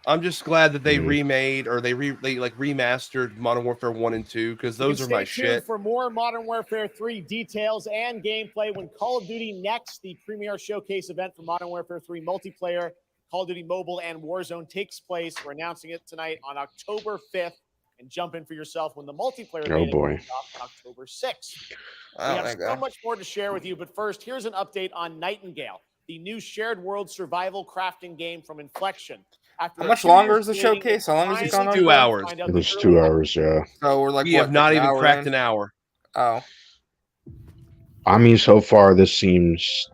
I'm just glad that they remade or they remastered Modern Warfare 1 and 2 because those are my shit. For more Modern Warfare 3 details and gameplay when Call of Duty Next, the premier showcase event for Modern Warfare 3 multiplayer, Call of Duty Mobile, and Warzone takes place. We're announcing it tonight on October 5th. And jump in for yourself when the multiplayer Oh boy. comes up on October 6th. Oh, we have so much more to share with you, but first, here's an update on Nightingale, the new shared world survival crafting game from Inflection. How much longer is the showcase? How long has it gone on? 2 hours. It was 2 hours, yeah. So we're like, we have not even cracked an hour. Oh. I mean, so far this seems,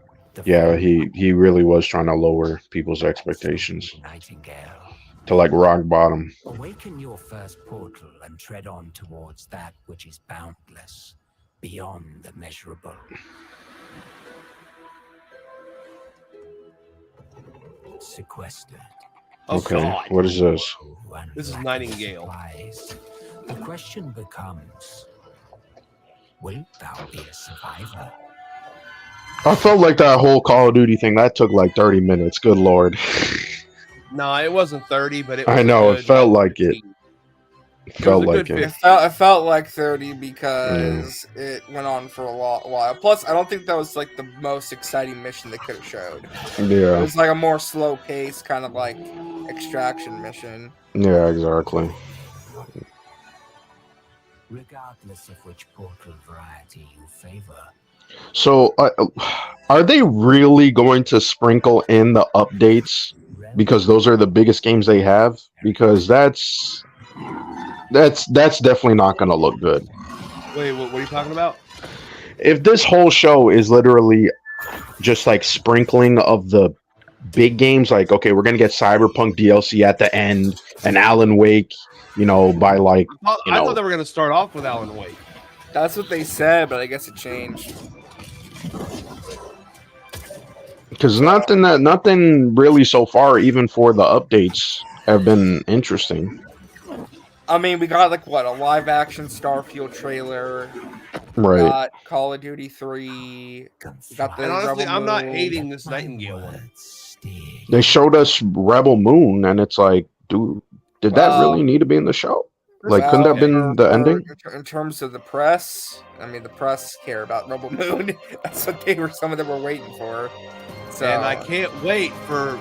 yeah, he really was trying to lower people's expectations to like rock bottom. Awaken your first portal and tread on towards that which is boundless, beyond the measurable. Sequestered. Okay, what is this? This is Nightingale. The question becomes, wilt thou be a survivor? I felt like that whole Call of Duty thing, that took like 30 minutes. Good Lord. No, it wasn't 30, but it was I know, good, it felt like it. It felt like it. It felt like 30 because it went on for a while. Plus, I don't think that was like the most exciting mission they could have showed. Yeah. It was like a more slow pace, kind of like extraction mission. Yeah, exactly. Regardless of which portal variety you favor. So, are they really going to sprinkle in the updates? Because those are the biggest games they have? Because that's definitely not going to look good. Wait, what are you talking about? If this whole show is literally just like sprinkling of the big games, like, okay, we're going to get Cyberpunk DLC at the end and Alan Wake, by like, I thought they were going to start off with Alan Wake. That's what they said, but I guess it changed. Because nothing really so far, even for the updates, have been interesting. I mean, we got like what, a live action Starfield trailer. Right. Got Call of Duty 3. We got the And honestly, Rebel I'm not Moon. hating this Nightingale one. They showed us Rebel Moon, and it's like, dude, did that really need to be in the show? Like, couldn't that have been the ending? In terms of the press, I mean, the press care about Rebel Moon. That's what some of them were waiting for. So, And I can't wait for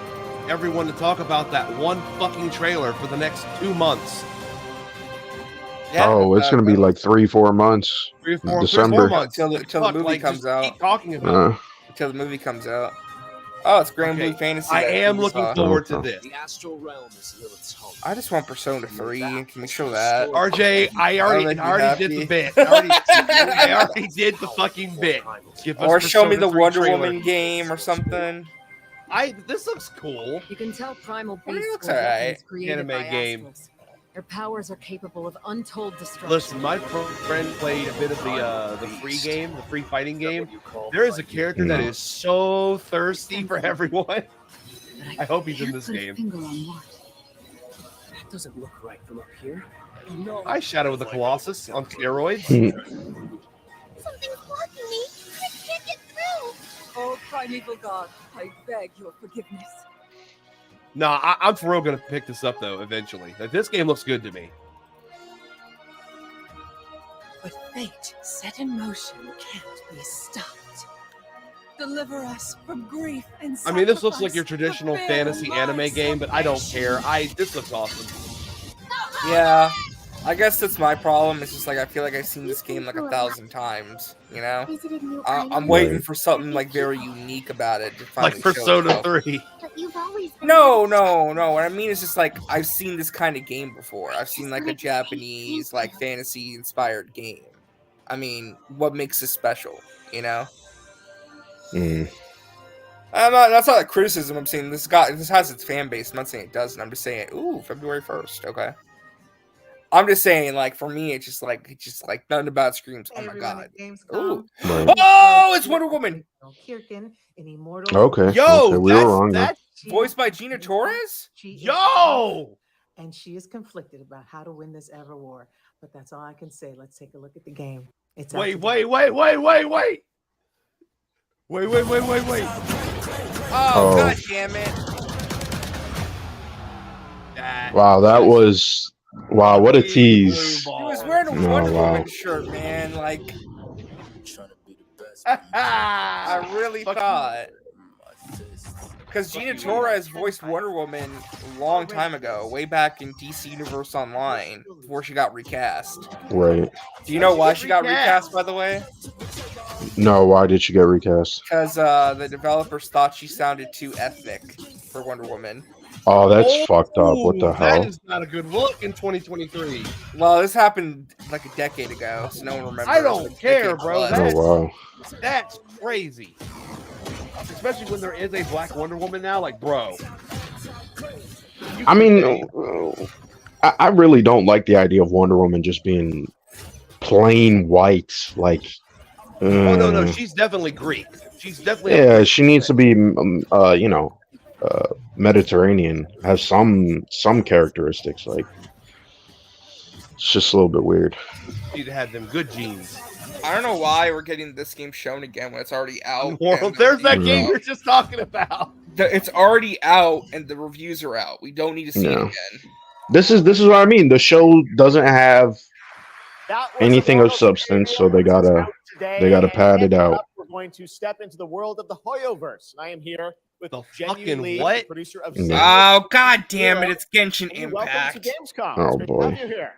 everyone to talk about that one fucking trailer for the next 2 months. Yeah, oh, it's gonna be like 3-4 months. 3-4 months until the movie comes out. Keep talking about it. Until the movie comes out. Oh, it's Grand Blue Okay, Fantasy. I that am we looking saw. forward to this. The astral realm is Lilith's home. I just want Persona 3. Can we show that? RJ, I already did the bit. I already did the fucking bit. Give us Or show me Persona the 3 Wonder trailer. Woman game or something. This looks cool. You can tell primal I mean, it beasts looks were alright. weapons created Anime by game. astrals. Their powers are capable of untold destruction. Listen, my friend played a bit of the free game, the free fighting game. There is a character that is so thirsty for everyone. I hope he's in this game. That doesn't look right from up here. I Shadow of the Colossus on steroids. Something's blocking me. I can't get through. Oh, primeval god, I beg your forgiveness. No, I'm for real gonna pick this up though eventually. Like, this game looks good to me. But fate set in motion can't be stopped. Deliver us from grief and I mean, this looks like sacrifice your traditional to bear fantasy my anime game, but I don't care. This looks awesome. Yeah. I guess that's my problem. It's just like I feel like I've seen this game like 1,000 times, you know? I'm waiting for something like very unique about it to finally Like show Persona itself. 3. No. What I mean is just like I've seen this kind of game before. I've seen like a Japanese like fantasy inspired game. I mean, what makes this special, you know? That's not a criticism. I'm saying this has its fan base. I'm not saying it doesn't. I'm just saying, ooh, February 1st. Okay. I'm just saying, like, for me, it's just like nothing about screams. Oh my god. Ooh. Oh, it's Wonder Woman. Okay. Yo, okay, we were wrong. Then. that's voiced by Gina Torres. Yo. And she is conflicted about how to win this ever war. But that's all I can say. Let's take a look at the game. It's out Wait. today. Oh, god damn it. Wow, that was what a tease. He was wearing a Wonder Woman shirt, man. Like, I really thought. Because Gina Torres voiced Wonder Woman a long time ago, way back in DC Universe Online, before she got recast. Right. Do you know why she got recast, by the way? No, why did she get recast? Because the developers thought she sounded too ethnic for Wonder Woman. Oh, that's fucked up. What the hell? That is not a good look in 2023. Well, this happened like a decade ago, so no one remembers. I don't care, bro. Oh, wow. That's crazy. Especially when there is a black Wonder Woman now. Like, bro. I mean, I really don't like the idea of Wonder Woman just being plain white. Like, Oh no, she's definitely Greek. She's definitely yeah, she needs to be, Mediterranean. Has some characteristics. Like, it's just a little bit weird. Need to have them good genes. I don't know why we're getting this game shown again when it's already out. Well, there's that game you're just talking about. It's already out and the reviews are out. We don't need to see it No. again. This is what I mean. The show doesn't have anything of substance, so they gotta pad it out. We're going to step into the world of the Hoyoverse. I am here with the fucking Lee, what? producer of. Oh god damn it! It's Genshin And welcome Impact. to Gamescom. Oh, It's great to boy. have you here.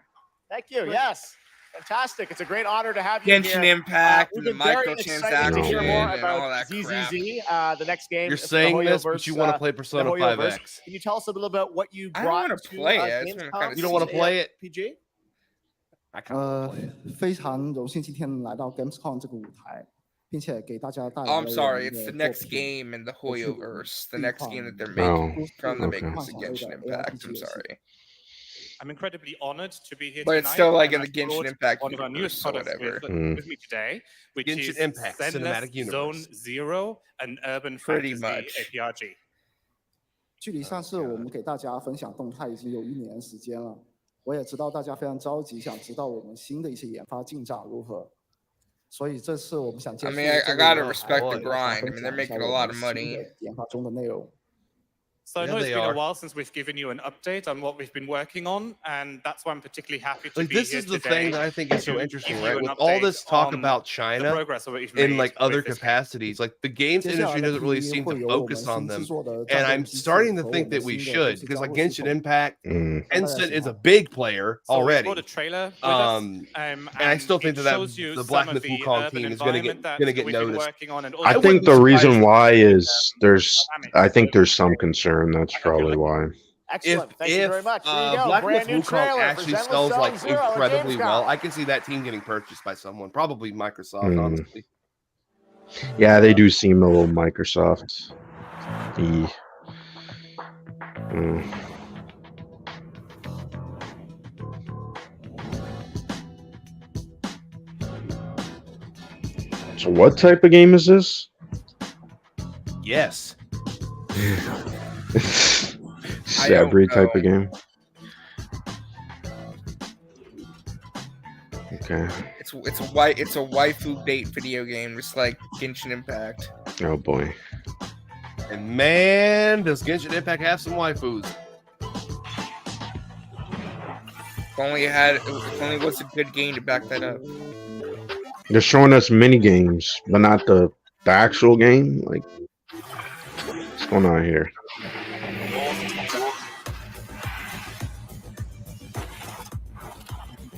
Thank you. Yes. Fantastic. It's a great honor to have you Genshin here. Impact We've and the been very excited to hear microtransaction more and all about that crap. ZZZ, the next game. You're for the saying this, but Hoyoverse, you want to play the Persona Hoyoverse. 5X. Can you tell us a little about what you I don't brought wanna to play it. It's gonna Gamescom? kinda You don't want to play it? PG? 非常荣幸今天来到 Gamescom 这个舞台，并且给大家带来 Oh, I'm 了 sorry. 一 It's 个 the 作 next 品 game in the 我是 Hoyoverse. The 地 next 矿 game that they're Oh, making from the okay. makers of Genshin Impact. I'm sorry. I'm incredibly honored to be here But tonight. it's still like in and the I've brought Genshin Impact one of our newest universe or products whatever. with me today, which Genshin is Impact Zenless Cinematic Universe. Zone Zero, an urban Pretty fantasy much. APRG. 距离上次我们给大家分享动态已经有1年的时间了，我也知道大家非常着急，想知道我们新的一些研发进展如何。所以这次我们想接 I 触 mean, I 这个 gotta 舞台 respect the 跟大家 grind. I 分 mean, they're 享一下 making a 我 lot 们 of 新 money. 的研发中的内容。 So I Yeah, know it's they been are. a while since we've given you an update on what we've been working on, and that's why I'm particularly happy to Like be this here is the today thing that I think is so to interesting, give you right? an With all update this talk on about the China progress that we've in made like other with this game. capacities, like the games 接下 industry 来的 doesn't really 题 seem 会 to 有我们 focus on 新制 them, 作的 and 战斗 I'm 机器 starting to 和我 think 们 that we 新的 should 都市 because 交 like 互系 Genshin 统。 Impact, 让大家 Tencent 喜 is a 欢。 big player So we already. brought a trailer with us, And I still think it that shows you the some Black of Myth the Wukong urban team is gonna environment that get we've been noticed. working on, and I also think wouldn't the be reason surprised why is there's some concern. That's probably why. Excellent. Thank you very much. There you go. Black Brand Myth new Wukong trailer actually for Zenless sells Zone like Zero at incredibly Gamescom. well, I can see that team getting purchased by someone, probably Microsoft, honestly. Yeah, they do seem a little Microsoft. So what type of game is this? Yes. Sabri type of game. Okay. It's a waifu bait video game, just like Genshin Impact. Oh boy. And man, does Genshin Impact have some waifus? If only it was a good game to back that up. They're showing us mini games, but not the actual game. Like, what's going on here?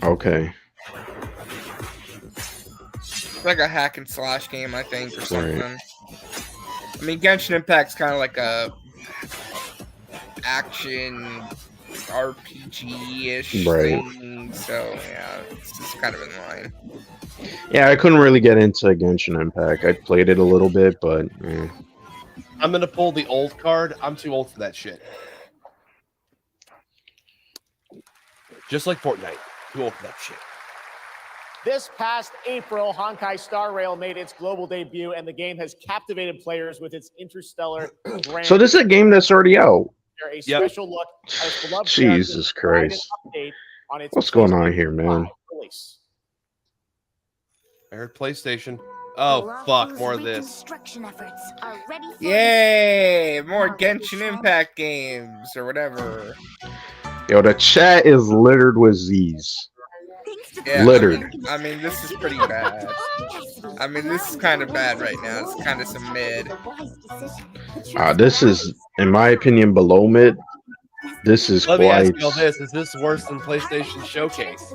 Okay. It's like a hack and slash game, I think, or something. Right. I mean, Genshin Impact's kind of like a action RPG-ish thing, so yeah, it's just kind of in line. Yeah, I couldn't really get into Genshin Impact. I played it a little bit, but I'm gonna pull the old card. I'm too old for that shit. Just like Fortnite, too old for that shit. This past April, Honkai Star Rail made its global debut, and the game has captivated players with its interstellar brand. So this is a game that's already out. A special look at its beloved Jesus Christ. On its What's going on here, man? Release. I heard PlayStation. Oh, fuck, more of this. Yay! More Genshin Impact games, or whatever. Yo, the chat is littered with Z's. Yeah, littered. I mean, this is pretty bad. I mean, this is kind of bad right now. It's kind of some mid. This is, in my opinion, below mid. This is Let me ask quite. you all this: is this worse than PlayStation Showcase?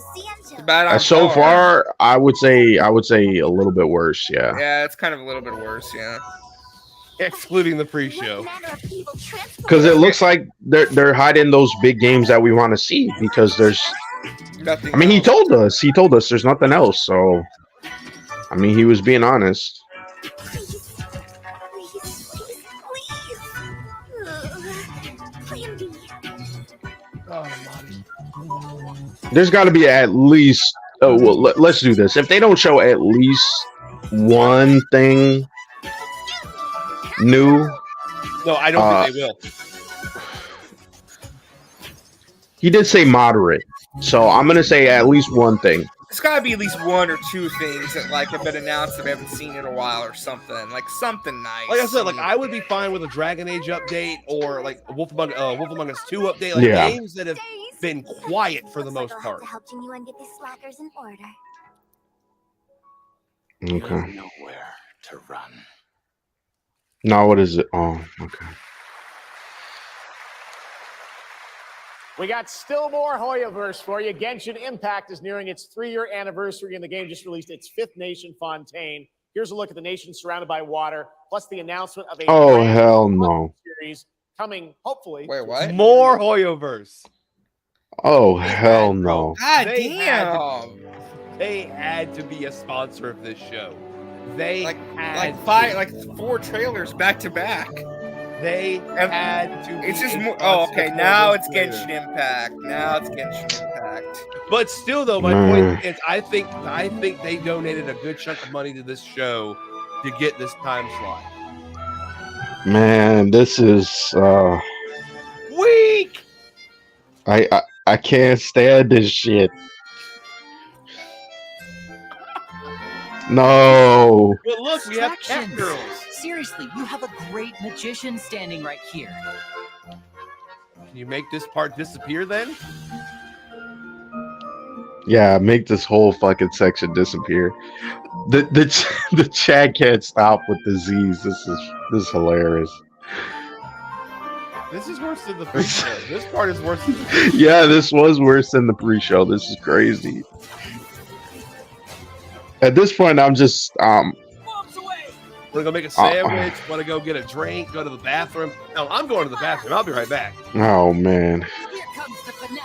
So far, I would say a little bit worse. Yeah. Yeah, it's kind of a little bit worse. Yeah. Excluding the pre-show. Because it looks like they're hiding those big games that we want to see because there's nothing. I mean, he told us there's nothing else. So, I mean, he was being honest. There's got to be at least. Oh well, let's do this. If they don't show at least one thing new. No, I don't think they will. He did say moderate, so I'm gonna say at least one thing. There's gotta be at least one or two things that like have been announced that we haven't seen in a while, or something like something nice. Like I said, like I would be fine with a Dragon Age update or like Wolf Among Us 2 update. Like games that have been quiet for the most part. Okay. Nowhere to run. Now what is it? Oh, okay. We got still more Hoyoverse for you. Genshin Impact is nearing its 3-year anniversary, and the game just released its 5th nation, Fontaine. Here's a look at the nation surrounded by water, plus the announcement of a Oh hell no! series coming, hopefully. Wait, what? More Hoyoverse. Oh hell no! God damn! They had to be a sponsor of this show. They had 4 trailers back to back. They had to. It's be just a more. Oh, constant okay. Now level it's creator. Genshin Impact. Now it's Genshin Impact. But still, though, my point is, I think they donated a good chunk of money to this show to get this time slot. Man, this is weak. I can't stand this shit. No. But look, we have cat Distractions. girls. Seriously, you have a great magician standing right here. Can you make this part disappear then? Yeah, make this whole fucking section disappear. The chat can't stop with the Z's. This is hilarious. This is worse than the pre-show. This part is worse than the Yeah, this was worse than the pre-show. This is crazy. At this point, I'm just Want to go make a sandwich? Want to go get a drink? Go to the bathroom? No, I'm going to the bathroom. I'll be right back. Oh man. Here comes the finale.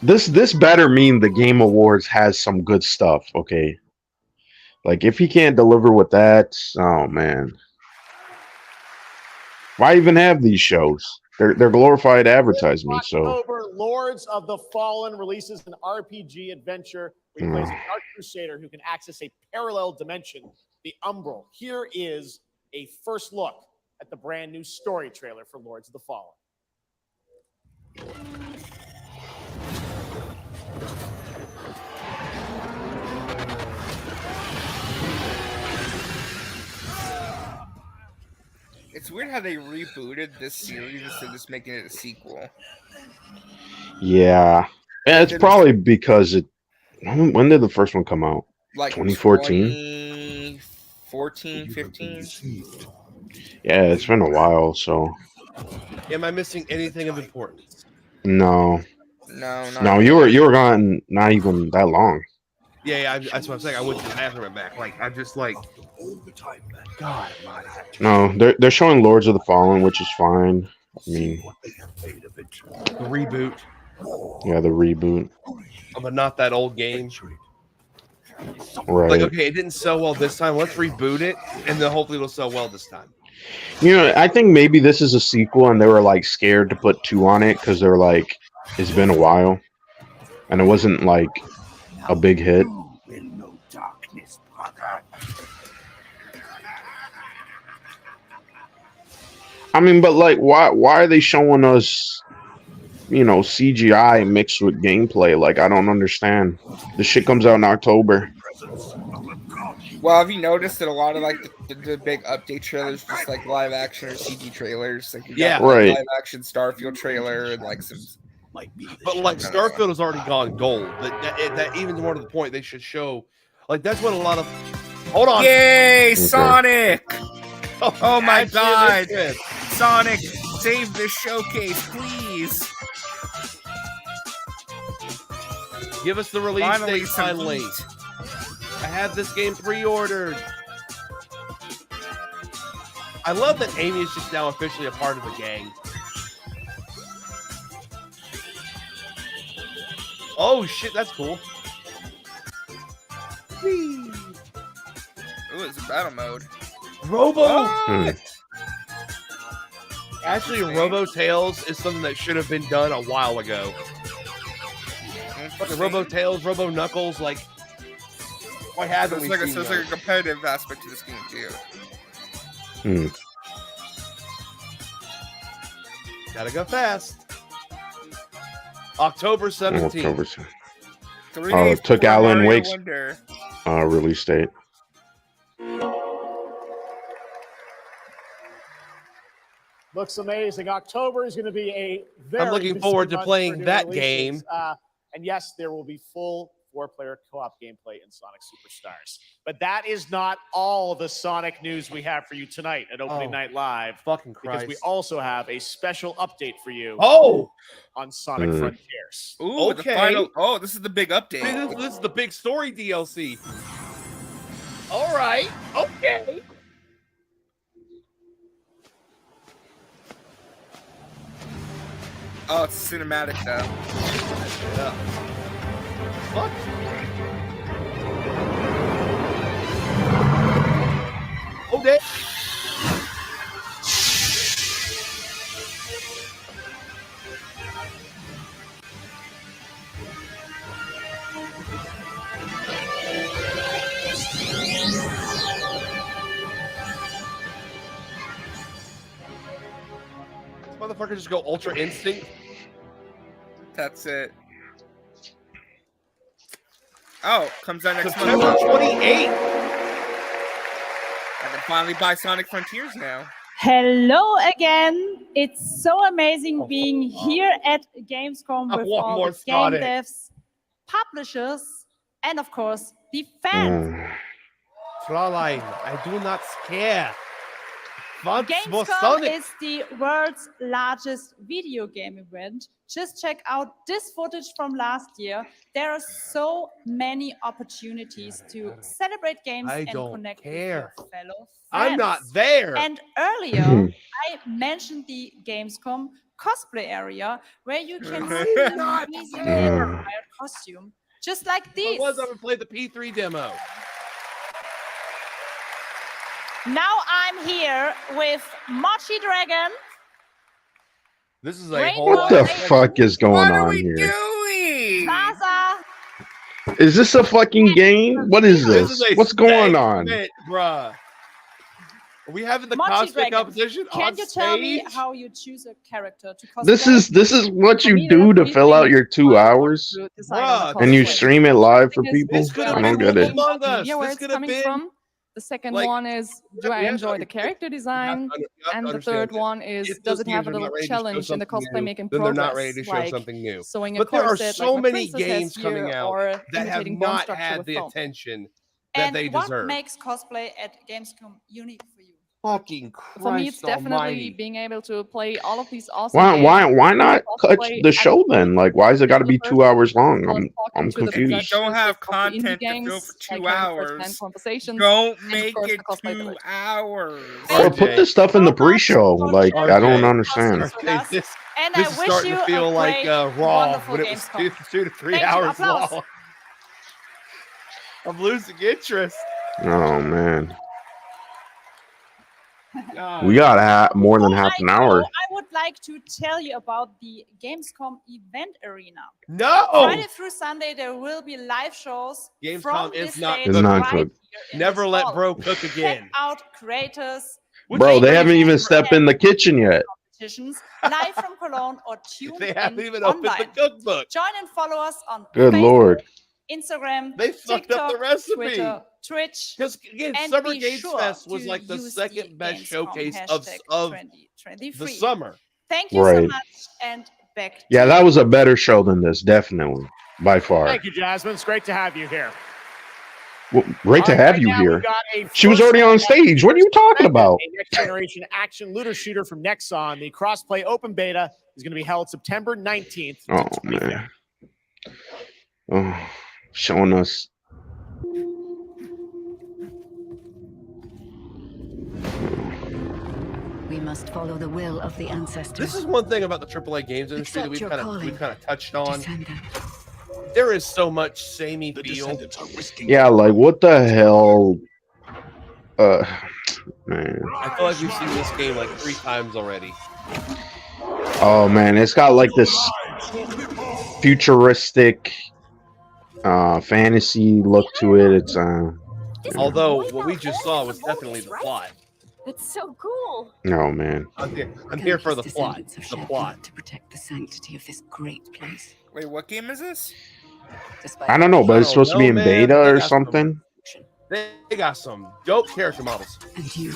This better mean the Game Awards has some good stuff, okay? Like if he can't deliver with that, oh man. Why even have these shows? They're glorified advertisements, so October, Lords of the Fallen releases an RPG adventure where he plays a Dark Crusader who can access a parallel dimension, the Umbral. Here is a first look at the brand new story trailer for Lords of the Fallen. It's weird how they rebooted this series instead of just making it a sequel. yeah. It's probably because it. When did the first one come out? Like 2014. 2014, 15. Yeah, it's been a while. So Am I missing anything of importance? no, No, not no. You were gone not even that long. Yeah, that's what I'm saying. I went to the bathroom and back. Like I'm just like, God Almighty. No, they're showing Lords of the Fallen, which is fine. I mean, The reboot, yeah, the reboot, but not that old game. right? Like, okay, it didn't sell well this time. Let's reboot it, and then hopefully it'll sell well this time. You know, I think maybe this is a sequel, and they were like scared to put 2 on it because they're like, it's been a while, and it wasn't like a big hit. I mean, but like, why are they showing us, you know, CGI mixed with gameplay? Like, I don't understand. The shit comes out in October. Well, have you noticed that a lot of like the big update trailers, just like live action or CG trailers? Like, you Yeah. got, like, Right. live action Starfield trailer and like some. But like Starfield has already gone gold. That even more to the point, they should show. Like that's what a lot of. Hold on. Yay, Sonic! Oh my Actually, God, that's good. Sonic, save this showcase, please. Give us the release Finally, date. some Finally, heat. I have this game pre-ordered. I love that Amy is just now officially a part of the gang. Oh shit, that's cool. Whee. Ooh, it's a battle mode. Robo. What? Actually, Robo Tails is something that should have been done a while ago. Fucking Robo Tails, Robo Knuckles, like why hasn't we seen So it's like a competitive aspect to this game too. Gotta go fast. October 17th. October 17th. 3 Oh, days it took before Alan Mario Wake's Wonder. release date. Looks amazing. October is going to be a very looking busy forward to month playing for new that releases. game. And yes, there will be full 4-player co-op gameplay in Sonic Superstars. But that is not all the Sonic news we have for you tonight at Opening Night Live. Fucking Because we Christ. also have a special update for you. Oh! On Sonic Frontiers. Ooh, the final. Oh, this is the big update. This is the big story DLC. All right. Okay. Oh, it's cinematic though. Yeah. What? damn. Motherfucker just go Ultra Instinct. That's it. Oh, comes out next September month. 28th. I can finally buy Sonic Frontiers now. Hello again. It's so amazing being here at Gamescom with want all more the game Sonic. devs, publishers, and of course, the fans. Fräulein, I do not scare. Once more Gamescom Sonic. is the world's largest video game event. Just check out this footage from last year. There are so many opportunities to celebrate games I and don't connect care. with your fellow I'm not friends. there. And earlier, I mentioned the Gamescom cosplay area where you can see an easily inspired costume, just like If these. I was, I would play the P3 demo. Now I'm here with Mochi Dragon. This is What the fuck is going on here? Plaza. Is this a fucking game? What is this? a What's going stag on? event, bruh. Are we having the Mochi cosplay Dragon, competition Can on you tell me stage? how you choose a character to cosplay? This is what you do to fill out your 2 hours, and you stream it live for people. I don't get it. Media where it's coming from. The second one is, do I enjoy the character design? And the third one is, does it have a little challenge in the cosplay making then progress? they're not ready to show like something new. sewing a But there are corset so like my many princess has games coming here, out or that have imitating bone not structure had with the foam. attention that And they what deserve. makes cosplay at Gamescom unique for you? Fucking Christ For me, it's definitely almighty. being able to play all of these awesome Why games. not cut Cosplay the show then? Like, why is it got to be 2 hours long? I'm If you confused. don't have of the indie content to fill games, for 2 like having hours, first-hand conversations, don't and of make course it the cosplay 2 village. hours. Or put this stuff in the pre-show. Like, I don't understand. This And is I wish starting you to feel a like great, Raw wonderful when it was Gamescom. 2 to 3 Thank you. hours Applause. long. I'm losing interest. Oh man, God. we got more than half an hour. I would like to tell you about the Gamescom event arena. No! Friday through Sunday, there will be live shows from Gamescom is this not stage It's not right cooked. here in Never this let hall. bro cook again. Check out creators, Bro, they haven't even stepped in the kitchen yet. competitions, live from Cologne, or tune They haven't in even opened online. the cookbook. Join and follow us on Good Facebook, lord. Instagram, They fucked TikTok, up the recipe. Twitter, Twitch. Because again, and Summer be Games sure Fest was to like the use second best Gamescom showcase hashtag of 2023. the summer. Thank you so Right. much, and back to Yeah, you. that was a better show than this, definitely, by far. Thank you, Jasmine. It's great to have you here. Well, great to All right, have right you now here. we've got a She was first already on look at stage. What are you talking about? A next generation action looter shooter from Nexon. The crossplay open beta is going to be held September 19th. Oh man. Oh, showing us. We must follow the will of the ancestors. This is one thing about the AAA games industry that Accept your we've kind of touched on. Descendant. There is so much samey feel. Yeah, like what the hell? Man. I feel like we've seen this game like 3 times already. Oh man, it's got like this futuristic fantasy look to it. It's Although what we just saw was definitely the plot. That's so cool. oh man. I'm here for the plot. The plot. To protect the sanctity of this great place. Wait, what game is this? I don't know, but it's supposed to be in man. beta They or got something. They got some dope character models. And you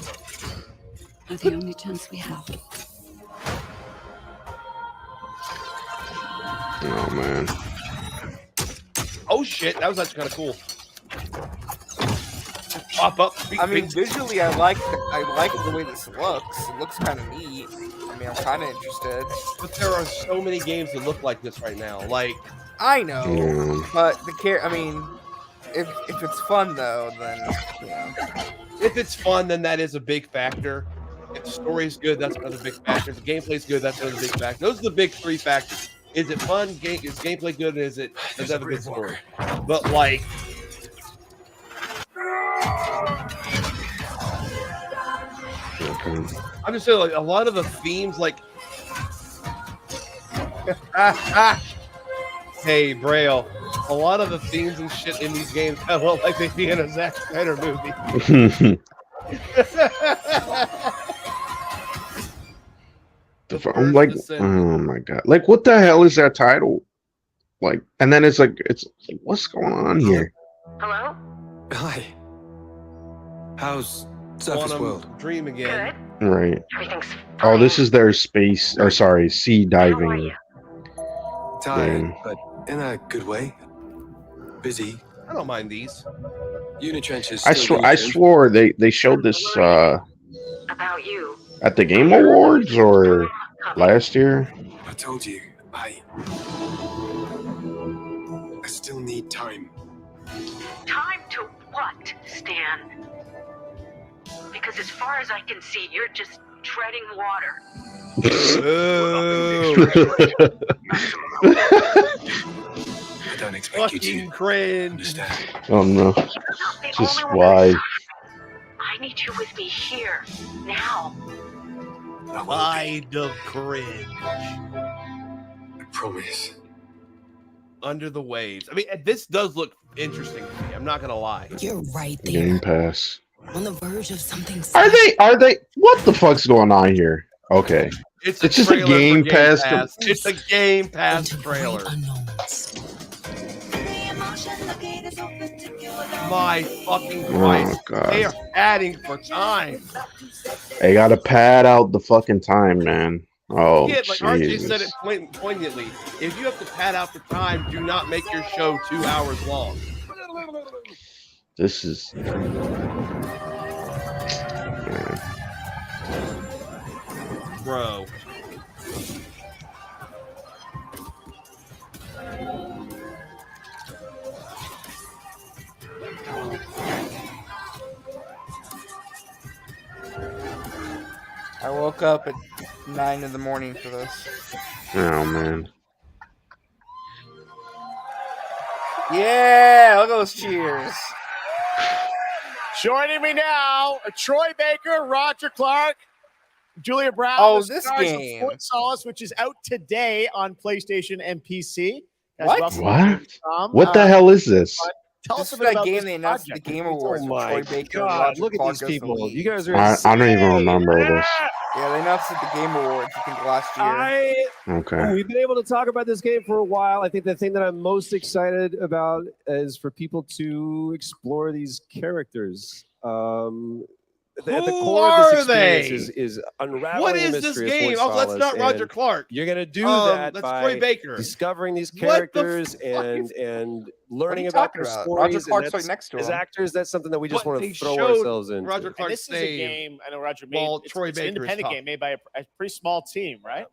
are the only chance we have. Oh man. Oh shit, that was actually kind of cool. Pop up. I mean, visually, I like the way this looks. It looks kind of neat. I mean, I'm kind of interested. But there are so many games that look like this right now. Like, I know, Yeah. but I mean, if it's fun though, then you know. if it's fun, then that is a big factor. If the story's good, that's another big factor. If the gameplay's good, that's another big factor. Those are the big 3 factors. Is it fun? Is gameplay good? Does it have a good story? But like, I'm just saying, like a lot of the themes, like hey Braille, a lot of the themes and shit in these games kind of look like they'd be in a Zack Snyder movie. I'm like, oh my god, like what the hell is that title? Like, and then it's like, what's going on here? Hello? Hi. How's Surface World? Dream again. Right. Everything's Oh, this is their space, or sorry, sea diving. Tired, game. but in a good way. Busy. I don't mind these. Unitrenches. I swore they showed this about you. at the Game Awards or last year. I told you, I still need time. Time to what, Stan? Because as far as I can see, you're just treading water. I don't expect you to understand. Oh no. Just why? I need you with me here, now. Pride of cringe. I promise. Under the Waves. I mean, this does look interesting to me. I'm not gonna lie. You're right there. Game Pass. On the verge of something. Are they? What the fuck's going on here? Okay. It's just a Game Pass. It's a Game Pass trailer. My fucking Christ. Oh god. They are adding for time. They gotta pad out the fucking time, man. Oh, Yeah, like RJ said Jesus. it poignantly. If you have to pad out the time, do not make your show 2 hours long. This is. Bro. I woke up at 9 in the morning for this. Oh man. Yeah, look at those cheers. Joining me now, Troy Baker, Roger Clark, Julia Brown. Oh, the this stars of game. Fort Solace, which is out today on PlayStation and PC. Guys, What? welcome to What? Gamescom. What the hell is this? Tell This us is a bit that about game this they announced at the project. Game Awards. Oh with my Troy Baker, God, Roger look at Clark these as the people. lead. You guys are I don't even remember this. Yeah, they announced at the Game Awards, I think, last year. Okay. We've been able to talk about this game for a while. I think the thing that I'm most excited about is for people to explore these characters. At the Who core are of this experience they? is unraveling What the is this mystery of game? Fort Oh, that's Solace, not Roger and Clark. You're gonna do that that's by Troy Baker. discovering these What the characters fuck and learning you about talking their about? stories. Roger and Clark's that's- right next to as him. actors, that's something that we just But want they to throw showed ourselves into. Roger And Clark this is a save. game, I know Roger made, while it's, Troy it's an Baker is independent talking. game made by a pretty small team, right?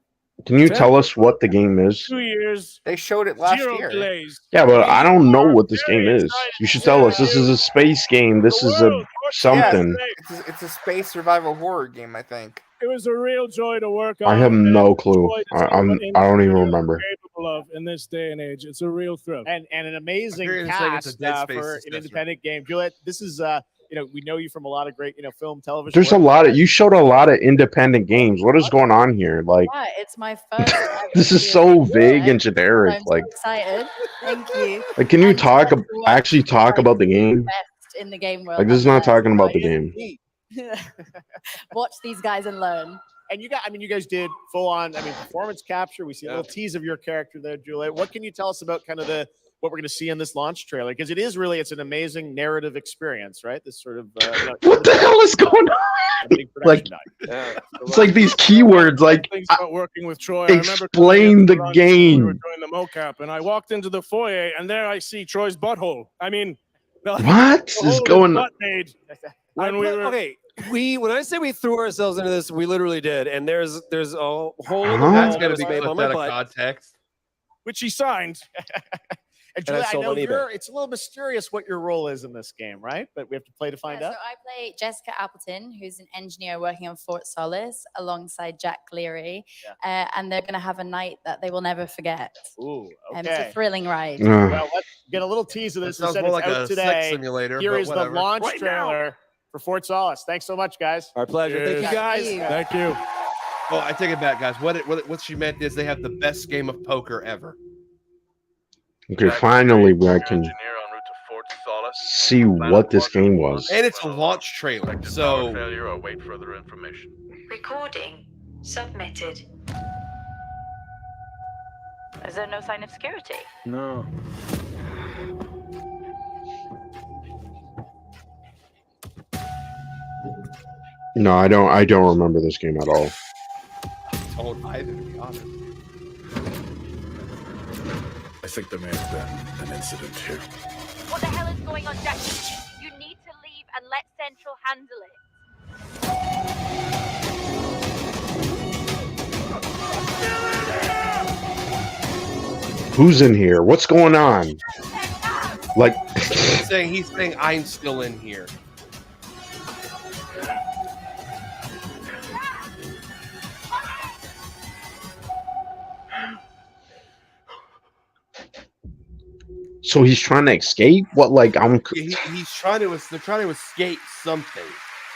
Can you tell us what the game is? 2 years. They showed it last Zero year. delays. Yeah, but I don't know what this game is. You should tell us. This is a space game. This is a something. Yeah, it's a space survival horror game, I think. It was a real joy to work on. I have no clue. I I don't even remember. Capable of in this day and age, it's a real thrill. And an amazing I hear it's like it's a cast Dead Space for an successor. independent game. Juliet, this is we know you from a lot of great film, television. There's a work. lot of you showed a lot of independent games. What is going on here? Like Yeah, it's my first. this is so vague and generic. I'm so Like, excited. Thank you. can you actually talk about the game? Best in the game world. Like this is not talking about the game. Watch these guys and learn. And you guys did full on, performance capture. We see a little tease of your character there, Juliet. What can you tell us about kind of what we're going to see in this launch trailer? Because it's an amazing narrative experience, right? This sort of What the hell is going on? Like, it's like these keywords. Like, Things about working with Troy. I remember explain the we were game. doing the mocap, and I walked into the foyer, and there I see Troy's butthole. I mean, What is going on? When we were Okay, when I say we threw ourselves into this, we literally did. And there's a whole That's gonna be clipped out of context. which he signed. And And I Juliet, I sold know on eBay. it's a little mysterious what your role is in this game, right? But we have to play to find So out. I play Jessica Appleton, who's an engineer working on Fort Solace alongside Jack Leary, and they're going to have a night that they will never forget. Ooh, And it's a okay. thrilling ride. Well, let's get a little tease of That this. sounds We said more it's like out a today. sex simulator, Here but is whatever. the launch Right now. trailer for Fort Solace. Thanks so much, guys. Our pleasure. Thank you, guys. Thank you. Oh, I take it back, guys. What she meant is they have the best game of poker ever. Okay, finally I can see what this game was. And it's a launch trailer, so failure or wait further information. Recording submitted. Is there no sign of security? No. No, I don't remember this game at all. Don't either, to be honest. I think there may have been an incident here. What the hell is going on, Jackie? You need to leave and let Central handle it. Who's in here? What's going on? Like he's saying I'm still in here. So he's trying to escape? What? Like I'm? He's trying to. They're trying to escape something.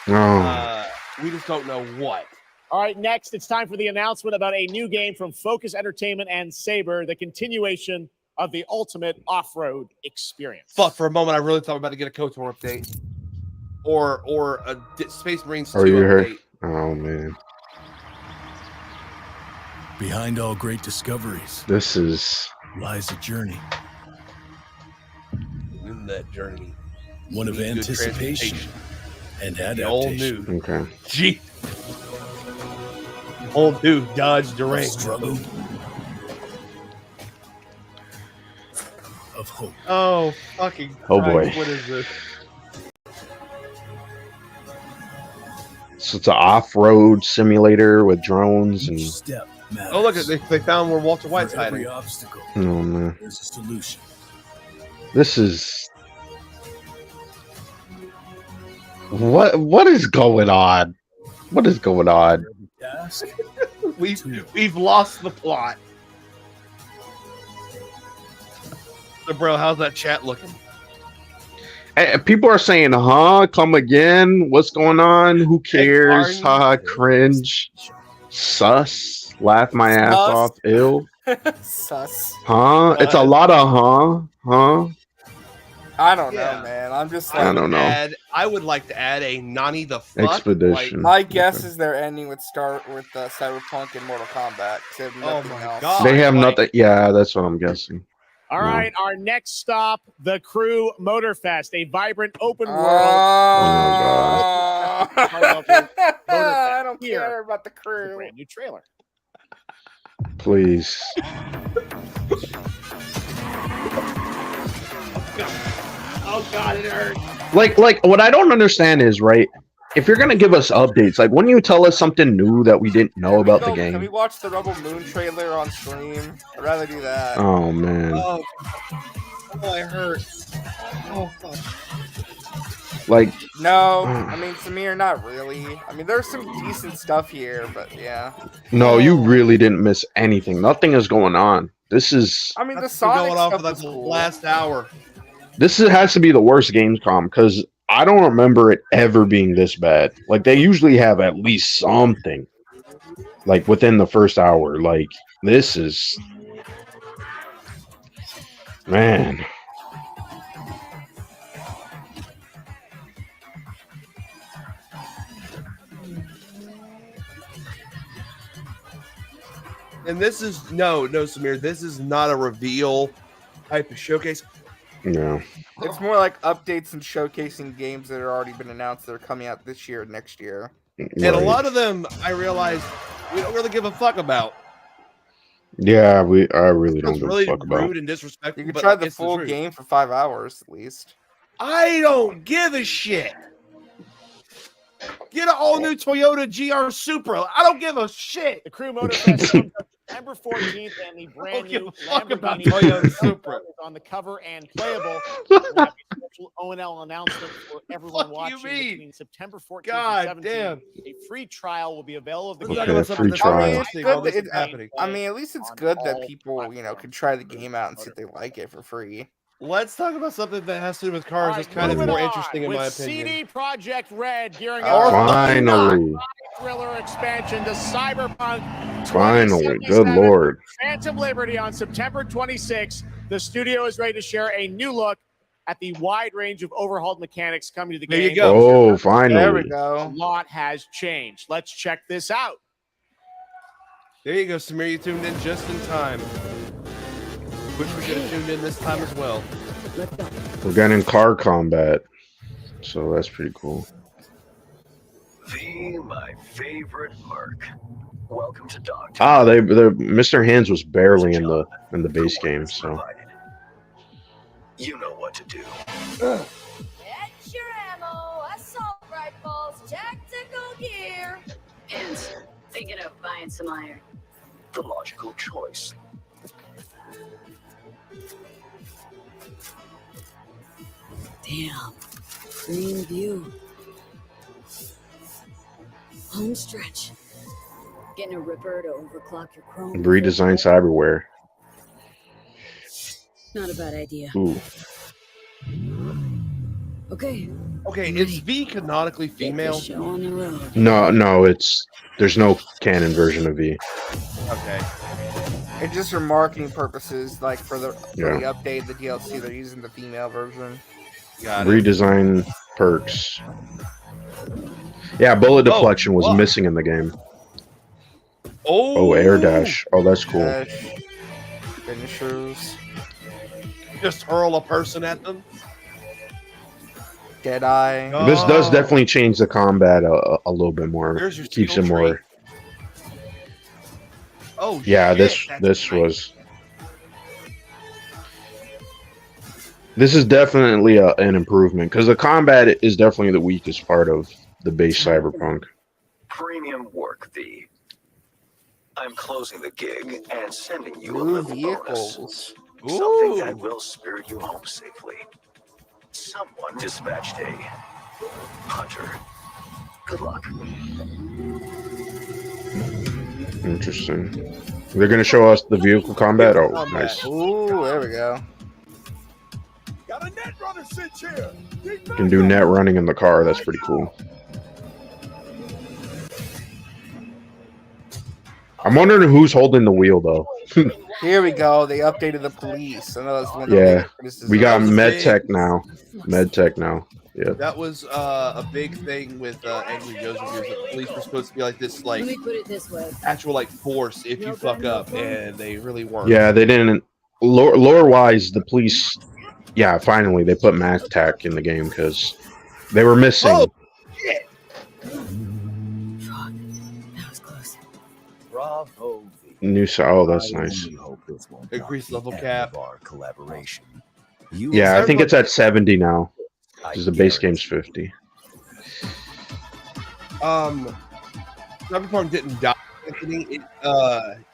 We just don't know what. All right, next it's time for the announcement about a new game from Focus Entertainment and Saber, the continuation of the ultimate off-road experience. Fuck! For a moment, I really thought we were about to get a KOTOR update, or a Space Marines 2 Are you update. here? Oh man. Behind all great discoveries, This is lies a journey. In that journey, One of you need good anticipation and The old adaptation. new. okay. Gee. Old dude dodged the Of ring. struggle. Of hope. Oh fucking! Oh, Christ, boy. What is this? So it's an off-road simulator with drones and. Each step matters. Oh look! They found where Walter White's For every hiding. obstacle, Oh man, there's a solution. this is. What is going on? What is going on? Task. We've lost the plot. So, bro, how's that chat looking? People are saying, "Huh? Come again? What's going on? Who cares? Haha, cringe, sus, laugh my ass off, ill, Sus. huh? It's a lot of huh." I don't know, man. I'm just like, I don't know. I would like to add a Nani the fuck Expedition. my guess is they're ending with Cyberpunk and Mortal Kombat. They have nothing else. God. They have nothing. Yeah, that's what I'm guessing. All right, our next stop, the Crew Motorfest, a vibrant open world. I don't Here care about the is a crew. brand new trailer. Please. Oh god, it hurts. Like what I don't understand is, right, if you're gonna give us updates, like wouldn't you tell us something new that we didn't know about the Can we game? watch the Rebel Moon trailer on stream? I'd rather do that. Oh man. Oh, it hurts. Oh fuck. Like No, I mean, Samir, not really. I mean, there's some decent stuff here, but yeah. no, you really didn't miss anything. Nothing is going on. This is I mean, the That's Sonic going on stuff for was the cool. last hour. has to be the worst Gamescom because I don't remember it ever being this bad. Like they usually have at least something like within the first hour. Like this is man. And this is no, Samir. This is not a reveal type of showcase. Yeah. It's more like updates and showcasing games that have already been announced that are coming out this year, next year. And a lot of them, I realize, we don't really give a fuck about. Yeah, I really don't It's give really a fuck about. rude and disrespectful. You could but try the it's full truth. game for 5 hours at least. I don't give a shit. Get an all new Toyota GR Supra. I don't give a shit. The Crew Motorfest comes up September 14th, and the brand new fuck about Lamborghini Toyota Supra. is on the cover and playable. We'll have a special O&L announcement for everyone Fuck you watching mean? between September 14th God and 17th. damn. A free trial will be available of the We're game. talking about something that's trial. I mean, already it's happening good while this that is happening. I mean, at least it's good that people, can try the game out and see if they like it for free. Let's talk about something that has to do with cars. That's kind of moving more on interesting in with my opinion. CD Projekt Red gearing up Finally. thriller expansion to Cyberpunk Finally. 2077. Good Lord. Phantom Liberty on September 26th. The studio is ready to share a new look at the wide range of overhauled mechanics coming to the There game. you go. Oh, finally. There we go. A lot has changed. Let's check this out. There you go, Samir. You tuned in just in time. Wish we could have tuned in this time as well. We're getting car combat. So that's pretty cool. My favorite merc. Welcome to Dog. Ah, the Mr. Hands was barely in the base game, so You know what to do. Get your ammo, assault rifles, tactical gear. And thinking of buying some iron. The logical choice. Damn. Green view. Home stretch. Getting a ripper to overclock your chrome. redesigned cyberware. Not a bad idea. Ooh. Okay. Okay, is V canonically female? Show on the road. No, there's no canon version of V. Okay. It's just for marketing purposes, like for the Yeah. update, the DLC, they're using the female version. Redesign perks. Yeah, bullet deflection was missing in the game. Oh, air dash. Oh, that's cool. Finishers. Just hurl a person at them. Deadeye. This does definitely change the combat a little bit more. There's your Keeps steel it more. Oh, yeah, shit, this was. This is definitely an improvement because the combat is definitely the weakest part of the base Cyberpunk. Premium work, V. I'm closing the gig and sending you a New little bonus. vehicles. Something that will spirit you home safely. Someone dispatched a hunter. Good luck. Interesting. They're gonna show us the vehicle combat. Oh, nice. Ooh, there we go. Got a net runner cinch here. You can do net running in the car. That's pretty cool. I'm wondering who's holding the wheel though. Here we go. They updated the police. I know that's one. Yeah, we got That was MedTech now. MedTech now. Yeah. That was a big thing with Angry Joe's reviews. The police were supposed to be like this, like Let me put it this way. actual like force if you fuck up, and they really weren't. Yeah, they didn't. Lore wise, the police. Yeah, finally they put MedTech in the game because they were missing. Oh, shit. That was close. Bravo, V. New. Oh, that's nice. really hope this won't Increase block the level end cap. of our collaboration. Yeah, I think it's at 70 now. Because the base game's 50. Cyberpunk didn't die, Anthony.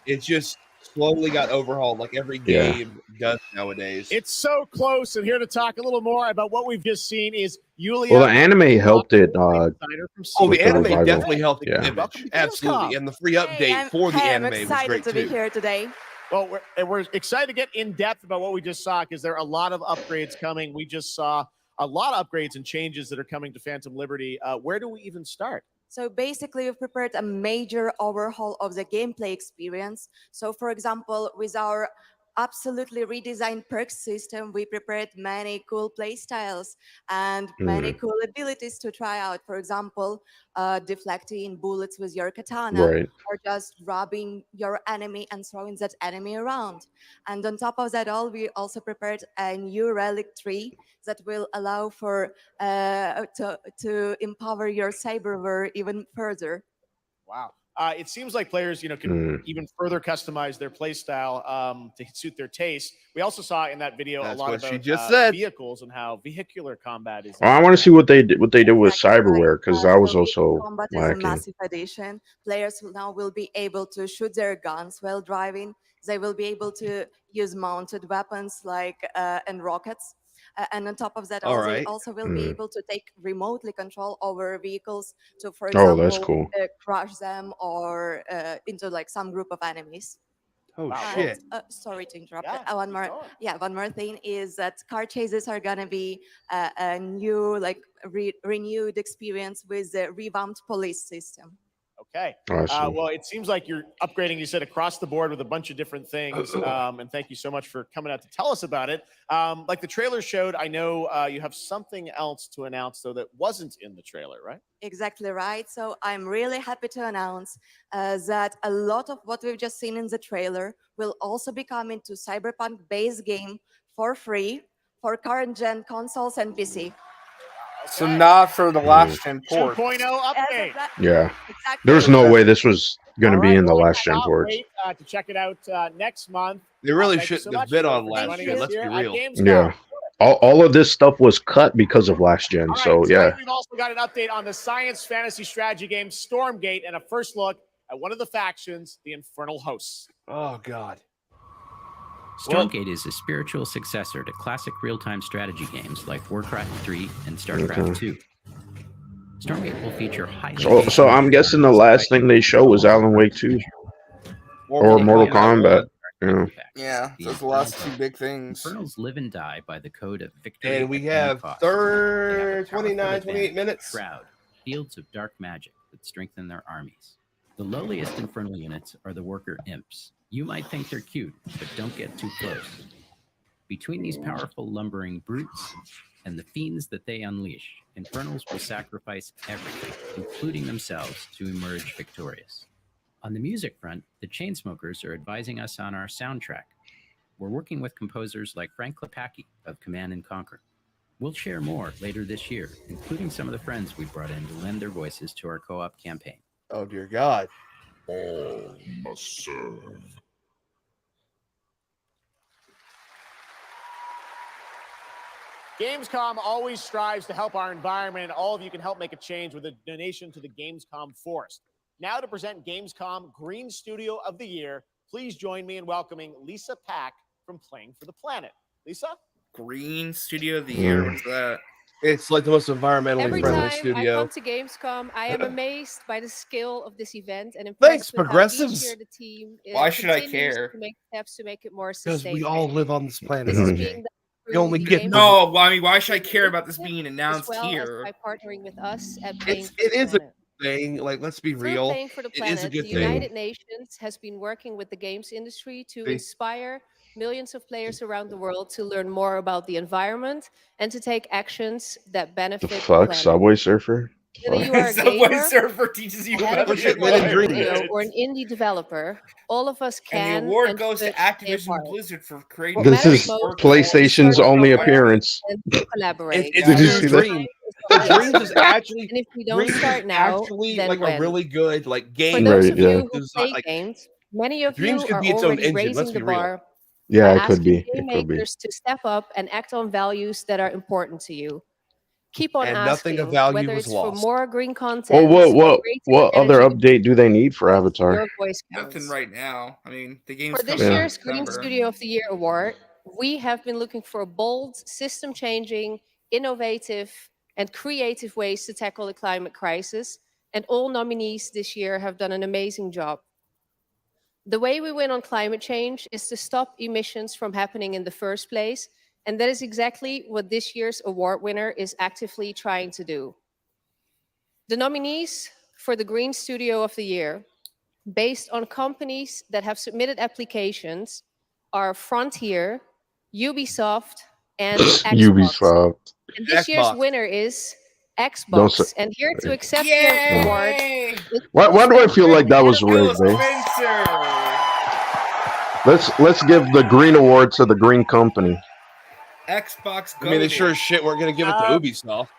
It just slowly got overhauled, like every Yeah. game does nowadays. It's so close, and here to talk a little more about what we've just seen is Yulia. Well, the anime helped it. Oh, with the anime revival. definitely helped the Yeah. image, absolutely, and the free update for the anime was great too. here today. Well, we're excited to get in depth about what we just saw because there are a lot of upgrades coming. We just saw a lot of upgrades and changes that are coming to Phantom Liberty. Where do we even start? So basically, we've prepared a major overhaul of the gameplay experience. So for example, with our absolutely redesigned perks system, we prepared many cool play styles and many cool abilities to try out. For example, deflecting bullets with your katana, Right. or just grabbing your enemy and throwing that enemy around. And on top of that all, we also prepared a new relic tree that will allow for to empower your cyberware even further. Wow. It seems like players, can even further customize their play style to suit their taste. We also saw in that video That's a lot what she about just said. vehicles and how vehicular combat is. Well, I want to see what they did with cyberware because that was also Combat is a lacking. massive addition. Players will be able to shoot their guns while driving. They will be able to use mounted weapons like and rockets. And on top of that, All also, right. also will be able to take remotely control over vehicles to, for Oh, example, that's cool. crush them or into like some group of enemies. Oh shit! Sorry to interrupt. One more thing is that car chases are gonna be a new, like renewed experience with the revamped police system. Okay. Well, it seems like you're upgrading, you said, across the board with a bunch of different things. And thank you so much for coming out to tell us about it. Like the trailer showed, I know you have something else to announce, though, that wasn't in the trailer, right? Exactly right. So I'm really happy to announce that a lot of what we've just seen in the trailer will also be coming to Cyberpunk base game for free for current gen consoles and PC. So not for the last gen port. 2.0 update. Yeah. There's no way this was going to be in the last gen ports. Wait to check it out next month. They really shouldn't have bid on last gen. Let's be real. Yeah. All of this stuff was cut because of last gen. So yeah. We've also got an update on the science fantasy strategy game Stormgate and a first look at one of the factions, the Infernal Hosts. Oh God. Stormgate is a spiritual successor to classic real-time strategy games like Warcraft 3 and StarCraft 2. Stormgate will feature highly... So I'm guessing the last thing they show was Alan Wake 2. Or Mortal Kombat. Yeah, those are the last two big things. Infernals live and die by the code of victory. And we have 28 minutes. Shroud, fields of dark magic that strengthen their armies. The lowliest Infernal units are the worker imps. You might think they're cute, but don't get too close. Between these powerful lumbering brutes and the fiends that they unleash, Infernals will sacrifice everything, including themselves, to emerge victorious. On the music front, the Chainsmokers are advising us on our soundtrack. We're working with composers like Frank Klepacki of Command & Conquer. We'll share more later this year, including some of the friends we brought in to lend their voices to our co-op campaign. Oh, dear God. All must serve. Gamescom always strives to help our environment, and all of you can help make a change with a donation to the Gamescom Forest. Now to present Gamescom Green Studio of the Year, please join me in welcoming Lisa Pack from Playing for the Planet. Lisa? Green Studio of the Year, what's that? It's like the most environmentally friendly studio. Every time I come to Gamescom, I am amazed by the scale of this event and Thanks, impressed with how progressives. each year the team Why should I continues care? to make steps to make it more Because sustainable. we all live on this planet. This is RJ. being done You only through get Gamescom No, well, I mean, why should I care about this being announced as well here? as by partnering with us at Playing for It the is a Planet. thing. Like, let's be Through real. Playing for the It Planet, is a good the thing. United Nations has been working with the games industry to See? inspire millions of players around the world to learn more about the environment and to take actions that benefit The the fuck? planet. Subway Surfer? Whether you are a Subway gamer, Surfer teaches you a head of about a shit big men dream. studio, or an indie developer, all of us And can the award and goes to should play a Activision part. Blizzard for creating What This matters is most PlayStation's is only to learn appearance. and to collaborate. It's Did a you new see that? dream. The Dreams is actually And if we don't Dreams start is now, actually then like when? a really good like For game. those Right, of yeah. you who Design, play like, games, many of Dreams you could are be its own already engine. Let's raising be the real. bar Yeah, by it could be. asking game It could be. makers to step up and act on values that are important to you. Keep on And nothing asking, of value whether was it's for lost. more green Oh, content or greater what other energy, update do they need for Avatar? your voice Nothing counts. right now. I mean, the game's For this coming out in year's Green December. Studio of the Year award, we have been looking for bold, system-changing, innovative, and creative ways to tackle the climate crisis, and all nominees this year have done an amazing job. The way we win on climate change is to stop emissions from happening in the first place, and that is exactly what this year's award winner is actively trying to do. The nominees for the Green Studio of the Year, based on companies that have submitted applications, are Frontier, Ubisoft, and Xbox. Ubisoft. And this year's Xbox. winner is Don't Xbox. say- And here to accept the award Yay! is Why do I feel like that was Phil rigged, eh? Spencer! Let's give the green award to the green company. Xbox I mean, they goated. sure as shit weren't gonna give it to Ubisoft.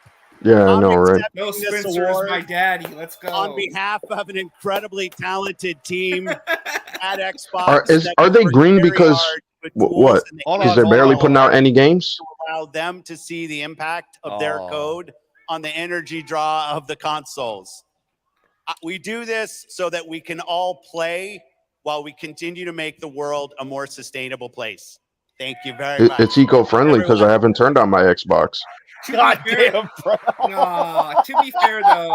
Yeah, I know, right? Phil this Spencer is award my daddy. Let's go. on behalf of an incredibly talented team at Xbox. Are they worked green very because hard with what? tools and Hold Because on, they're hold barely on. putting out any games? to allow them to see the impact of their Oh. code on the energy draw of the consoles. We do this so that we can all play while we continue to make the world a more sustainable place. Thank you very much. It's eco-friendly because I Everyone. haven't turned on my Xbox. God damn, bro. No, to be fair though,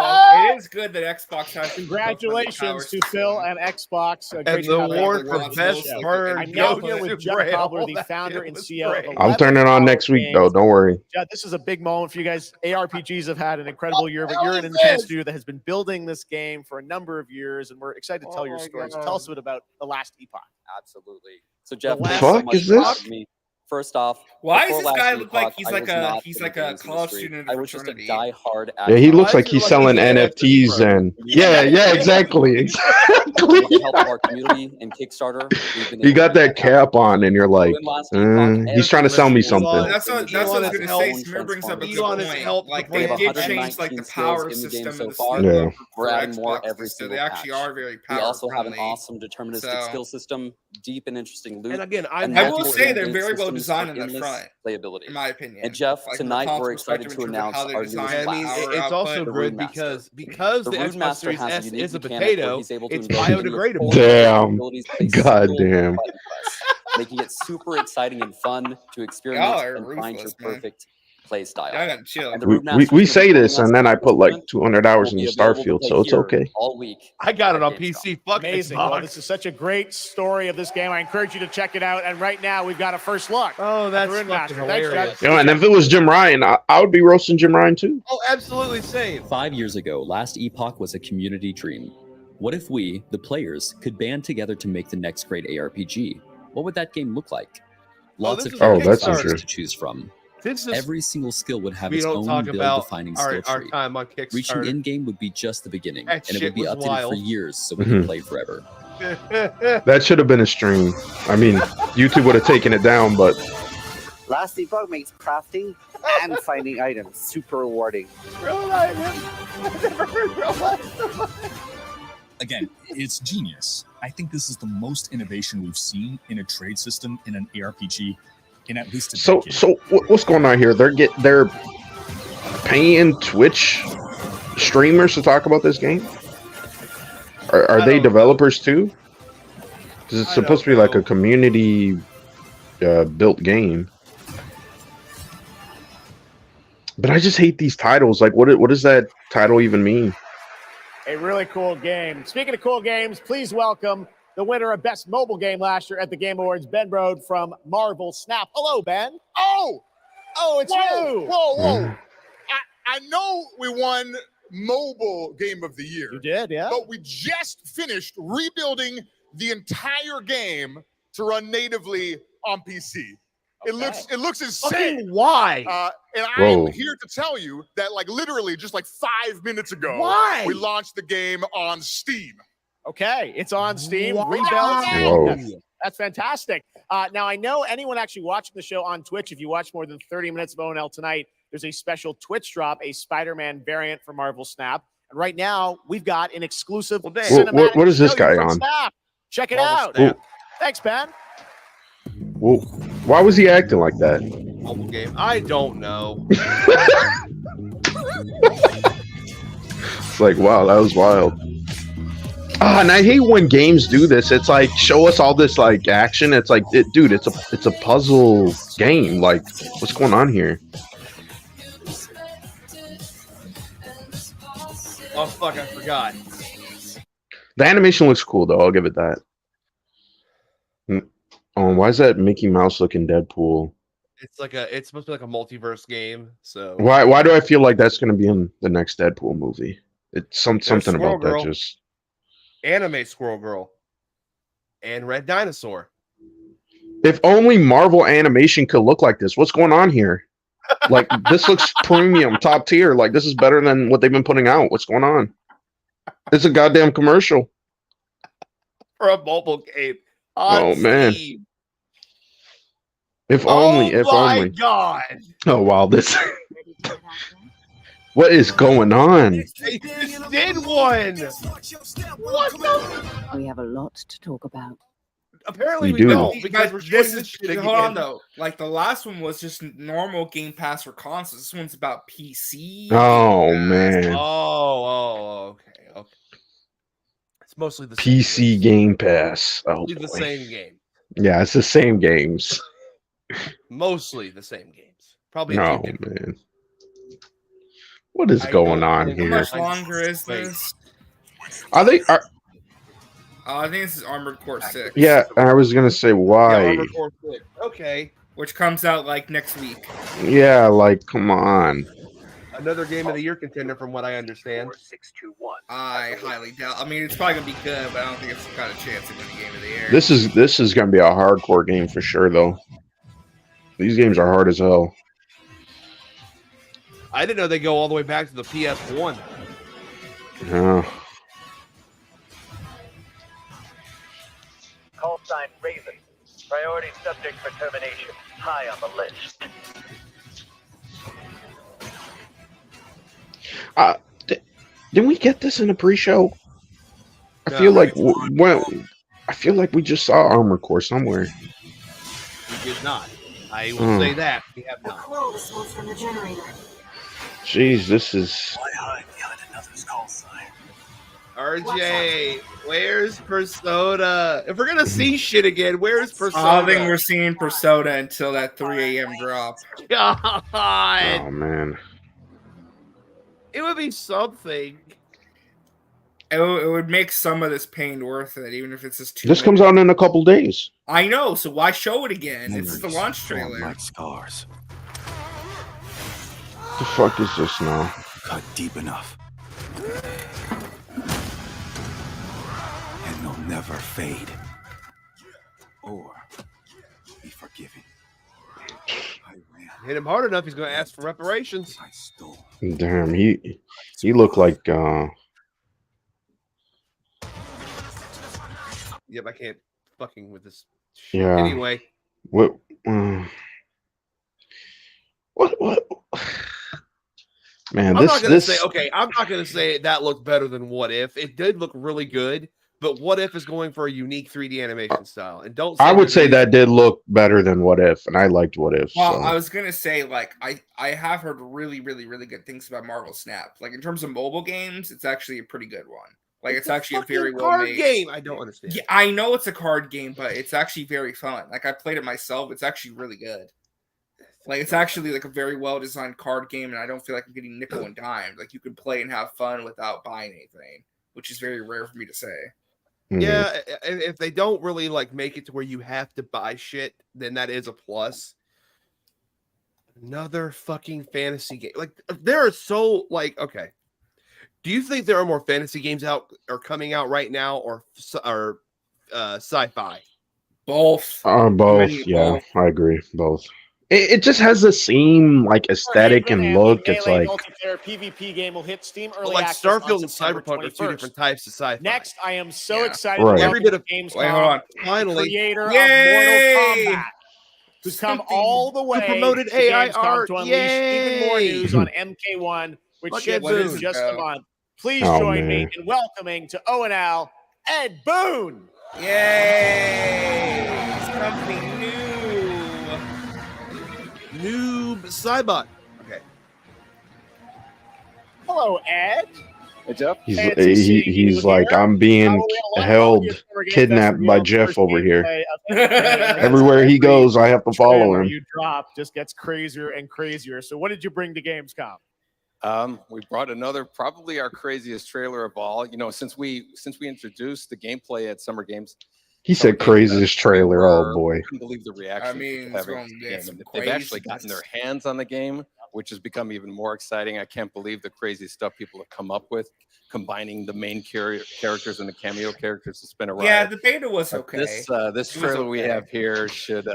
it is good that Xbox has. Congratulations to Phil and Xbox. And the award for best bird. I'm now here with Judd Cobbler, the founder and CEO of 11 I'm turning on next week, though. Don't worry. Judd, this is a big moment for you guys. ARPGs have had an incredible year, but you're an independent studio that has been building this game for a number of years, and we're excited to tell your stories. Tell us a bit about the last epoch. Absolutely. So Jeff, The fuck is this? First off, why does before this last guy look like Epoch, he's I like was a not he's in like the a games college industry. student? I was just a diehard. Yeah, he looks like he's selling NFTs and yeah, exactly. With the help of our community and Kickstarter, we've been You able got to that cap on, and you're like, he's trying to sell me something. That's what I was going to say. Samir brings up a good point. Like they did change like the power system so and the far. Yeah. We're adding more Xbox, every so single they actually patch. are very We also have an power-friendly. awesome deterministic skill system, deep and interesting loot. And again, I will say they're very well designed on that front, playability. in my opinion. And Jeff, Like, from a tonight console we're excited perspective to in terms of announce how they're our newest designed, I mean, class. it's also The good Rootmaster. because The the Xbox Rootmaster Series has a S unique is a mechanic where potato. he's able to It's enjoy many biodegradable. Damn. abilities with a God single damn. button press, making it super exciting and fun to experiment Y'all are and find your ruthless, man. perfect play style. Y'all gotta chill. And the We Rootmaster say this, and then I put like tournament 200 hours will in be available to Starfield, play so it's here okay. all week. I got it at on Gamescom. PC. Fuck Amazing. Xbox. Well, this is such a great story of this game. I encourage you to check it out. And right now, we've got a first look. Oh, that's Rootmaster. fucking Thanks, hilarious. Judd. You know, and if it was Jim Ryan, I would be roasting Jim Ryan too. Oh, absolutely same. 5 years ago, Last Epoch was a community dream. What if we, the players, could band together to make the next great ARPG? What would that game look like? Lots of that's classes interesting. to choose from. This is, Every single skill would have we its don't own talk about build-defining our skill tree. time on Kickstarter. Reaching in-game would be just the beginning, That and it shit would be was updated for wild. years so we Mhm. can play forever. That should have been a stream. I mean, YouTube would have taken it down, but Last Epoch makes crafting and finding items super rewarding. Again, it's genius. I think this is the most innovation we've seen in a trade system in an ARPG in at least a decade. so what's going on here? They're paying Twitch streamers to talk about this game. Are they developers too? Because it's supposed to be like a community built game. But I just hate these titles. Like, what does that title even mean? A really cool game. Speaking of cool games, please welcome the winner of Best Mobile Game last year at the Game Awards, Ben Brode from Marvel Snap. Hello, Ben. Oh, it's you. Whoa. I know we won Mobile Game of the Year. You did, yeah. But we just finished rebuilding the entire game to run natively on PC. It looks insane. Fucking why? And Whoa. I'm here to tell you that, like, literally just like 5 minutes ago, Why? we launched the game on Steam. Okay, it's on Steam. Wow. Rebuilt. Whoa. That's fantastic. Now, I know anyone actually watching the show on Twitch, if you watch more than 30 minutes of ONL tonight, there's a special Twitch drop, a Spider-Man variant for Marvel Snap. And right now, we've got an exclusive cinematic what is this show guy from on? Snap. Check it Marvel out. Snap. Thanks, Ben. Well, why was he acting like that? Mobile game. I don't know. It's like, wow, that was wild. And I hate when games do this. It's like, show us all this like action. It's like, dude, it's a puzzle game. Like, what's going on here? Oh fuck, I forgot. The animation looks cool though. I'll give it that. Oh, why is that Mickey Mouse looking Deadpool? It's supposed to be like a multiverse game. So Why do I feel like that's going to be in the next Deadpool movie? It's something Squirrel about Girl. that just. Anime Squirrel Girl and Red Dinosaur. If only Marvel animation could look like this. What's going on here? Like, this looks premium, top tier. Like, this is better than what they've been putting out. What's going on? It's a goddamn commercial. For a mobile game. Oh, man. Steam. If only. Oh my god. Oh, wow. This. What is going on? They just did one. What the? We have a lot to talk about. Apparently We do. don't, because we're This showing this is shit hold on again. though. Like the last one was just normal Game Pass for consoles. This one's about PC. Oh, man. Oh, okay. It's mostly the same PC Game Pass. Oh, Mostly the boy. same game. Yeah, it's the same games. Mostly the same games. Probably. Oh, man. What is going on How here? much longer is this? Are they? I think this is Armored Core 6. Yeah, I was gonna say why. Yeah, Armored Core 6. Okay. Which comes out like next week. Yeah, like come on. Another game of the year contender, from what I understand. I highly doubt. I mean, it's probably gonna be good, but I don't think it's got a chance of winning game of the year. This is gonna be a hardcore game for sure, though. These games are hard as hell. I didn't know they go all the way back to the PS1. Yeah. Call sign Raven. Priority subject for termination. High on the list. Didn't we get this in a pre-show? I feel like I feel like we just saw Armored Core somewhere. We did not. I will say that we have not. From the generator. Jeez, this is. RJ, where's Persona? If we're gonna see shit again, where's Persona? I don't think we're seeing Persona until that 3 a.m. drop. God. Oh man. It would be something. It would make some of this pain worth it, even if it's just 2 This comes out in a couple days. I know, so why show it again? It's the launch trailer. Like scars. The fuck is this now? Cut deep enough. And they'll never fade. Or be forgiven. Hit him hard enough, he's gonna ask for reparations. Damn, he looked like Yep, I can't fucking with this shit. yeah. Anyway. What man, I'm this not gonna say okay, I'm not gonna say that looked better than What If. It did look really good, but What If is going for a unique 3D animation style. And don't say I would say that did look better than What If, and I liked What If. Well, So. I was gonna say, like, I have heard really, really, really good things about Marvel Snap. Like, in terms of mobile games, it's actually a pretty good one. Like, it's actually a very well card made game. I don't understand. Yeah, I know it's a card game, but it's actually very fun. Like, I played it myself. It's actually really good. Like, it's actually like a very well designed card game, and I don't feel like I'm getting nickel and dime. Like, you can play and have fun without buying anything, which is very rare for me to say. Yeah, if they don't really like make it to where you have to buy shit, then that is a plus. Another fucking fantasy game. Like there are so like okay. Do you think there are more fantasy games out or coming out right now or sci-fi? Both. Both. Yeah, both. I agree. Both. It just has the same like aesthetic and look. It's like PvP game will hit Steam early like access Starfield on and September Cyberpunk are 21st. two different types of sci-fi. Next, I am so excited. Right. To Every bit of Gamescom, wait, hold on. Finally, creator of Yay! Mortal Kombat, who's come all the way. Who promoted to AI Gamescom art. to unleash Yay! even more news on MK1, which Look ships at in Boone. just a month. Please Oh, join me man. in welcoming to O&L Ed Boone. Yay! Something new. Noob Cybot. Okay. Hello, Ed. Hey, Jeff. He's like, I'm being held, kidnapped by Jeff over here. Everywhere he goes, I have to follow him. You drop just gets crazier and crazier. So, what did you bring to Gamescom? We brought another, probably our craziest trailer of all. You know, since we introduced the gameplay at Summer Games, He said craziest trailer. Oh boy. I couldn't believe the reaction. I mean, it's going to get some They've actually craziness. gotten their hands on the game, which has become even more exciting. I can't believe the crazy stuff people have come up with, combining the main characters and the cameo characters. It's been a ride. Yeah, the beta was okay. This trailer we have here should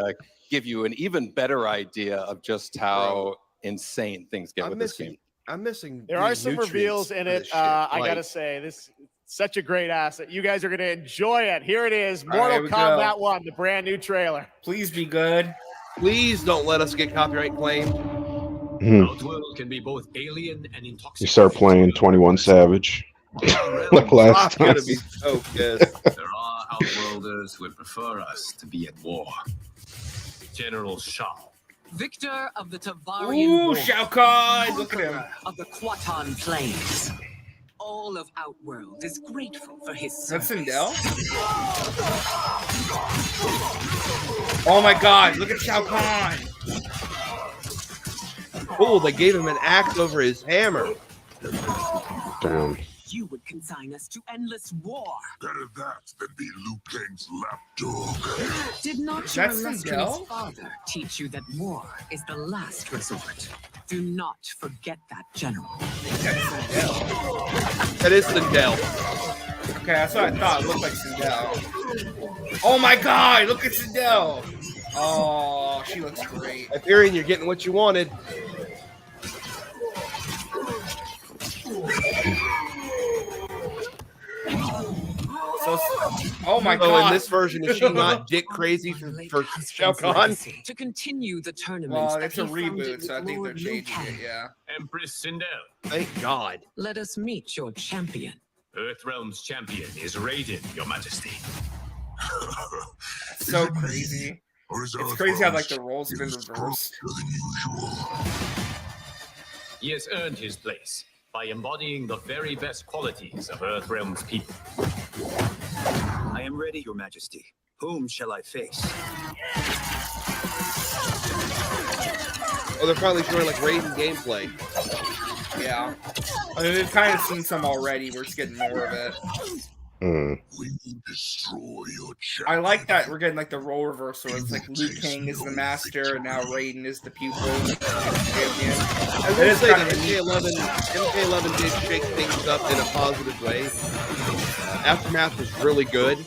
give you an even better idea of just how insane things get with this game. I'm missing. There are these some reveals in it. nutrients for this shit. I Like, gotta say, this such a great asset. You guys are gonna enjoy it. Here it is, All right, Mortal here we Kombat go. 1, the brand new trailer. Please be good. Please don't let us get copyright claimed. Outworld can be both alien and You intoxicating. start playing 21 Savage. Like last I'm time. gonna be so pissed. There are outworlders who would prefer us to be at war. General Shao. Victor of the Tavarian Ooh, War, Shao Kahn! Look at him. conqueror of the Quatan Plains. All of Outworld is grateful for his That's service. Sindel? Oh my god, look at Shao Kahn! Cool, they gave him an axe over his hammer. Damn. You would consign us to endless war. Better that than be Liu Kang's lapdog. Did not Is your that illustrious Sindel? father teach you that war is the last resort? Do not forget that, General. That is Sindel. Okay, that's what I thought. It looked like Sindel. Oh my god, look at Sindel. Oh, she looks great. Hyperion, you're getting what you wanted. So, oh my Oh, god. in this version, is she not dick crazy for Shao Kahn? To continue the tournament. Well, it's a reboot, so I think they're changing it, yeah. Empress Sindel. Thank God. Let us meet your champion. Earthrealm's champion is Raiden, Your Majesty. So crazy. It's crazy how like the roles have been reversed. He has earned his place by embodying the very best qualities of Earthrealm's people. I am ready, Your Majesty. Whom shall I face? Oh, they're finally showing like Raiden gameplay. Yeah. I mean, we've kind of seen some already. We're just getting more of it. We will destroy your I like that we're getting like the role reversal. It's like Liu Kang is the master, and now Raiden is the pupil. I It will is say kind that of a neat- MK11 did shake things up in a positive way. Aftermath was really good.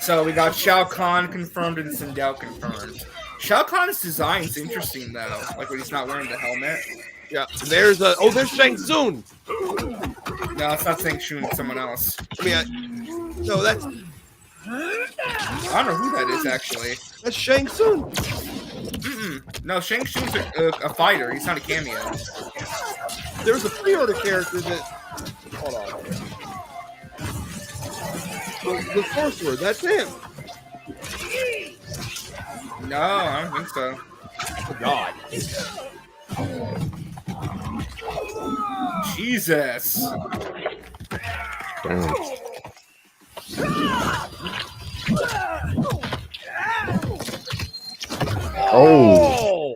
So we got Shao Kahn confirmed and Sindel confirmed. Shao Kahn's design's interesting though, like when he's not wearing the helmet. Yeah, there's Shang Tsung. No, it's not Shang Tsung, it's someone else. I mean, no, that's. I don't know who that is actually. That's Shang Tsung. No, Shang Tsung's a fighter. He's not a cameo. There was a pre-order character that. Hold on. The sorcerer. That's him. No, I don't think so. Oh God. Jesus. Damn. Oh.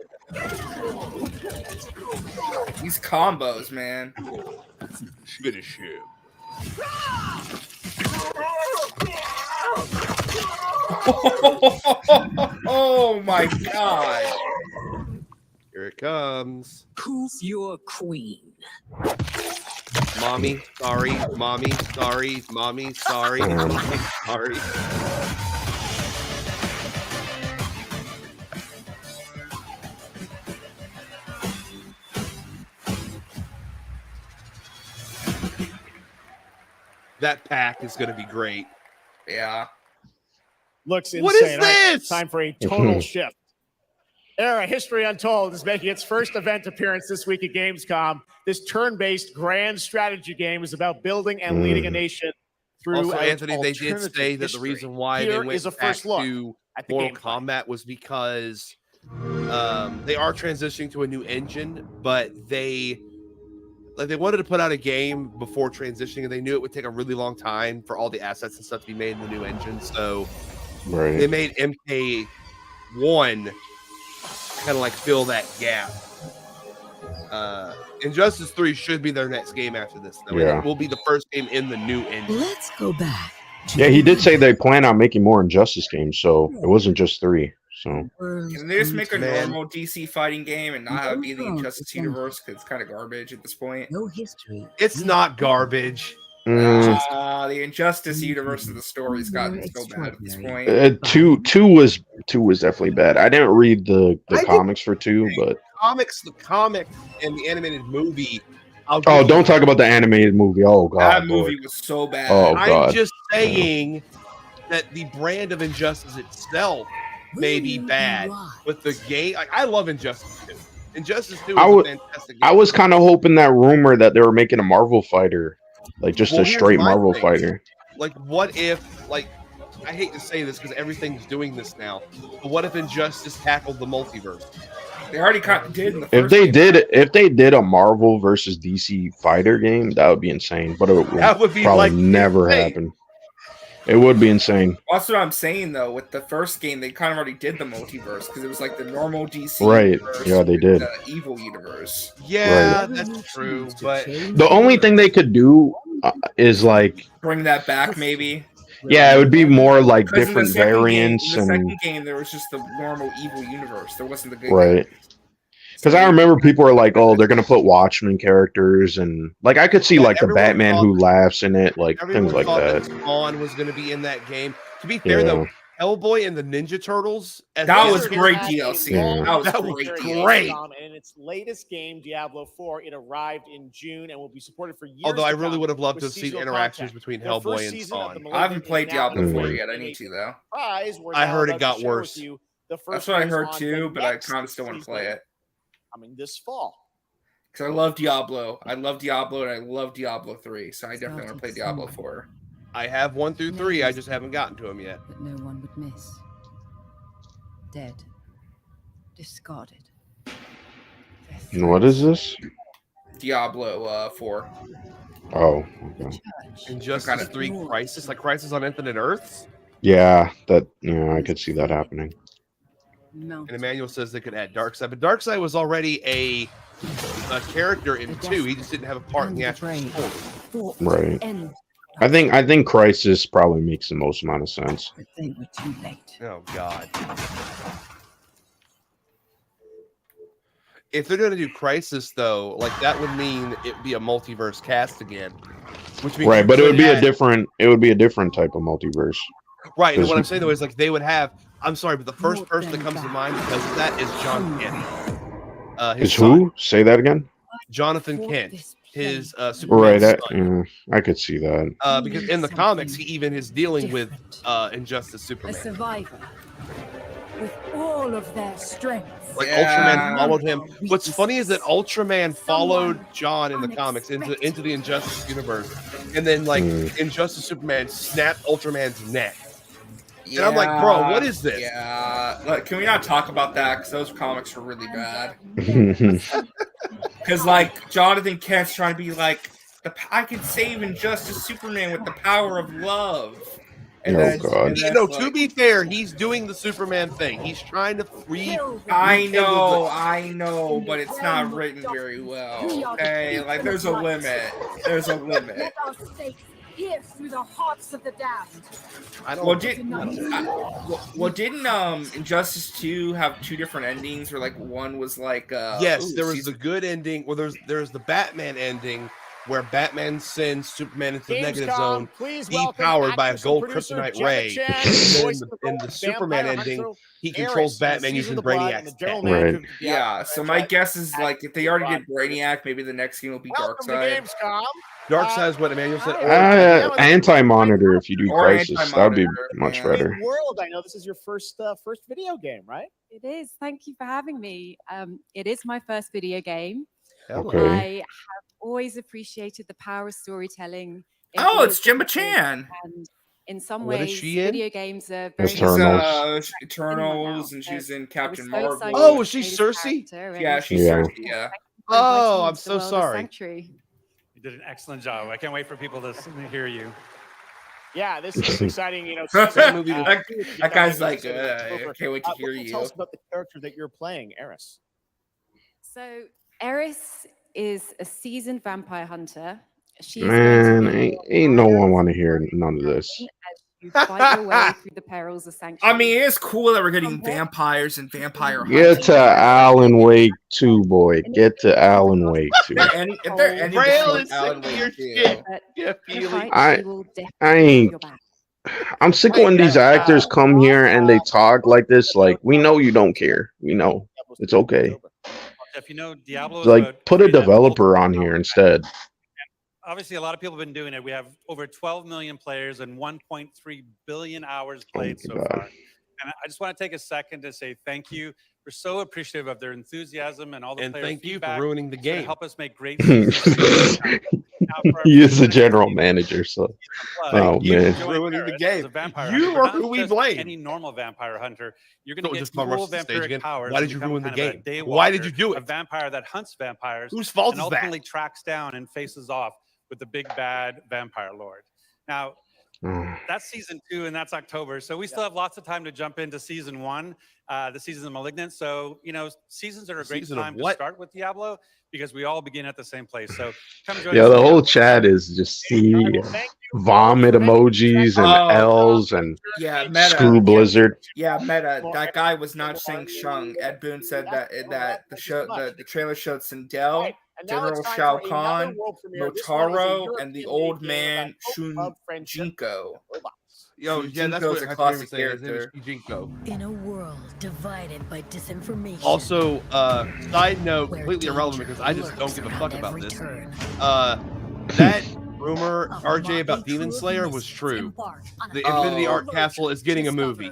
These combos, man. Finish him. Oh my god. Here it comes. Who's your queen? Mommy, sorry. Mommy, sorry. Mommy, sorry. Mommy, sorry. That pack is going to be great. Yeah. Looks insane. What is All right, this? time for a total shift. Era History Untold is making its first event appearance this week at Gamescom. This turn-based grand strategy game is about building and leading a nation through. Also, Anthony, they did say that the reason why they went back to Mortal Kombat was because they are transitioning to a new engine, but they wanted to put out a game before transitioning, and they knew it would take a really long time for all the assets and stuff to be made in the new engine. So they made MK1 kind of like fill that gap. Injustice 3 should be their next game after this, though. Yeah. It will be the first game in the new engine. Let's go back. Yeah, he did say they plan on making more Injustice games, so it wasn't just 3. So Can they just make a normal DC fighting game and not have it be the Injustice universe? Because it's kind of garbage at this point. No history. It's not garbage. The Injustice universe of the story's gotten so bad at this point. two was definitely bad. I didn't read the comics for 2, but The comic, and the animated movie. don't talk about the animated movie. Oh God, That Lord. movie was so bad. Oh, God. I'm just saying that the brand of Injustice itself may be bad, but the game. I love Injustice 2. Injustice 2 is a fantastic game. I was kind of hoping that rumor that they were making a Marvel fighter, like just Well, a here's straight my Marvel thing. fighter. Like, what if, like, I hate to say this because everything's doing this now, but what if Injustice tackled the multiverse? They already kind of did in the If first they game. did a Marvel versus DC fighter game, that would be insane. But it That would be probably like never insane. happen. It would be insane. That's what I'm saying though. With the first game, they kind of already did the multiverse because it was like the normal DC Right. universe Yeah, they with did. the evil universe. Yeah, that's true. But The only thing they could do is like bring that back, maybe. Yeah, it would be more like Because different variants in the and second game, there was just the normal evil universe. There wasn't the good right. guy. Because I remember people were like, "Oh, they're gonna put Watchmen characters," and like I could see like the everyone Batman thought- who laughs in it, like everyone things like thought that. Spawn was going to be in that game. To be fair, though, Hellboy and the Ninja Turtles. That was great DLC. Yeah. That was Great. And in its latest game, Diablo 4, it arrived in June and will be supported for years. Although I to really come would have loved with to have seen seasonal interactions content. between Their first Hellboy and season of Spawn. the I Malignant haven't is played now Diablo underway, 4 yet. I and need a to though. surprise, we're I now heard it about got to share with worse. you the That's first what I news heard on too, the but I next kind of still want to season play it. coming this fall. Because I love Diablo. I love Diablo and I love Diablo 3. So I definitely want to play Diablo 4. I have 1 through 3. I just haven't gotten to them yet. That no one would miss. Dead. Discarded. And what is this? Diablo 4. Oh, okay. Injustice 3 Crisis, like Crisis on Infinite Earths. Yeah, I could see that happening. And Emmanuel says they could add Darkseid, but Darkseid was already a character in 2. He just didn't have a part in the actual story. Right. I think Crisis probably makes the most amount of sense. They were too late. Oh God. If they're gonna do Crisis though, like that would mean it'd be a multiverse cast again. Which means Right, but it would be a different type of multiverse. Right, and what I'm saying though is like they would have. I'm sorry, but the first person that comes to mind because of that is John Kent. His Is son, who? Say that again. Jonathan Kent, his Superman Right, son. I could see that. Because in the comics, he even is dealing with Injustice A Superman. survivor. With all of their strength. Like Ultraman followed him. What's funny is that Ultraman followed John in the comics into the Injustice universe, and then like Injustice Superman snapped Ultraman's neck. And I'm like, bro, what is this? Yeah. Like, can we not talk about that? Because those comics were really bad. Because, like, Jonathan Kent's trying to be like, I can save Injustice Superman with the power of love. And God. To be fair, he's doing the Superman thing. He's trying to free. I know, but it's not written very well. Okay, like there's a limit. There's a limit. Pierce through the hearts of the damned. Didn't Injustice 2 have 2 different endings? Where like one was like yes, there was the good ending. Well, there's the Batman ending where Batman sends Superman into the negative zone, depowered by a gold kryptonite ray. In the Superman ending, he controls Batman using Brainiac's tech. Right. Yeah. So my guess is like if they already did Brainiac, maybe the next game will be Darkseid. Darkseid is what Emmanuel said. Anti-monitor if you do Crisis, that would be much better. World, I know this is your first video game, right? It is. Thank you for having me. It is my first video game. Okay. I have always appreciated the power of storytelling. Oh, it's Jimba Chan. And in some What is ways, she in? video games are very Eternals, and she's in Captain Marvel. Oh, is she Cersei? Yeah, she's Cersei. Yeah. Oh, I'm so sorry. You did an excellent job. I can't wait for people to hear you. Yeah, this is exciting. You know, that guy's like, I can't wait to hear you. Tell us about the character that you're playing, Eris. So, Eris is a seasoned vampire hunter. She's Man, ain't no one want to hear none of this. you fight your way through the perils of sanctuary. I mean, it's cool that we're getting vampires and vampire Get to Alan Wake 2, boy. Get to Alan Wake 2. If there any Alan Wake 2. I'm sick of when these actors come here and they talk like this. Like, we know you don't care. We know. It's okay. If you know, Diablo is Like, put a developer on here instead. obviously a lot of people have been doing it. We have over 12 million players and 1.3 billion hours played so far. And I just want to take a second to say thank you. We're so appreciative of their enthusiasm and all the players' thank you feedback. for ruining the It's gonna game. help us make great He is the general manager, so oh man. Ruining the game. Vampire You hunter, are but who not we just blame. Any normal vampire hunter, you're going Don't to get just bum rush cool the stage vampiric again. powers. Why to did you become ruin the kind of a game? Why did daywalker, you do it? A vampire that hunts vampires. Whose fault and is that? ultimately tracks down and faces off with the big bad vampire lord. Now, That's season 2, and that's October. So we still have lots of time to jump into season 1, the season of Malignant. So, seasons are a great time to start with Diablo because we all begin at the same place. So come join us. Yeah, the whole chat is just vomit emojis and L's and Meta. screw Blizzard. Yeah, Meta. That guy was not Shang Tsung. Ed Boon said that the trailer showed Sindel, General Shao Kahn, Motaro, and the old man Shunjinko. Yo, yeah, that's what a I classic say. His name is character. Shujinko. In a world divided by disinformation. Also, side note, completely irrelevant because I just don't give a fuck about this. That rumor, RJ, about Demon Slayer was true. The Infinity Art Castle is getting a movie.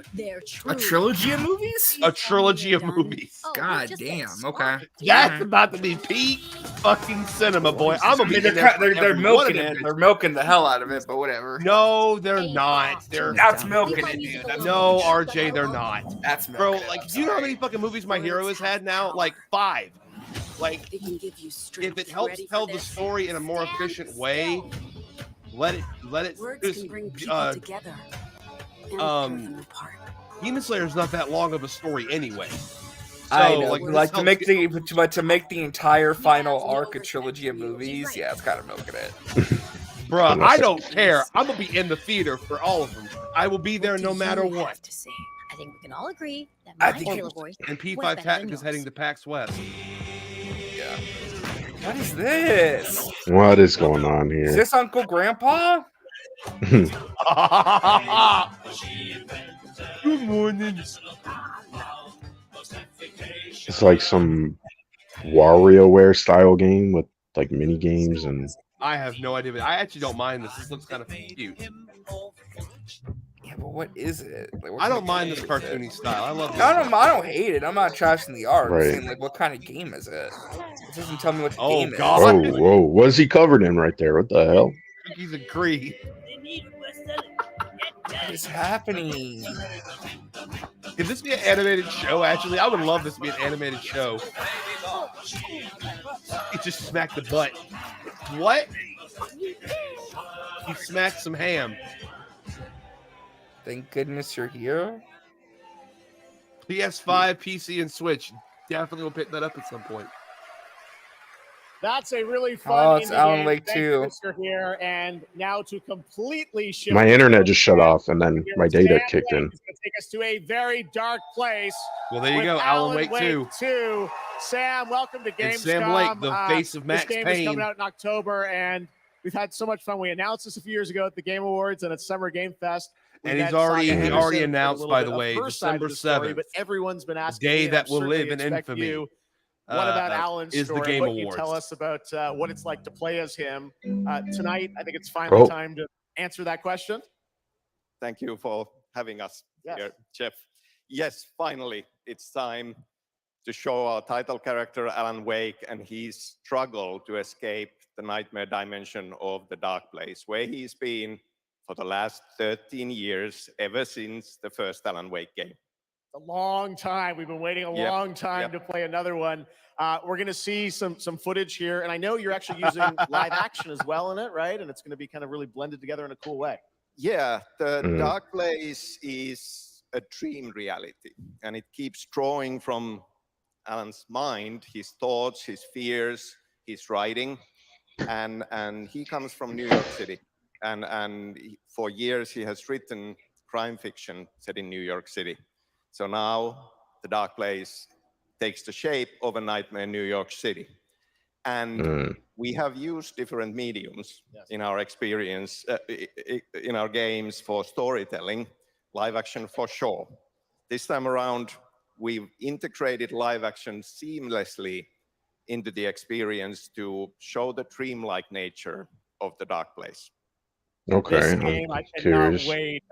A trilogy of movies? A trilogy of movies. God damn. Okay. That's about to be peak fucking cinema, boy. I'm gonna be in there for they're every milking one of it. them. They're milking the hell out of it, but whatever. No, they're not. That's milking it, dude. No, RJ, they're not. That's bro. milking it. Like, do you know how many fucking movies My Hero has had now? Like 5. Like, if it helps tell the story in a more efficient way, let it. Words can bring people together. Demon Slayer is not that long of a story anyway. So, I know, to make the entire final arc a trilogy of movies, yeah, it's kind of milking it. Bruh, I don't care. I'm gonna be in the theater for all of them. I will be there no matter what. I think we can all agree that I my think Halo voice and was P5 better Tactic than is heading to PAX West. Yeah. What is this? What is going on Is here? this Uncle Grandpa? Good morning. It's like some WarioWare style game with like mini games and. I have no idea, but I actually don't mind this. This looks kind of cute. Yeah, but what is it? Like, what I don't kind mind of this game is cartoony it? style. I love. I don't hate it. I'm not trashing the art. I'm Right. saying, like, what kind of game is it? It doesn't tell me what the Oh, game God. is. Whoa! What is he covered in right there? What the hell? Cookies and cream. What is happening? Could this be an animated show? Actually, I would love this to be an animated show. He just smacked the butt. What? He smacked some ham. Thank goodness you're here. PS5, PC, and Switch. Definitely will pick that up at some point. That's a really fun. Oh, it's indie Alan game. Wake Thank 2. goodness you're here, and now to completely shift. My internet just shut off, and then my data kicked in. It's going to take us to a very dark place. Well, there you with go, Alan Wake 2. 2. Sam, welcome to Gamescom. And Sam Lake, the face of Max This game Payne. is coming out in October, and we've had so much fun. We announced this a few years ago at the Game Awards and at Summer Game Fest. And he's already announced, by the way, December 7th. But everyone's been asking day me, that and I will live certainly in expect infamy. you, what about Alan's is the story? Game What can you Awards. tell us about what it's like to play as him tonight? I think it's finally time to answer that question. Thank you for having us here, Jeff. Yes, finally, it's time to show our title character, Alan Wake, and his struggle to escape the nightmare dimension of the dark place, where he's been for the last 13 years, ever since the first Alan Wake game. A long time. We've been waiting a long time to play another one. We're going to see some footage here, and I know you're actually using live action as well in it, right? And it's going to be kind of really blended together in a cool way. Yeah, the dark place is a dream reality, and it keeps drawing from Alan's mind, his thoughts, his fears, his writing, and he comes from New York City, and for years he has written crime fiction set in New York City. So now the dark place takes the shape of a nightmare in New York City. And we have used different mediums in our experience, in our games for storytelling, live action for sure. This time around, we've integrated live action seamlessly into the experience to show the dreamlike nature of the dark place. Okay, This I'm game, I cannot curious. wait.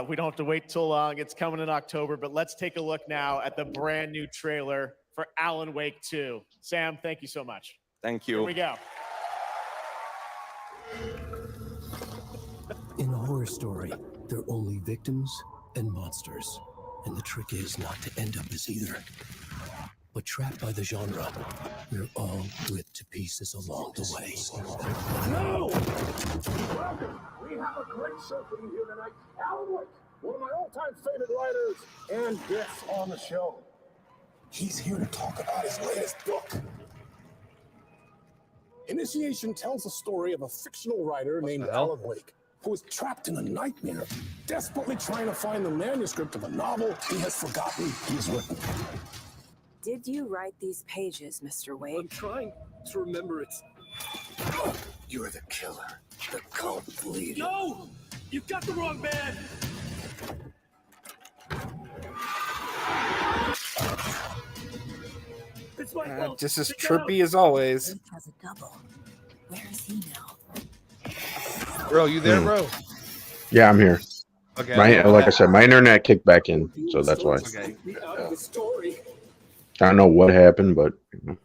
We don't have to wait too long. It's coming in October, but let's take a look now at the brand new trailer for Alan Wake 2. Sam, thank you so much. Thank you. Here we go. In a horror story, there are only victims and monsters. And the trick is not to end up as either. But trapped by the genre, we're all ripped to pieces along the way. No! We have a great show for you here tonight. Alan Wake, one of my all-time favorite writers, and guests on the show. He's here to talk about his latest book. Initiation tells the story of a fictional writer named Alan Wake, who is trapped in a nightmare, desperately trying to find the manuscript of a novel he has forgotten he has written. Did you write these pages, Mr. Wake? I'm trying to remember it. You're the killer, the cult leader. No! You got the wrong man! It's my fault. Just as trippy as always. Wake has a double. Where is he now? Bro, you there, bro? Yeah, I'm here. Okay. Like I said, my internet kicked back in, so that's why. Okay. I don't know what happened, but you know.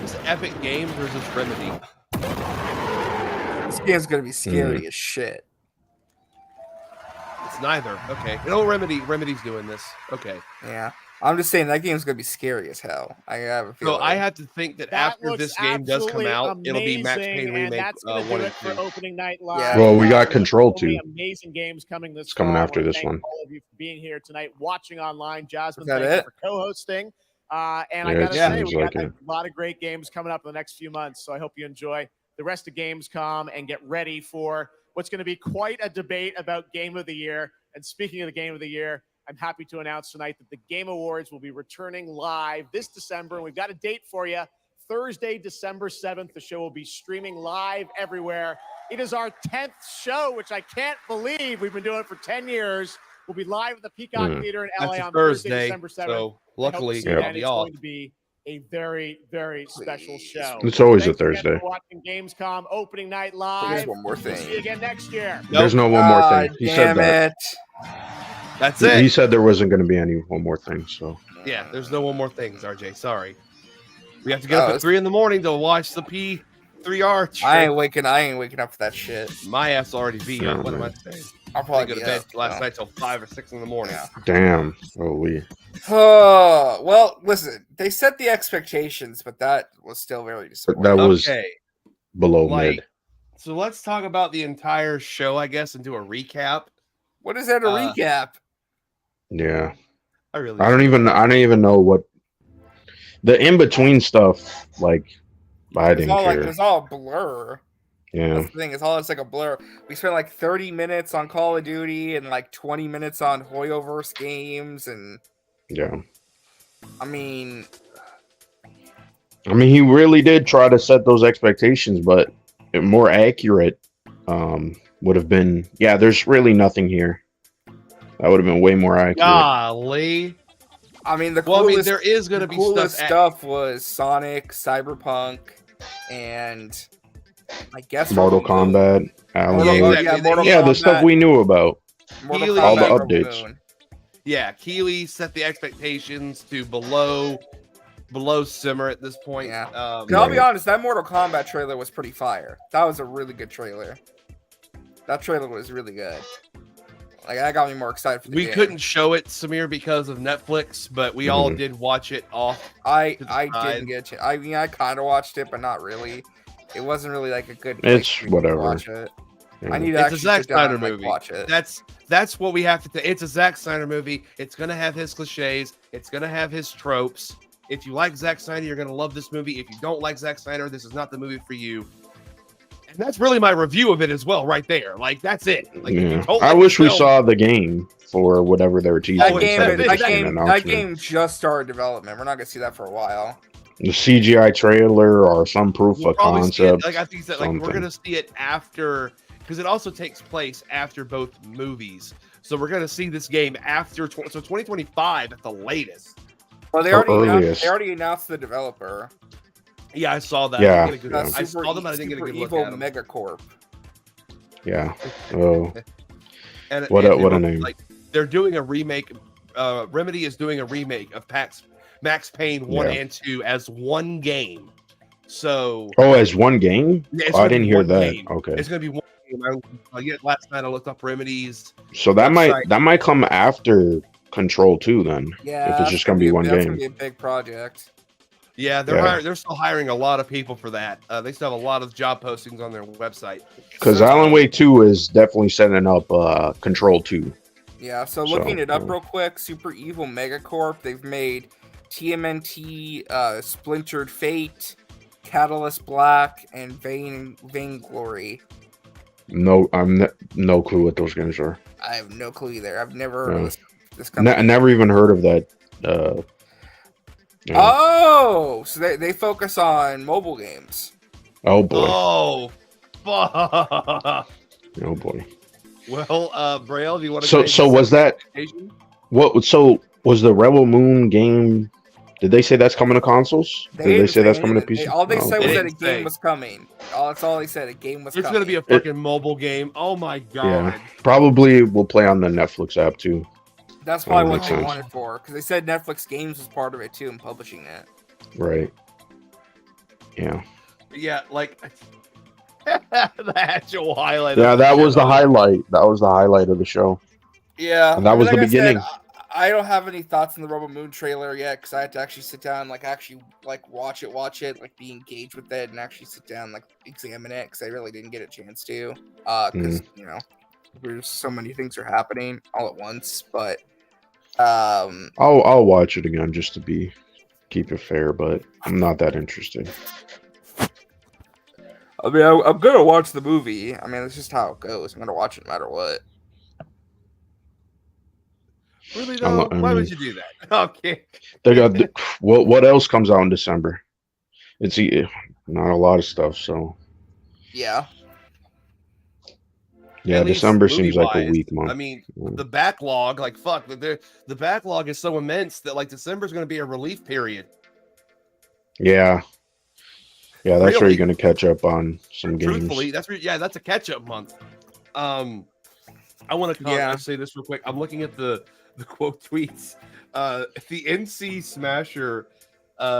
Is it Epic Games or is this Remedy? This game's gonna be scary as shit. It's neither. Okay. No, Remedy's doing this. Okay. Yeah. I'm just saying that game's gonna be scary as hell. I have a feeling. So I have to think that after this game does come out, it'll be Max amazing, Payne and remake that's gonna 1 do and it for 2. opening night live. Yeah. Well, we got Control So many 2. amazing games coming this It's coming fall. I after wanna this thank one. all of you for being here tonight, watching online. Jasmine, Is that thank you it? for co-hosting. And I Yeah, gotta it say, seems we like got it. a lot of great games coming up in the next few months. So I hope you enjoy the rest of Gamescom and get ready for what's going to be quite a debate about Game of the Year. And speaking of the Game of the Year, I'm happy to announce tonight that the Game Awards will be returning live this December. And we've got a date for you. Thursday, December 7th. The show will be streaming live everywhere. It is our 10th show, which I can't believe. We've been doing it for 10 years. We'll be live at the Peacock Theater in LA That's a on Thursday, Thursday, December 7th. so luckily I hope to see you I'll then. be It's off. going to be a very, very special show. It's always a Thanks again Thursday. for watching Gamescom opening night live. There's one more We'll see you thing. again next year. There's no one more thing. He said Damn that. it. That's it. He said there wasn't going to be any one more thing. So Yeah, there's no one more things, RJ. Sorry. We have to get up at it's- 3 in the morning to watch the P3R. I ain't waking up for that shit. My ass already beat. No, what am I man. saying? I'll I probably go to be bed up, last so. night till 5 or 6 in the morning. damn. Oh, we. Well, listen, they set the expectations, but that was still very disappointing. That was Okay. below Like, mid. so let's talk about the entire show, I guess, and do a recap. What is that a recap? Yeah. I really. I don't even know what the in between stuff. Like, I It's didn't all like care. it's all a blur. Yeah. That's the thing. It's like a blur. We spent like 30 minutes on Call of Duty and like 20 minutes on Hoyoverse games, and Yeah. I mean, He really did try to set those expectations, but more accurate would have been. Yeah, there's really nothing here. That would have been way more accurate. Golly. I mean, the Well, I mean, coolest, there is gonna the be coolest stuff at- stuff was Sonic, Cyberpunk, and I guess Mortal Rebel Moon. Kombat, Alan Yeah, Wake. exactly. Mortal Yeah, the Kombat. stuff we knew about. Mortal Keely- all the Kombat, Rebel updates. Moon. Yeah, Keely set the expectations to below simmer at this point. Yeah. Um, And I'll be honest, that Mortal Kombat trailer was pretty fire. That was a really good trailer. That trailer was really good. Like that got me more excited for the we game. couldn't show it, Samir, because of Netflix, but we all did watch it off. I to the didn't side. get it. I mean, I kind of watched it, but not really. It wasn't really like a good. It's place for me to whatever. Watch it. Yeah. I need to It's a actually Zack sit down Snyder and, like, movie. watch it. That's what we have to. It's a Zack Snyder movie. It's gonna have his cliches. It's gonna have his tropes. If you like Zack Snyder, you're gonna love this movie. If you don't like Zack Snyder, this is not the movie for you. And that's really my review of it as well, right there. Like that's it. Like if you Yeah. don't I like wish the we film- saw the game for whatever they were teasing. That inside the game, announcement. that game just started development. We're not gonna see that for a while. The CGI trailer or some proof We'll of probably see it, concept. like I think that like we're something. gonna see it after, because it also takes place after both movies. So we're gonna see this game after 2025 at the latest. Well, they Or already earliest. announced the developer. Yeah, I saw that. Yeah. I, didn't get a good, I Super saw them, but I didn't get a good look Evil at them. Megacorp. Yeah. Oh. And What and a it what a looks name. Like they're doing a remake. Remedy is doing a remake of Max Payne 1 Yeah. and 2 as one game. So Oh, as one game? yeah, it's Oh, I gonna be didn't hear one that. game. Okay. It's gonna be one game. Last night I looked up Remedy's. So that website. might come after Control 2 then. Yeah, If it's just gonna be one That's game. gonna be a big project. Yeah, they're still hiring a lot of people for that. They still have a lot of job postings on their website. Because Alan Wake 2 is definitely setting up Control 2. Yeah, so looking it up real quick, Super Evil Megacorp, they've made TMNT, Splintered Fate, Catalyst Black, and Vainglory. No, no clue what those games are. I have no clue either. I've never heard of this company. I never even heard of that. Oh, so they focus on mobile games. Oh boy. Oh, fuck. Oh boy. Well, Braille, do you want to? So was that what? So was the Rebel Moon game? Did they say that's coming to consoles? Did they say that's coming to PC? All they said was that a game was coming. That's all they said. A game was coming. It's gonna be a fucking mobile game. Oh my god. Yeah, probably will play on the Netflix app too. That's probably what they wanted for, because they said Netflix Games was part of it too, and publishing it. Right. Yeah. Yeah, like the actual highlight. Yeah, that was the highlight. That was the highlight of the show. Yeah, and that was the beginning. I don't have any thoughts on the Rebel Moon trailer yet, because I had to actually sit down, and watch it, like be engaged with it, and actually sit down, like examine it, because I really didn't get a chance to, because there's so many things are happening all at once. But I'll watch it again just to keep it fair, but I'm not that interested. I mean, I'm gonna watch the movie. I mean, that's just how it goes. I'm gonna watch it no matter what. Really though? Why would you do that? Okay. They got what else comes out in December? It's not a lot of stuff, so yeah. Yeah, December seems like a weak month. I mean, the backlog, like fuck, the backlog is so immense that like December's going to be a relief period. Yeah. Yeah, that's where you're going to catch up on some games. Truthfully, that's a catch-up month. I want to say this real quick. I'm looking at the quote tweets. The NC Smasher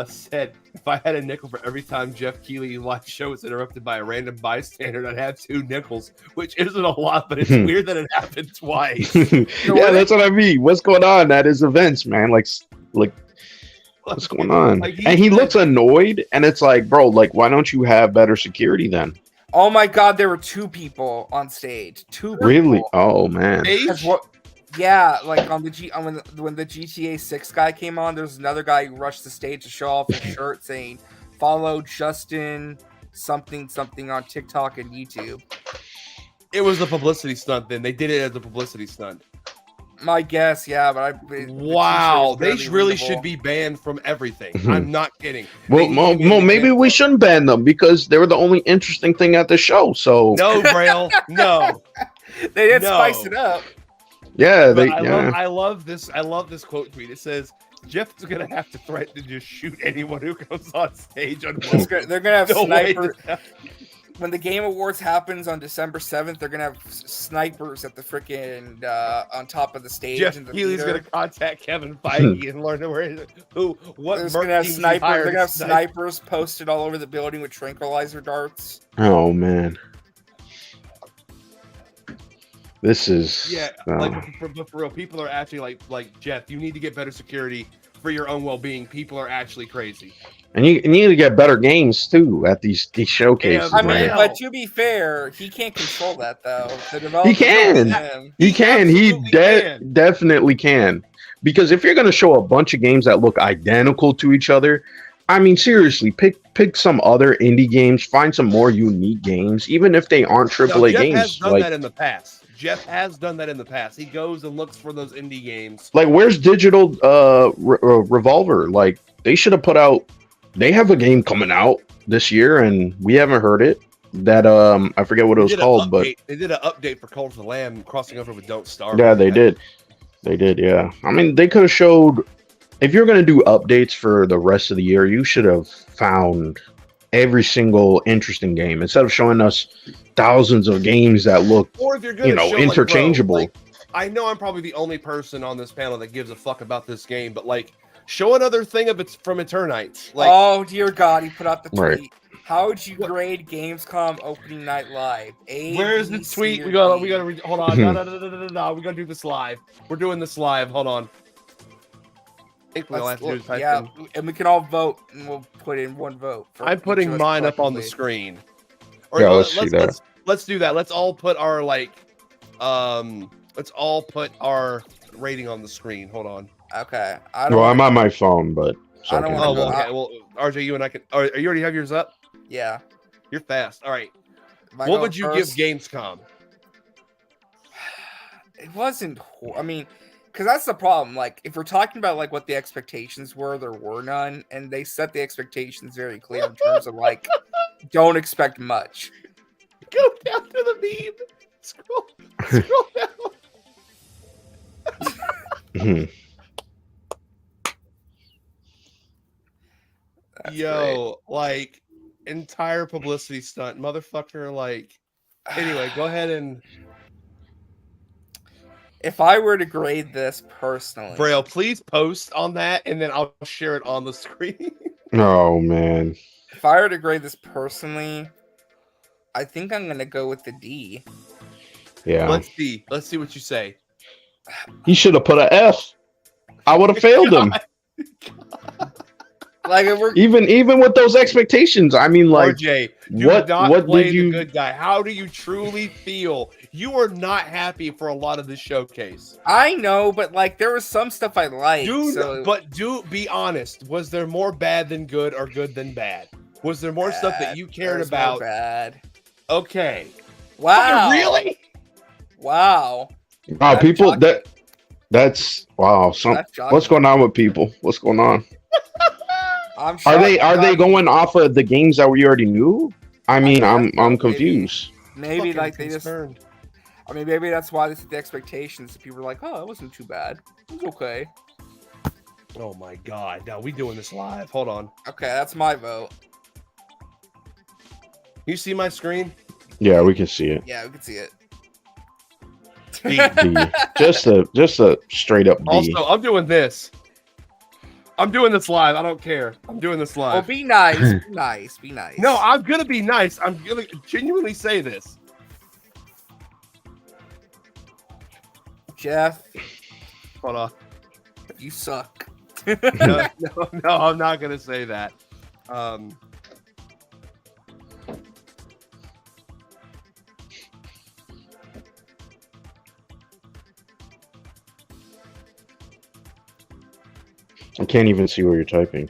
said, if I had a nickel for every time Jeff Keighley's live show was interrupted by a random bystander, I'd have 2 nickels, which isn't a lot, but it's weird that it happened twice. Yeah, that's what I mean. What's going on at his events, man? Like what's going on? And he looks annoyed, and it's like, bro, like, why don't you have better security then? Oh my god, there were 2 people on stage. 2 people. Really? Oh man. Yeah, like when the GTA 6 guy came on, there was another guy who rushed the stage to show off his shirt saying, "Follow Justin something on TikTok and YouTube." It was a publicity stunt. Then they did it as a publicity stunt. My guess, yeah, but wow, they really should be banned from everything. I'm not kidding. Well, maybe we shouldn't ban them because they were the only interesting thing at the show. So no, Braille, no. They did spice it up. Yeah, I love this. I love this quote tweet. It says, "Jeff's gonna have to threaten to just shoot anyone who comes on stage." They're gonna have snipers. When the Game Awards happens on December 7th, they're gonna have snipers at the freaking on top of the stage. Jeff Keighley's gonna contact Kevin Feige and learn what. They're gonna have snipers. They're gonna have snipers posted all over the building with tranquilizer darts. Oh man. This is but for real, people are actually like Jeff. You need to get better security for your own well-being. People are actually crazy, and you need to get better games too at these showcases. I mean, but to be fair, he can't control that though. He can. He can. He definitely can. Because if you're going to show a bunch of games that look identical to each other, I mean, seriously, pick some other indie games. Find some more unique games, even if they aren't AAA games. Jeff has done that in the past. Jeff has done that in the past. He goes and looks for those indie games. Like, where's Digital Revolver? Like, they should have put out. They have a game coming out this year, and we haven't heard it. That I forget what it was called, but they did an update for Cult of the Lamb crossing over with Don't Starve. Yeah, they did. They did. Yeah, I mean, they could have showed. If you're going to do updates for the rest of the year, you should have found every single interesting game instead of showing us thousands of games that look, or if you're gonna show, interchangeable. Like, I know I'm probably the only person on this panel that gives a fuck about this game, but like, show another thing of it's from Eternites. Like, oh dear God, he put out the tweet. Right. How would you grade Gamescom opening night live? Where's the tweet? We gotta hold on. No. We're gonna do this live. We're doing this live. Hold on. I think we all have to do is type yeah, in. and we can all vote, and we'll put in one vote. I'm putting mine up on the screen. Or Yeah, let's see that. Let's do that. Let's all put our let's all put our rating on the screen. Hold on. Okay. Well, I'm on my phone, but so I don't can wanna Oh, go- well, okay. Well, RJ, you and I can. Are you already have yours up? Yeah. You're fast. All right. Am I What going would you first? give Gamescom? It wasn't. I mean, because that's the problem. Like, if we're talking about like what the expectations were, there were none, and they set the expectations very clear in terms of like, don't expect much. Go down to the meme. Scroll down. Yo, like entire publicity stunt, motherfucker. Like, anyway, go ahead and. If I were to grade this personally, Braille, please post on that, and then I'll share it on the screen. Oh man. if I were to grade this personally, I think I'm gonna go with the D. Yeah. Let's see what you say. He should have put an F. I would have failed him. Like we're Even with those expectations, I mean, like, RJ, what play did you? the good guy? How do you truly feel? You are not happy for a lot of this showcase. I know, but like there was some stuff I liked. Do be honest. Was there more bad than good or good than bad? Was there more stuff that you cared about? Bad. Okay. Wow. Fucking really? Wow. Wow, people that's wow. What's going on with people? What's going on? I'm Are they going off of the games that we already knew? I mean, I'm confused. Maybe like they just. I mean, maybe that's why this is the expectations. People were like, "Oh, it wasn't too bad. It was okay." Oh my god! Now we doing this live. Hold on. Okay, that's my vote. You see my screen? Yeah, we can see it. Yeah, we can see it. D. Just a straight up D. Also, I'm doing this. I'm doing this live. I don't care. I'm doing this live. Well, be nice. Be nice. Be nice. No, I'm gonna be nice. I'm gonna genuinely say this. Jeff. Hold on. You suck. no, I'm not gonna say that. I can't even see what you're typing.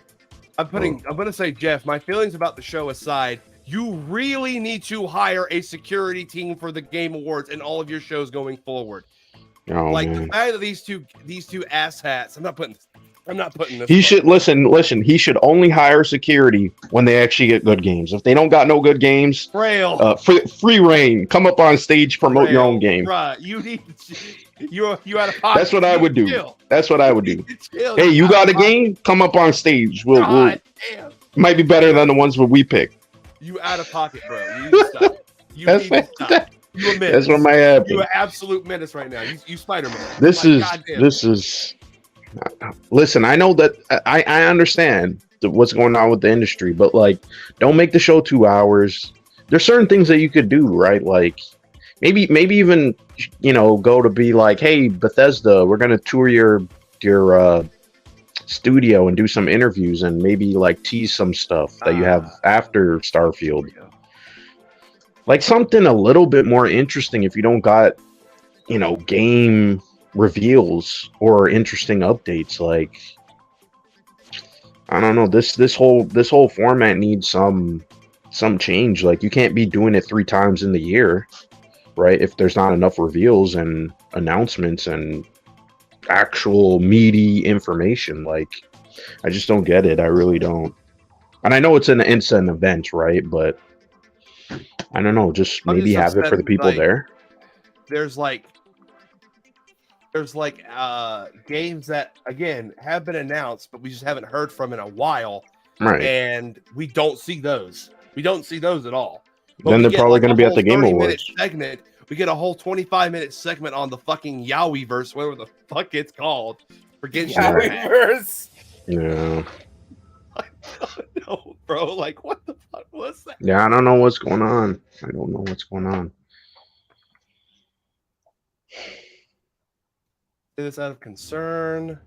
I'm gonna say, Jeff, my feelings about the show aside, you really need to hire a security team for the Game Awards and all of your shows going forward. Oh, like man. the fact that these two asshats, I'm not putting this. He should listen. He should only hire security when they actually get good games. If they don't got no good games, Braille. Free reign. Come up on stage, promote Braille, your own game. Right. You need you out of pocket. That's what I would do. Chill. That's what I would do. Chill. Hey, you got a game? Come up on stage. We'll God damn. might be better than the ones that we pick. You out of pocket, bro. You need to stop. You need to stop. You a menace. That's what might happen. You're an absolute menace right now. You Spider-Man. This Like, is. Listen, I know that I understand what's going on with the industry, but like, don't make the show 2 hours. There's certain things that you could do, right? Like, maybe even go to be like, hey, Bethesda, we're gonna tour your studio and do some interviews and maybe like tease some stuff that you have after Starfield. Like something a little bit more interesting if you don't got game reveals or interesting updates. Like, I don't know, this whole format needs some change. Like, you can't be doing it 3 times in the year, right? If there's not enough reveals and announcements and actual meaty information. Like, I just don't get it. I really don't. And I know it's an event, right? But I don't know, just maybe have it for the people there. There's games that again have been announced, but we just haven't heard from in a while. Right. And we don't see those. We don't see those at all. But Then they're probably going to be at the Game Awards. Segment. We get a whole 25-minute segment on the fucking Yowie-verse, whatever the fuck it's called. Forget Yowie-verse. Yeah. No, bro. Like, what the fuck was that? Yeah, I don't know what's going on. I don't know what's going on. This out of concern.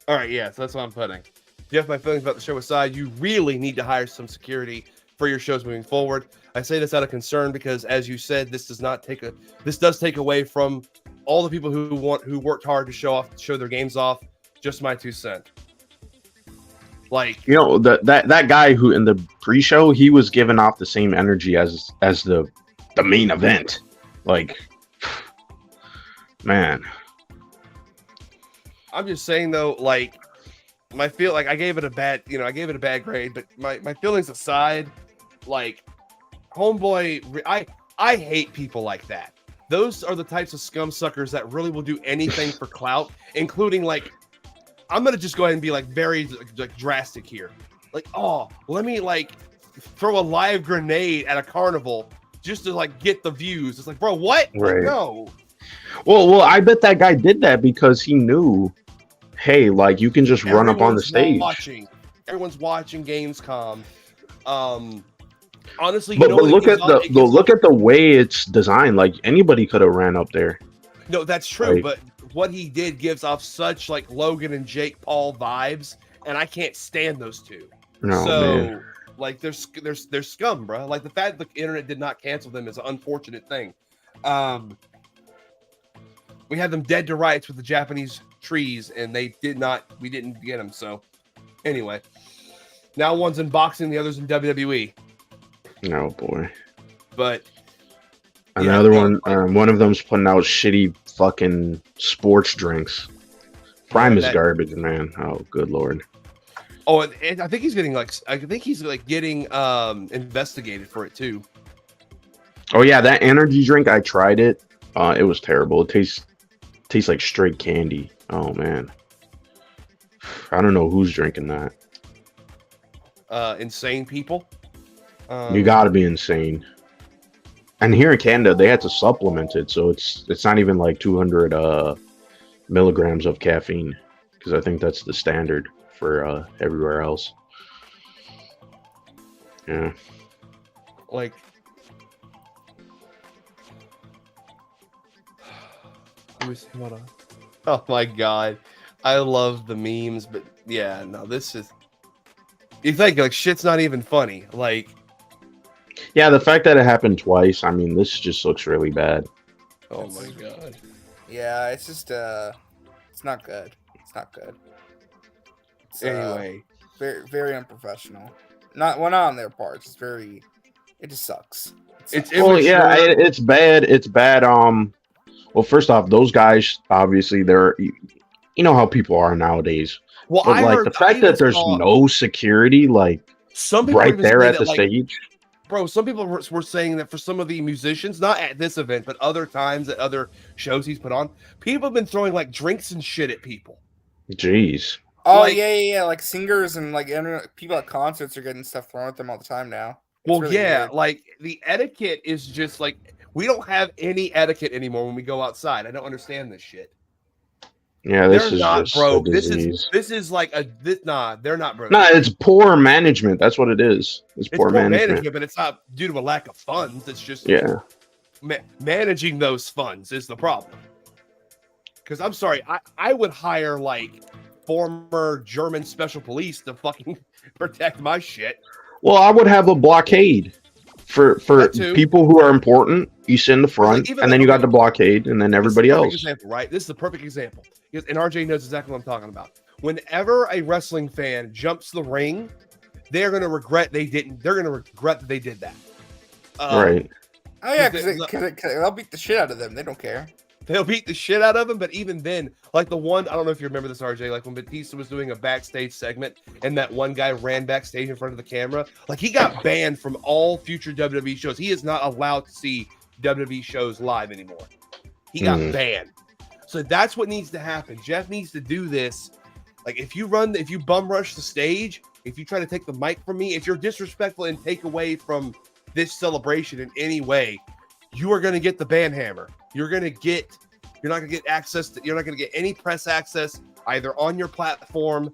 All right, yeah, so that's what I'm putting. Jeff, my feelings about the show aside, you really need to hire some security for your shows moving forward. I say this out of concern because, as you said, this does take away from all the people who worked hard to show their games off. Just my 2 cents. Like, you know, that guy who in the pre-show, he was giving off the same energy as the main event. Like, man, I'm just saying though, like, I gave it a bad grade, but my feelings aside, like, Homeboy, I hate people like that. Those are the types of scum suckers that really will do anything for clout, including, like, I'm gonna just go ahead and be like very like drastic here. Like, oh, let me like throw a live grenade at a carnival just to like get the views. It's like, bro, what? Right. Like, no. Well, I bet that guy did that because he knew, hey, like, you can just run up on the stage. Everyone's watching Gamescom. Honestly, But look at the way it's designed. Like, anybody could have ran up there. No, that's true. Like, but what he did gives off such like Logan and Jake Paul vibes, and I can't stand those two. No, man. Like, they're scum, bro. Like, the fact that the internet did not cancel them is an unfortunate thing. We had them dead to rights with the Japanese trees, and we didn't get them. So anyway, now one's in boxing, the other's in WWE. Oh boy. But another one of them's putting out shitty fucking sports drinks. Prime is garbage, man. Oh, good lord. Oh, and I think he's getting investigated for it too. Oh yeah, that energy drink, I tried it. It was terrible. It tastes like straight candy. Oh man. I don't know who's drinking that. Insane people. You gotta be insane. And here in Canada, they had to supplement it, so it's not even like 200 milligrams of caffeine, because I think that's the standard for everywhere else. Yeah. Like, hold on. Oh my god, I love the memes, but yeah, no, this is. You think like shit's not even funny, like. Yeah, the fact that it happened twice, I mean, this just looks really bad. Oh my god. Yeah, it's just it's not good. It's not good. It's, anyway, very very unprofessional. Not on their parts. It just sucks. It's yeah, it's bad. It's bad. Well, first off, those guys obviously they're, you know how people are nowadays. Well, but like the fact that there's no security, like some people right there at the like, stage. Bro, some people were saying that for some of the musicians, not at this event, but other times at other shows he's put on, people have been throwing like drinks and shit at people. Jeez. Oh, like, yeah. Like singers and like people at concerts are getting stuff thrown at them all the time now. Well, really weird. Like the etiquette is just like, we don't have any etiquette anymore when we go outside. I don't understand this shit. Yeah, this is not, bro. This is like they're not, bro. Nah, it's poor management. That's what it is. It's poor management. But it's not due to a lack of funds. It's just managing those funds is the problem. Because I'm sorry, I would hire like former German special police to fucking protect my shit. Well, I would have a blockade for people who are important. You sit in the front, and then you got the blockade, and then everybody else. Example, right? This is the perfect example. And RJ knows exactly what I'm talking about. Whenever a wrestling fan jumps the ring, they're going to regret they didn't. They're going to regret that they did that. Right. Oh yeah, because they'll beat the shit out of them. They don't care. They'll beat the shit out of them, but even then, like the one, I don't know if you remember this, RJ, like when Batista was doing a backstage segment and that one guy ran backstage in front of the camera, like he got banned from all future WWE shows. He is not allowed to see WWE shows live anymore. He got banned. So that's what needs to happen. Jeff needs to do this. Like if you bum rush the stage, if you try to take the mic from me, if you're disrespectful and take away from this celebration in any way, you are going to get the ban hammer. You're not going to get access to, you're not going to get any press access either on your platform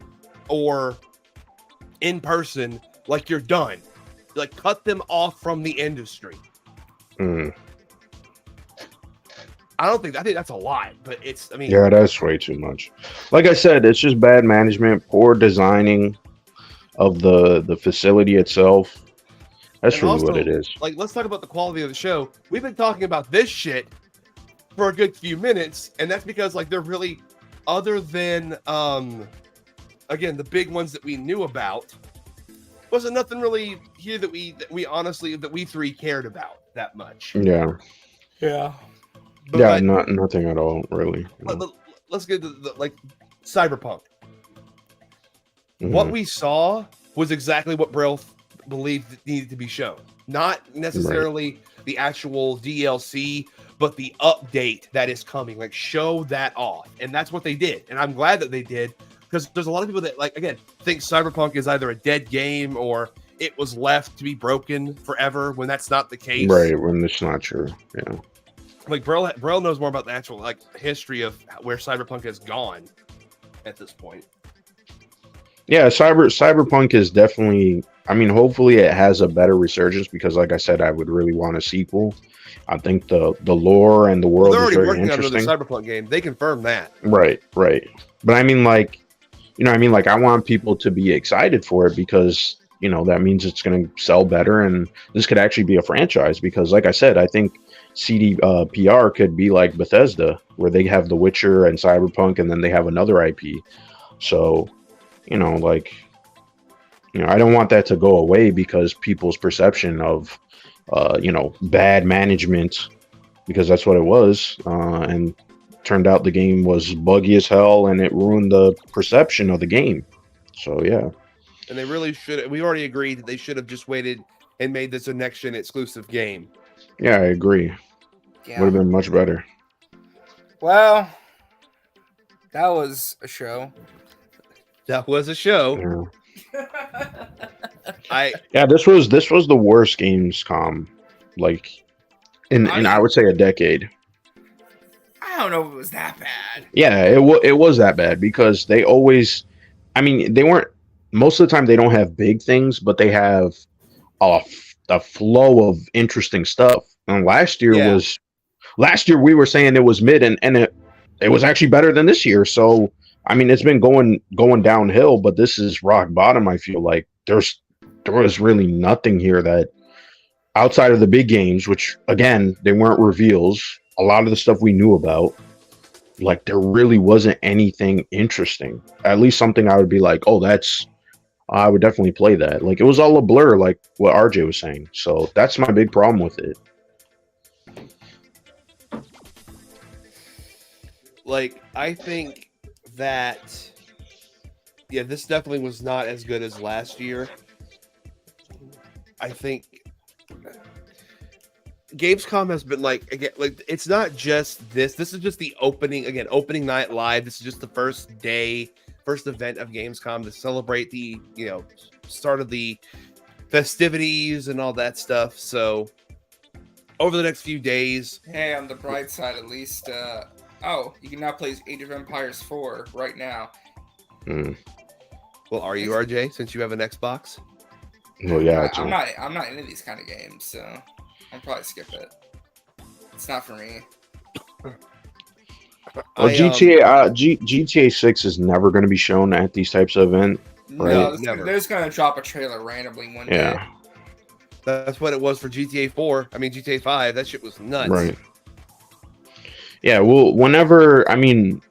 or in person. Like you're done. Like cut them off from the industry. I think that's a lot, but it's. I mean, Yeah, that's way too much. Like I said, it's just bad management, poor designing of the facility itself. That's and really what it also, is. like, let's talk about the quality of the show. We've been talking about this shit for a good few minutes, and that's because like they're really, other than again the big ones that we knew about, wasn't nothing really here that we honestly that we three cared about that much. Yeah. Yeah. Yeah, nothing at all, really. Let's get to the like Cyberpunk. Mm-hmm. What we saw was exactly what Brill believed it needed to be shown. Not necessarily the actual DLC, but the update that is coming. Like, show that off. And that's what they did. And I'm glad that they did, because there's a lot of people that, like, again, think Cyberpunk is either a dead game or it was left to be broken forever, when that's not the case. Right, when it's not true. Yeah. Like, Brill knows more about the actual, like, history of where Cyberpunk has gone at this point. Yeah, Cyberpunk is definitely, I mean, hopefully it has a better resurgence, because like I said, I would really want a sequel. I think the lore and the world They're is already very working on interesting. another Cyberpunk game. They confirmed that. Right. But I mean, like, you know, I mean, like, I want people to be excited for it, because, you know, that means it's going to sell better, and this could actually be a franchise, because like I said, I think CDPR could be like Bethesda, where they have The Witcher and Cyberpunk, and then they have another IP. So, you know, like, you know, I don't want that to go away because people's perception of, you know, bad management, because that's what it was. And turned out the game was buggy as hell, and it ruined the perception of the game. So, yeah. And they really should. We already agreed that they should have just waited and made this a next-gen exclusive game. Yeah, I agree. Yeah. Would have been much better. Well, that was a show. That was a show. Yeah, this was the worst Gamescom, like, in I would say a decade. I don't know if it was that bad. Yeah, it was that bad, because they always, I mean, they weren't, most of the time they don't have big things, but they have a flow of interesting stuff. And last year we were saying it was mid, and it was actually better than this year. So I mean, it's been going downhill, but this is rock bottom. I feel like there was really nothing here that, outside of the big games, which again, they weren't reveals. A lot of the stuff we knew about, like, there really wasn't anything interesting. At least something I would be like, oh, I would definitely play that. Like, it was all a blur, like what RJ was saying. So that's my big problem with it. Like, I think that, yeah, this definitely was not as good as last year. I think Gamescom has been like, again, like, it's not just this. This is just the opening night live. This is just the first event of Gamescom to celebrate the, you know, start of the festivities and all that stuff. So over the next few days, hey, on the bright side, at least, you can now play Age of Empires 4 right now. Well, are you, RJ, since you have an Xbox? Well, yeah, I'm not into these kind of games, so I'll probably skip it. It's not for me. Well, GTA 6 is never going to be shown at these types of events, right? No, they're just going to drop a trailer randomly one day. Yeah. That's what it was for GTA 4. I mean, GTA 5, that shit was nuts. Right. Yeah, well, whenever, I mean,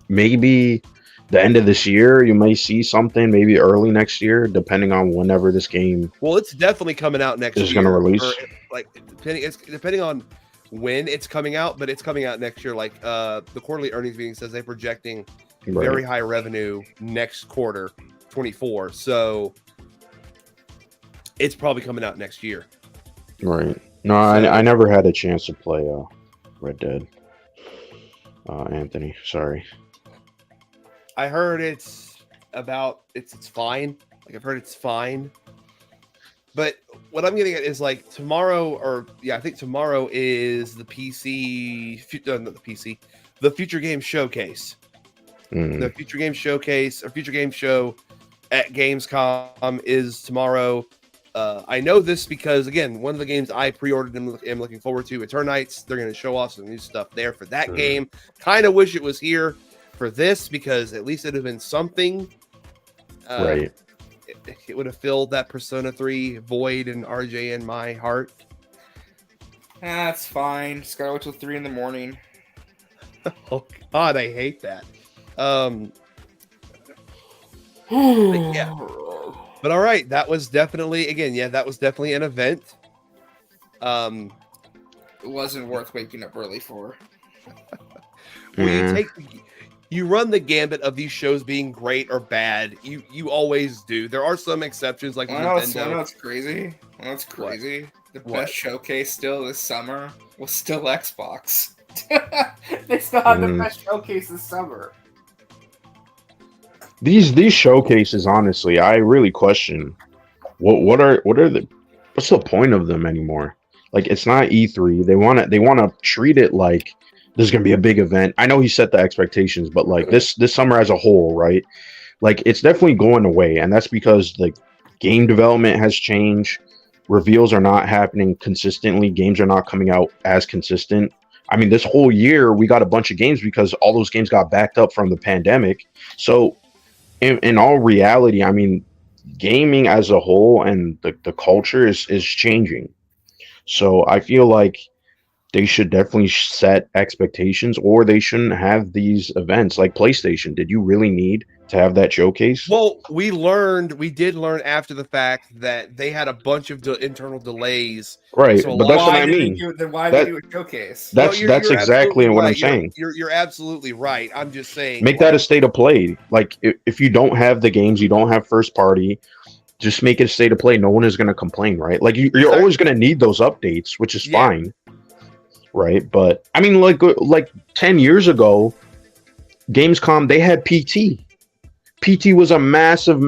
maybe the end of this year, you may see something, maybe early next year, depending on whenever this game. Well, it's definitely coming out next year. Is going to release. Like, depending on when it's coming out, but it's coming out next year. Like, the quarterly earnings meeting says they're projecting very high revenue next quarter, 24. So it's probably coming out next year. Right. No, I never had a chance to play Red Dead. Anthony, sorry. I heard it's fine. Like, I've heard it's fine. But what I'm getting at is, like, tomorrow, I think tomorrow is the the Future Game Showcase. The Future Game Showcase or Future Game Show at Gamescom is tomorrow. I know this because, again, one of the games I pre-ordered and am looking forward to, Eternites. They're going to show off some new stuff there for that game. Kind of wish it was here for this because at least it would have been something. Right. It would have filled that Persona 3 void in RJ in my heart. That's fine. Just gotta wait till 3 in the morning. Oh God, I hate that. Yeah. But all right, that was definitely that was definitely an event. It wasn't worth waking up early for. Well, you run the gambit of these shows being great or bad. You always do. There are some exceptions like Nintendo. That's crazy. That's crazy. The best showcase still this summer was still Xbox. They still have the best showcase this summer. These showcases, honestly, I really question what's the point of them anymore? Like, it's not E3. They want to treat it like there's gonna be a big event. I know he set the expectations, but like this summer as a whole, right? Like, it's definitely going away, and that's because like game development has changed. Reveals are not happening consistently. Games are not coming out as consistent. I mean, this whole year we got a bunch of games because all those games got backed up from the pandemic. So in all reality, I mean, gaming as a whole and the culture is changing. So I feel like they should definitely set expectations, or they shouldn't have these events. Like PlayStation, did you really need to have that showcase? Well, we did learn after the fact that they had a bunch of internal delays. Right, So but that's what I mean. Then why did they do a showcase? That's exactly what I'm saying. You're absolutely right. I'm just saying. Make that a state of play. Like, if you don't have the games, you don't have first party, just make it a state of play. No one is going to complain, right? Like, you're always going to need those updates, which is fine. Right, but I mean, like 10 years ago, Gamescom, they had PT. PT was a massive.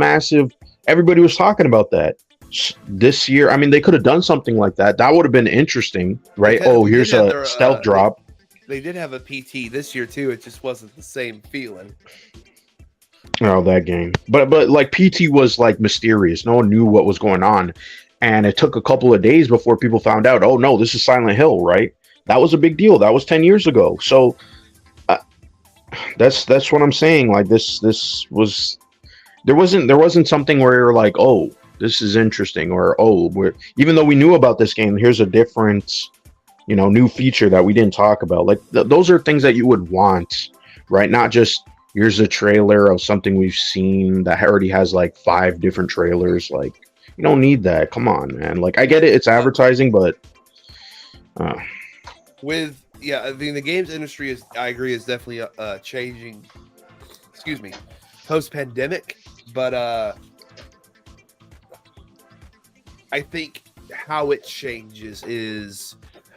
Everybody was talking about that. This year, I mean, they could have done something like that. That would have been interesting, right? Here's a stealth drop. They did have a PT this year too. It just wasn't the same feeling. Oh, that game. But like PT was like mysterious. No one knew what was going on, and it took a couple of days before people found out. Oh no, this is Silent Hill, right? That was a big deal. That was 10 years ago. So that's what I'm saying. Like this was there wasn't something where you're like, oh, this is interesting, or even though we knew about this game, here's a different, new feature that we didn't talk about. Like those are things that you would want, right? Not just here's a trailer of something we've seen that already has like 5 different trailers. Like, you don't need that. Come on, man. Like, I get it, it's advertising, but I mean, the games industry I agree, is definitely changing. Excuse me, post-pandemic, but I think how it changes is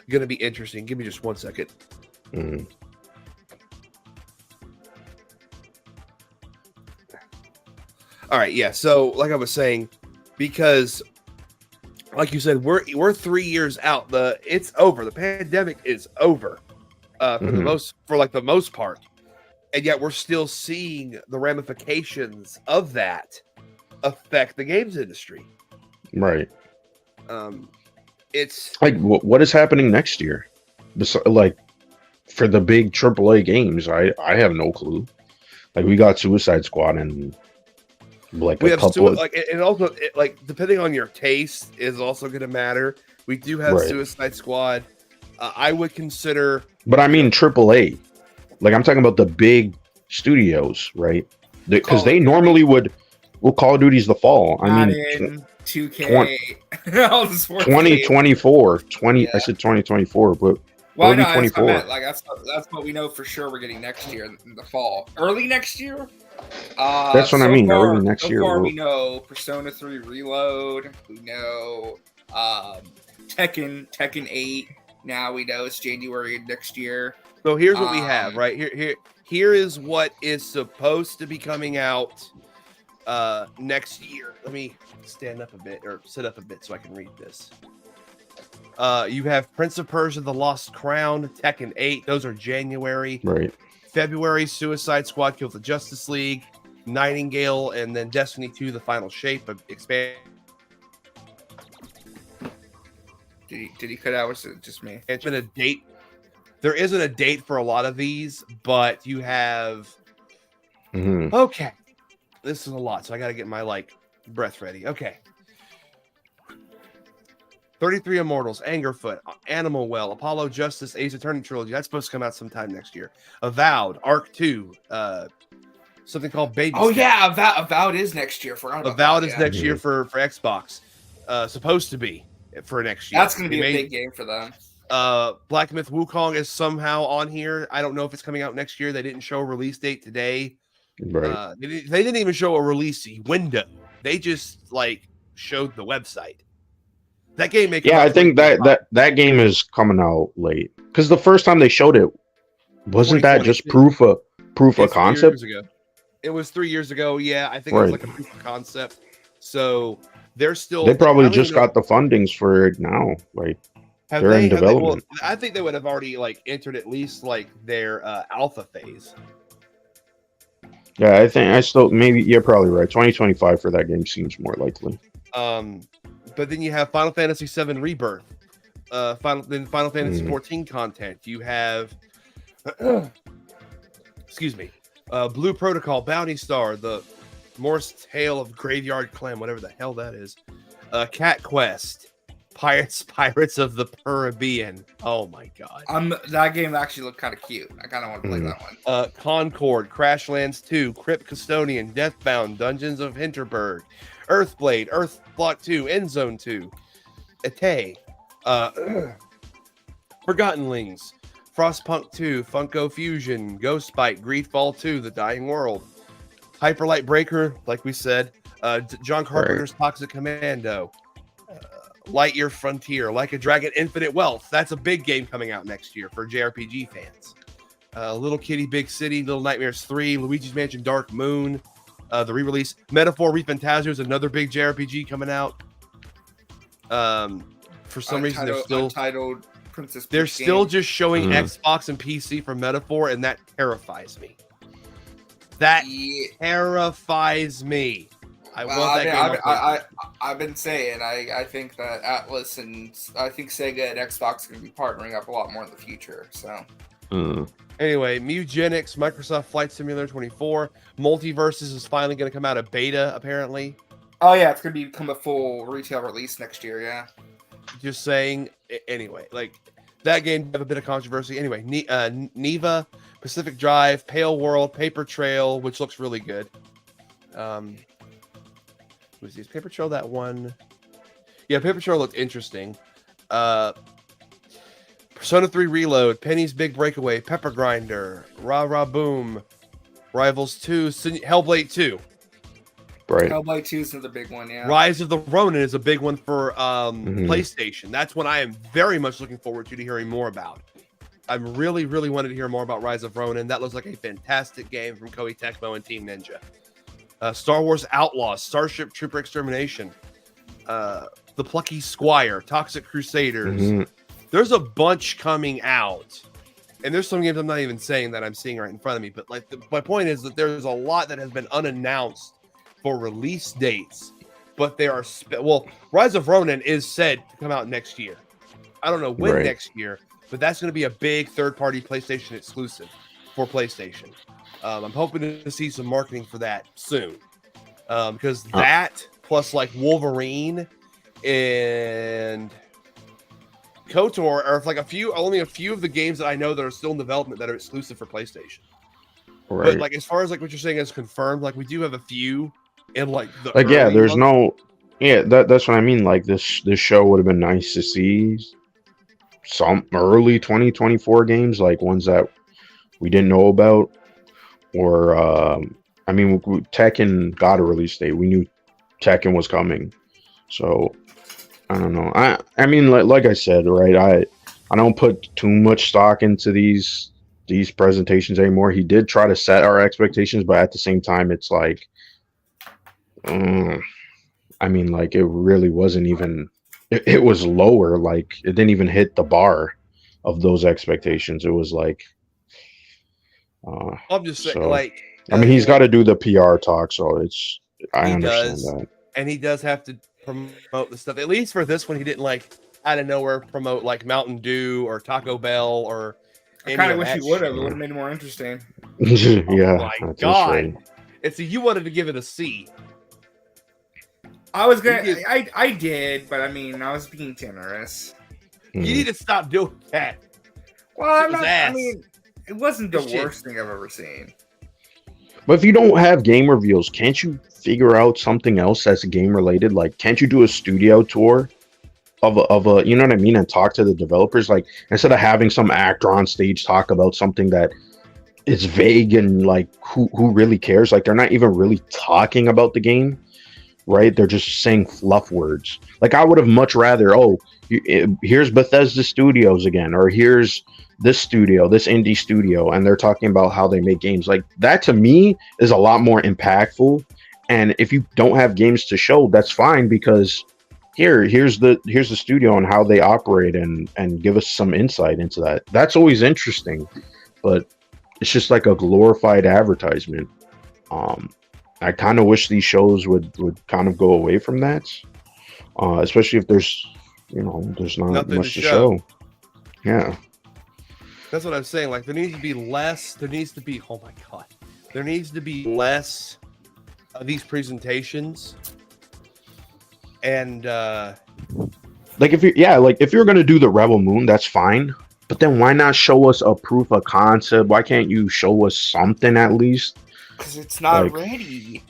going to be interesting. Give me just 1 second. All right, yeah. So, like I was saying, because, like you said, we're 3 years out. It's over. The pandemic is over for the most part, and yet we're still seeing the ramifications of that affect the games industry. Right. It's like what is happening next year? Like for the big AAA games, I have no clue. Like we got Suicide Squad and like we have and also like depending on your taste is also going to matter. We do have Suicide Squad. I would consider, but I mean AAA. Like I'm talking about the big studios, right? Because they normally would. Well, Call of Duty's the fall. I mean, 2K, 2024. I said 2024, but well, early no, 24. Like that's what we know for sure. We're getting next year in the fall, early next year. That's what I mean. Early next year. So far, we know Persona 3 Reload. We know Tekken 8. Now we know it's January of next year. So here's what we have, right? Here is what is supposed to be coming out next year. Let me stand up a bit or sit up a bit so I can read this. You have Prince of Persia: The Lost Crown, Tekken 8. Those are January. Right. February, Suicide Squad: Kill the Justice League, Nightingale, and then Destiny 2: The Final Shape of Expansion. Did he cut out? Or was it just me? It's been a date. There isn't a date for a lot of these, but you have. Okay, this is a lot, so I got to get my breath ready. Okay. 33 Immortals, Angerfoot, Animal Well, Apollo Justice, Ace Attorney Trilogy. That's supposed to come out sometime next year. Avowed, Arc 2, something called Baby Oh Steps. yeah, Avowed is next year. Forgot about Avowed that, is next year for Xbox. Supposed to be for next year. That's going to be a big game for them. Black Myth Wukong is somehow on here. I don't know if it's coming out next year. They didn't show a release date today. Right. They didn't even show a release window. They just showed the website. That game may come out I think that game is coming out late because the first time they showed it, wasn't that just proof of concept? 3 years ago. It was 3 years ago. Yeah, I think it was like a proof of concept. So they're still. They probably just got the fundings for it now. They're in development. I think they would have already entered at least their alpha phase. Yeah, I still maybe you're probably right. 2025 for that game seems more likely. But then you have Final Fantasy VII Rebirth, Final Fantasy 14 content. You have, excuse me, Blue Protocol, Bounty Star, the Morse Tale of Graveyard Clam, whatever the hell that is. Cat Quest, Pirates of the Caribbean. Oh my god. That game actually looked kind of cute. I kind of want to play that one. Concord, Crashlands 2, Crypt Custodian, Deathbound, Dungeons of Hinterberg, Earthblade, Earthblock 2, Endzone 2, Ete, Forgottenlings, Frostpunk 2, Funko Fusion, Ghostbite, Greedfall 2, The Dying World, Hyperlight Breaker, like we said, John Carpenter's Toxic Commando, Lightyear Frontier, Like a Dragon Infinite Wealth. That's a big game coming out next year for JRPG fans. Little Kitty Big City, Little Nightmares 3, Luigi's Mansion Dark Moon, the re-release. Metaphor ReFantazio is another big JRPG coming out. For some reason, they're still just showing Xbox and PC for Metaphor, and that terrifies me. That terrifies me. I want that game. I've been saying I think that Atlas and I think Sega and Xbox are going to be partnering up a lot more in the future. So anyway, Mugenics, Microsoft Flight Simulator 24, Multiverses is finally going to come out of beta apparently. Oh yeah, it's going to become a full retail release next year. Yeah. Just saying. Anyway, that game have a bit of controversy. Anyway, Neva, Pacific Drive, Pale World, Paper Trail, which looks really good. Was this Paper Trail that one? Yeah, Paper Trail looked interesting. Persona 3 Reload, Penny's Big Breakaway, Pepper Grinder, Ra Ra Boom, Rivals 2, Hellblade 2. Right. Hellblade 2 is another big one, yeah. Rise of the Ronin is a big one for PlayStation. That's one I am very much looking forward to hearing more about. I really, really wanted to hear more about Rise of Ronin. That looks like a fantastic game from Koei Tecmo and Team Ninja. Star Wars Outlaws, Starship Trooper Extermination, The Plucky Squire, Toxic Crusaders. There's a bunch coming out. And there's some games I'm not even saying that I'm seeing right in front of me. But my point is that there's a lot that has been unannounced for release dates. But they are... Rise of Ronin is said to come out next year. I don't know when next year. But that's going to be a big third-party PlayStation exclusive for PlayStation. I'm hoping to see some marketing for that soon. Because that, plus Wolverine and KOTOR are only a few of the games that I know that are still in development that are exclusive for PlayStation. Right. But as far as what you're saying is confirmed, we do have a few in there's no that's what I mean. This show would have been nice to see some early 2024 games, ones that we didn't know about. Or Tekken got a release date. We knew Tekken was coming, so I don't know. I mean, like I said, right? I don't put too much stock into these presentations anymore. He did try to set our expectations, but at the same time, it's it really wasn't even. It was lower. It didn't even hit the bar of those expectations. It was I'm just saying, he's got to do the PR talk, so I understand that. And he does have to promote the stuff. At least for this one, he didn't out of nowhere promote like Mountain Dew or Taco Bell or. I kind of wish you would have. It would have made it more interesting. Yeah. Oh my that's God. right. It's you wanted to give it a C. I was gonna. I did, but I mean, I was being generous. You need to stop doing that. Well, Shit I'm was not. ass. I mean, it wasn't the Shit. worst thing I've ever seen. But if you don't have game reveals, can't you figure out something else that's game related? Like, can't you do a studio tour of a you know what I mean, and talk to the developers? Like, instead of having some actor on stage talk about something that is vague and like who really cares? Like, they're not even really talking about the game, right? They're just saying fluff words. Like, I would have much rather, here's Bethesda Studios again, or here's this studio, this indie studio, and they're talking about how they make games. Like, that to me is a lot more impactful. And if you don't have games to show, that's fine, because here's the studio and how they operate, and give us some insight into that. That's always interesting, but it's just like a glorified advertisement. I kind of wish these shows would kind of go away from that, especially if there's there's not Nothing much to to show. show. Yeah. That's what I'm saying. Like, there needs to be less. There needs to be. Oh my God. There needs to be less of these presentations. And Like, if you're gonna do the Rebel Moon, that's fine. But then why not show us a proof of concept? Why can't you show us something at least? Because it's not Like, ready.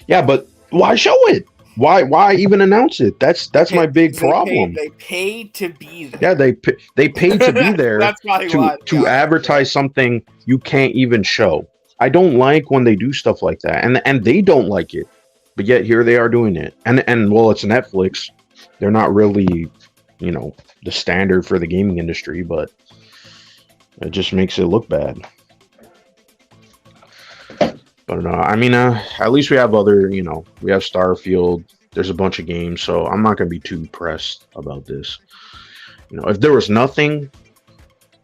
Yeah, but why show it? Why even announce it? That's my big problem. They paid to be there. Yeah, they paid to be there That's probably why, to advertise something you can't even show. I don't like when they do stuff like that, and they don't like it, but yet here they are doing it. And well, it's Netflix. They're not really, the standard for the gaming industry, but it just makes it look bad. But I mean, at least we have other, we have Starfield. There's a bunch of games, so I'm not going to be too pressed about this. If there was nothing,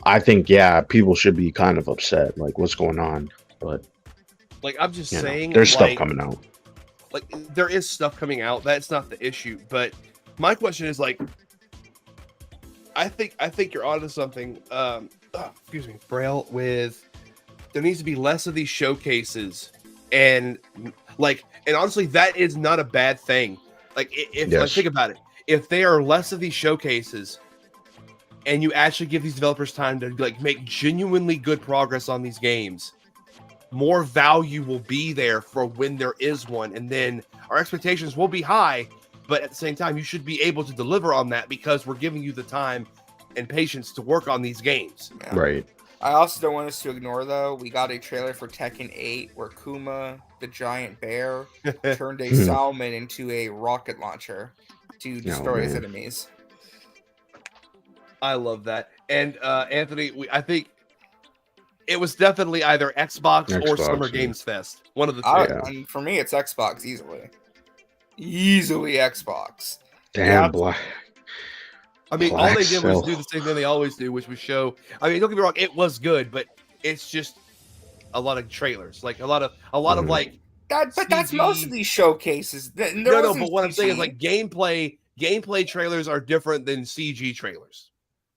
I think, yeah, people should be kind of upset. Like, what's going on? But like, I'm just saying, there's stuff coming out. Like, there is stuff coming out. That's not the issue. But my question is, like, I think you're onto something. Excuse me, Braille. With there needs to be less of these showcases, and honestly, that is not a bad thing. Like, if think about it, if there are less of these showcases, and you actually give these developers time to make genuinely good progress on these games, more value will be there for when there is one, and then our expectations will be high. But at the same time, you should be able to deliver on that because we're giving you the time and patience to work on these games. Yeah. Right. I also don't want us to ignore, though, we got a trailer for Tekken 8 where Kuma, the giant bear, turned a salmon into a rocket launcher to destroy his enemies. I love that. And Anthony, I think it was definitely either Xbox or Summer Games Fest. One of the two. And for me, it's Xbox easily. Easily Xbox. Damn, boy. I mean, all they did was do the same thing they always do, which was show. I mean, don't get me wrong, it was good, but it's just a lot of trailers, like a lot of like. But that's most of these showcases. No, but what I'm saying is like gameplay trailers are different than CG trailers.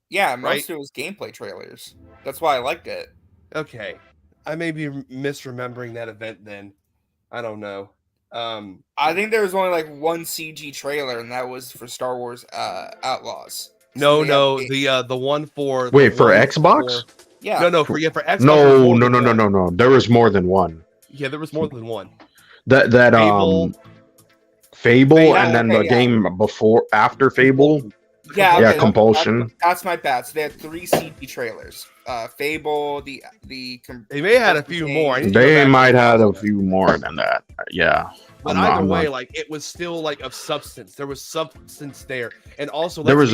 Yeah, most of it was gameplay trailers. That's why I liked it. Okay, I may be misremembering that event then. I don't know. I think there was only like one CG trailer, and that was for Star Wars Outlaws. No, the one for for Xbox. Yeah. No, for Xbox. No. There was more than one. Yeah, there was more than one. Fable, and then the game after Fable. Yeah, Compulsion. That's my bad. So they had 3 CG trailers. Fable, the they may have had a few more. They might have a few more than that. Yeah. But either way, like, it was still like of substance. There was substance there, and also there was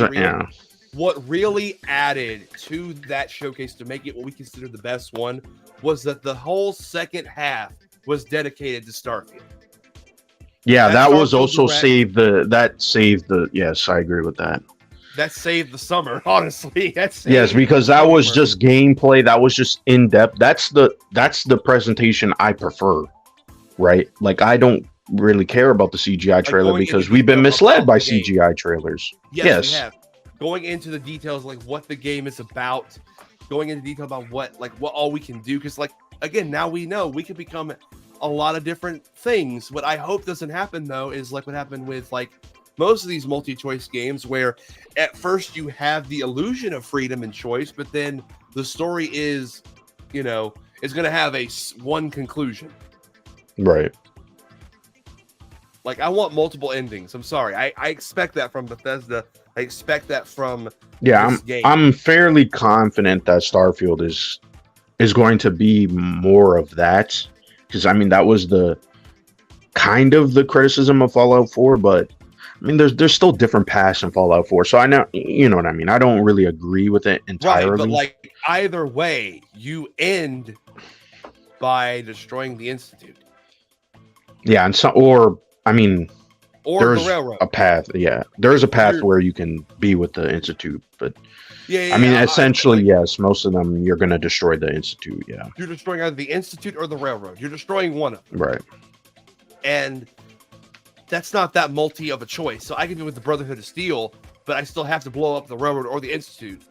what really added to that showcase to make it what we consider the best one was that the whole second half was dedicated to Starfield. Yeah, that was also saved the. Yes, I agree with that. That saved the summer, honestly. Yes, because that was just gameplay. That was just in depth. That's the presentation I prefer, right? Like, I don't really care about the CGI trailer because we've been misled by CGI trailers. Yes, we have. going into the details, like what the game is about, going into detail about what all we can do. Because, like, again, now we know we can become a lot of different things. What I hope doesn't happen, though, is like what happened with like most of these multi-choice games, where at first you have the illusion of freedom and choice, but then the story is, is going to have one conclusion. Right. Like, I want multiple endings. I'm sorry. I expect that from Bethesda. I expect that from this game. I'm fairly confident that Starfield is going to be more of that, because I mean that was the kind of the criticism of Fallout 4, but I mean there's still different paths in Fallout 4. So I know, you know what I mean. I don't really agree with it entirely. Right, but like either way, you end by destroying the Institute. Yeah, and so, or I mean, or the railroad. A path. Yeah, there's a path where you can be with the Institute, but I mean, essentially, yes, most of them you're going to destroy the Institute. Yeah, you're destroying either the Institute or the railroad. You're destroying one of them. Right. And that's not that multi of a choice. So I can be with the Brotherhood of Steel, but I still have to blow up the railroad or the Institute,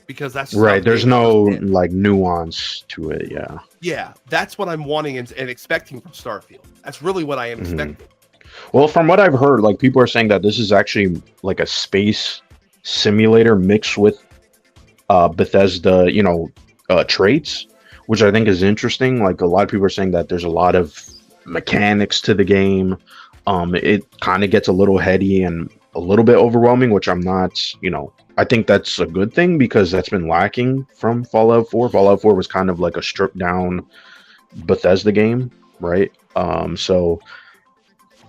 because that's right. There's no like nuance to it. Yeah. Yeah, that's what I'm wanting and expecting from Starfield. That's really what I am expecting. Well, from what I've heard, like people are saying that this is actually like a space simulator mixed with Bethesda, traits, which I think is interesting. Like a lot of people are saying that there's a lot of mechanics to the game. It kind of gets a little heady and a little bit overwhelming, which I'm not, I think that's a good thing, because that's been lacking from Fallout 4. Fallout 4 was kind of like a stripped down Bethesda game, right? So,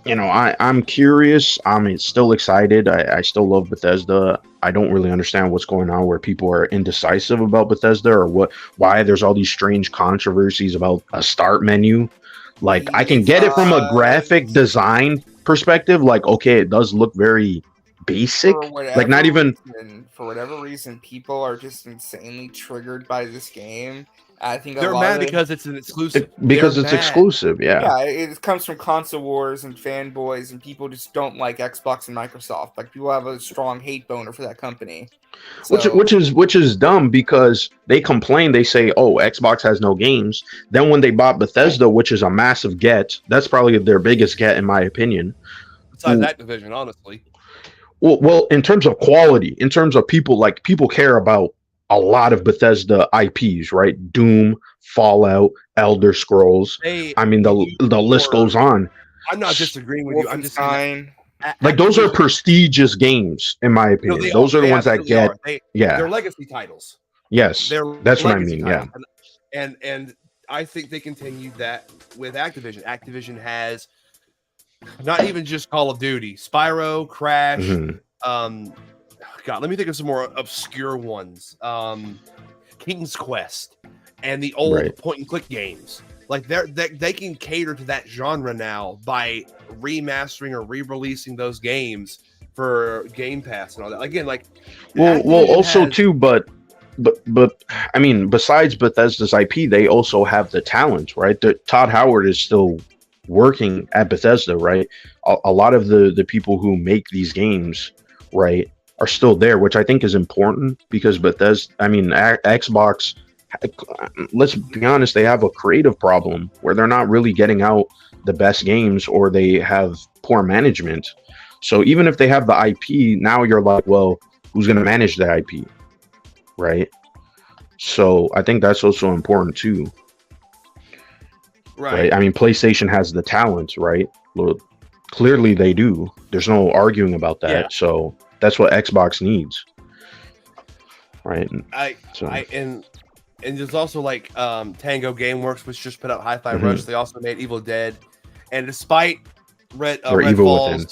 I'm curious. I'm still excited. I still love Bethesda. I don't really understand what's going on where people are indecisive about Bethesda, or why there's all these strange controversies about a start menu. Like, I can get it from a graphic design perspective. Like, okay, it does look very basic. Like, not even for whatever reason, people are just insanely triggered by this game. I think they're mad because it's an exclusive. Because it's exclusive, yeah. Yeah, it comes from console wars and fanboys, and people just don't like Xbox and Microsoft. Like, people have a strong hate boner for that company. So, which is dumb, because they complain. They say, "Oh, Xbox has no games." Then when they bought Bethesda, which is a massive get, that's probably their biggest get in my opinion. Besides that division, honestly. Well, in terms of quality, in terms of people care about a lot of Bethesda IPs, right? Doom, Fallout, Elder Scrolls. I mean, the list goes on. I'm not disagreeing with you. I'm just saying, like, those are prestigious games, in my opinion. Those are the ones that get, they're legacy titles. Yes, that's what I mean. Titles. Yeah, and I think they continue that with Activision. Activision has not even just Call of Duty, Spyro, Crash. God, let me think of some more obscure ones. King's Quest and the old point and click games. Like, they can cater to that genre now by remastering or re-releasing those games for Game Pass and all that. Again, like, well, also too, but I mean, besides Bethesda's IP, they also have the talent, right? Todd Howard is still working at Bethesda, right? A lot of the people who make these games, right, are still there, which I think is important, because Bethesda, I mean, Xbox, let's be honest, they have a creative problem where they're not really getting out the best games, or they have poor management. So even if they have the IP, now you're like, well, who's going to manage the IP, right? So I think that's also important too. Right. I mean, PlayStation has the talent, right? Well, clearly they do. There's no arguing about that. Yeah. So that's what Xbox needs, right? And there's also like Tango Gameworks, which just put out Hi-Fi Rush. They also made Evil Dead, and despite Evil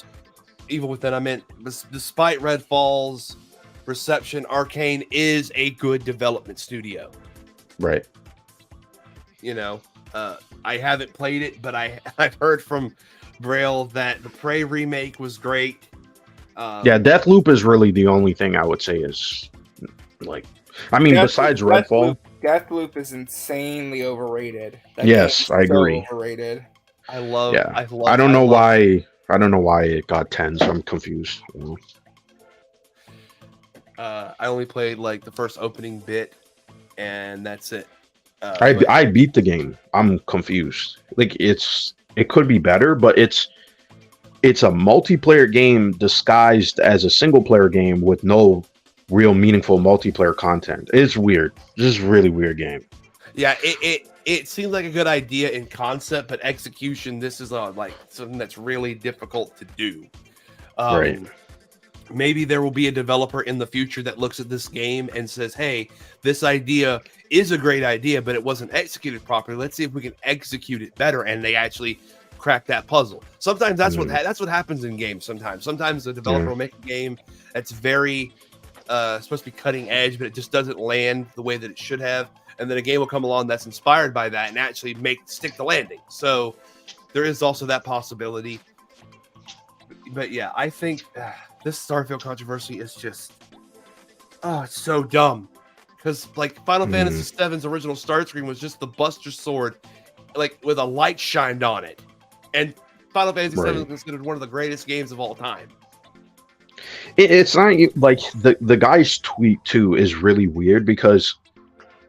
Within, I meant, despite Redfall's reception, Arcane is a good development studio. Right. I haven't played it, but I've heard from Braille that the Prey remake was great. Yeah, Deathloop is really the only thing I would say is, like, I mean, besides Redfall. Deathloop is insanely overrated. Yes, I agree. Overrated. I love. I don't know why it got 10, so I'm confused. I only played like the first opening bit, and that's it. I beat the game. I'm confused. Like it could be better, but it's a multiplayer game disguised as a single player game with no real meaningful multiplayer content. It's weird. This is a really weird game. Yeah, it seems like a good idea in concept, but execution, this is like something that's really difficult to do. Right. Maybe there will be a developer in the future that looks at this game and says, "Hey, this idea is a great idea, but it wasn't executed properly. Let's see if we can execute it better." And they actually crack that puzzle. Sometimes that's what happens in games. Sometimes the developer will make a game that's very supposed to be cutting edge, but it just doesn't land the way that it should have. And then a game will come along that's inspired by that and actually stick the landing. So there is also that possibility. But yeah, I think this Starfield controversy is just it's so dumb. Because like Final Fantasy VII's original start screen was just the Buster Sword, like with a light shined on it. And Final Fantasy VII is considered one of the greatest games of all time. It's not like the guy's tweet too is really weird because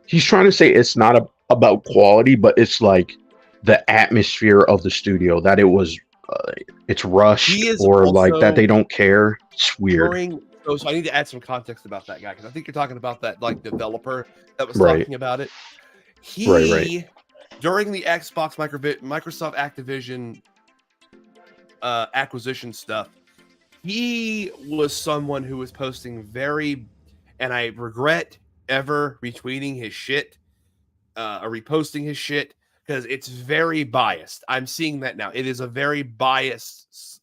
he's trying to say it's not about quality, but it's like the atmosphere of the studio, that it was it's rushed or like that they don't care. It's weird. So I need to add some context about that guy because I think you're talking about that like developer that was talking about it. During the Xbox Microsoft Activision acquisition stuff, he was someone who was posting and I regret ever retweeting his shit or reposting his shit because it's very biased. I'm seeing that now. It is a very biased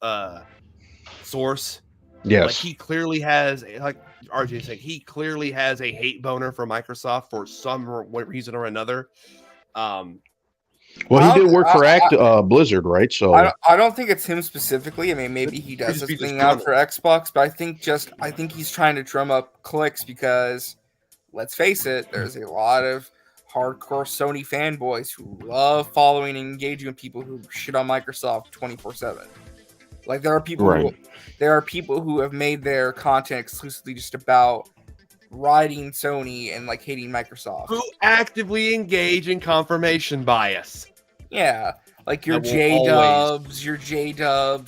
source. Yes. Like he clearly has, like RJ saying, he clearly has a hate boner for Microsoft for some reason or another. Well, he did work for Blizzard, right? So I don't think it's him specifically. I mean, maybe he does this thing out for Xbox, but I think he's trying to drum up clicks because, let's face it, there's a lot of hardcore Sony fanboys who love following and engaging with people who shit on Microsoft 24/7. Like there are people who have made their content exclusively just about riding Sony and like hating Microsoft. Who actively engage in confirmation bias. Yeah, like your J-Dubs,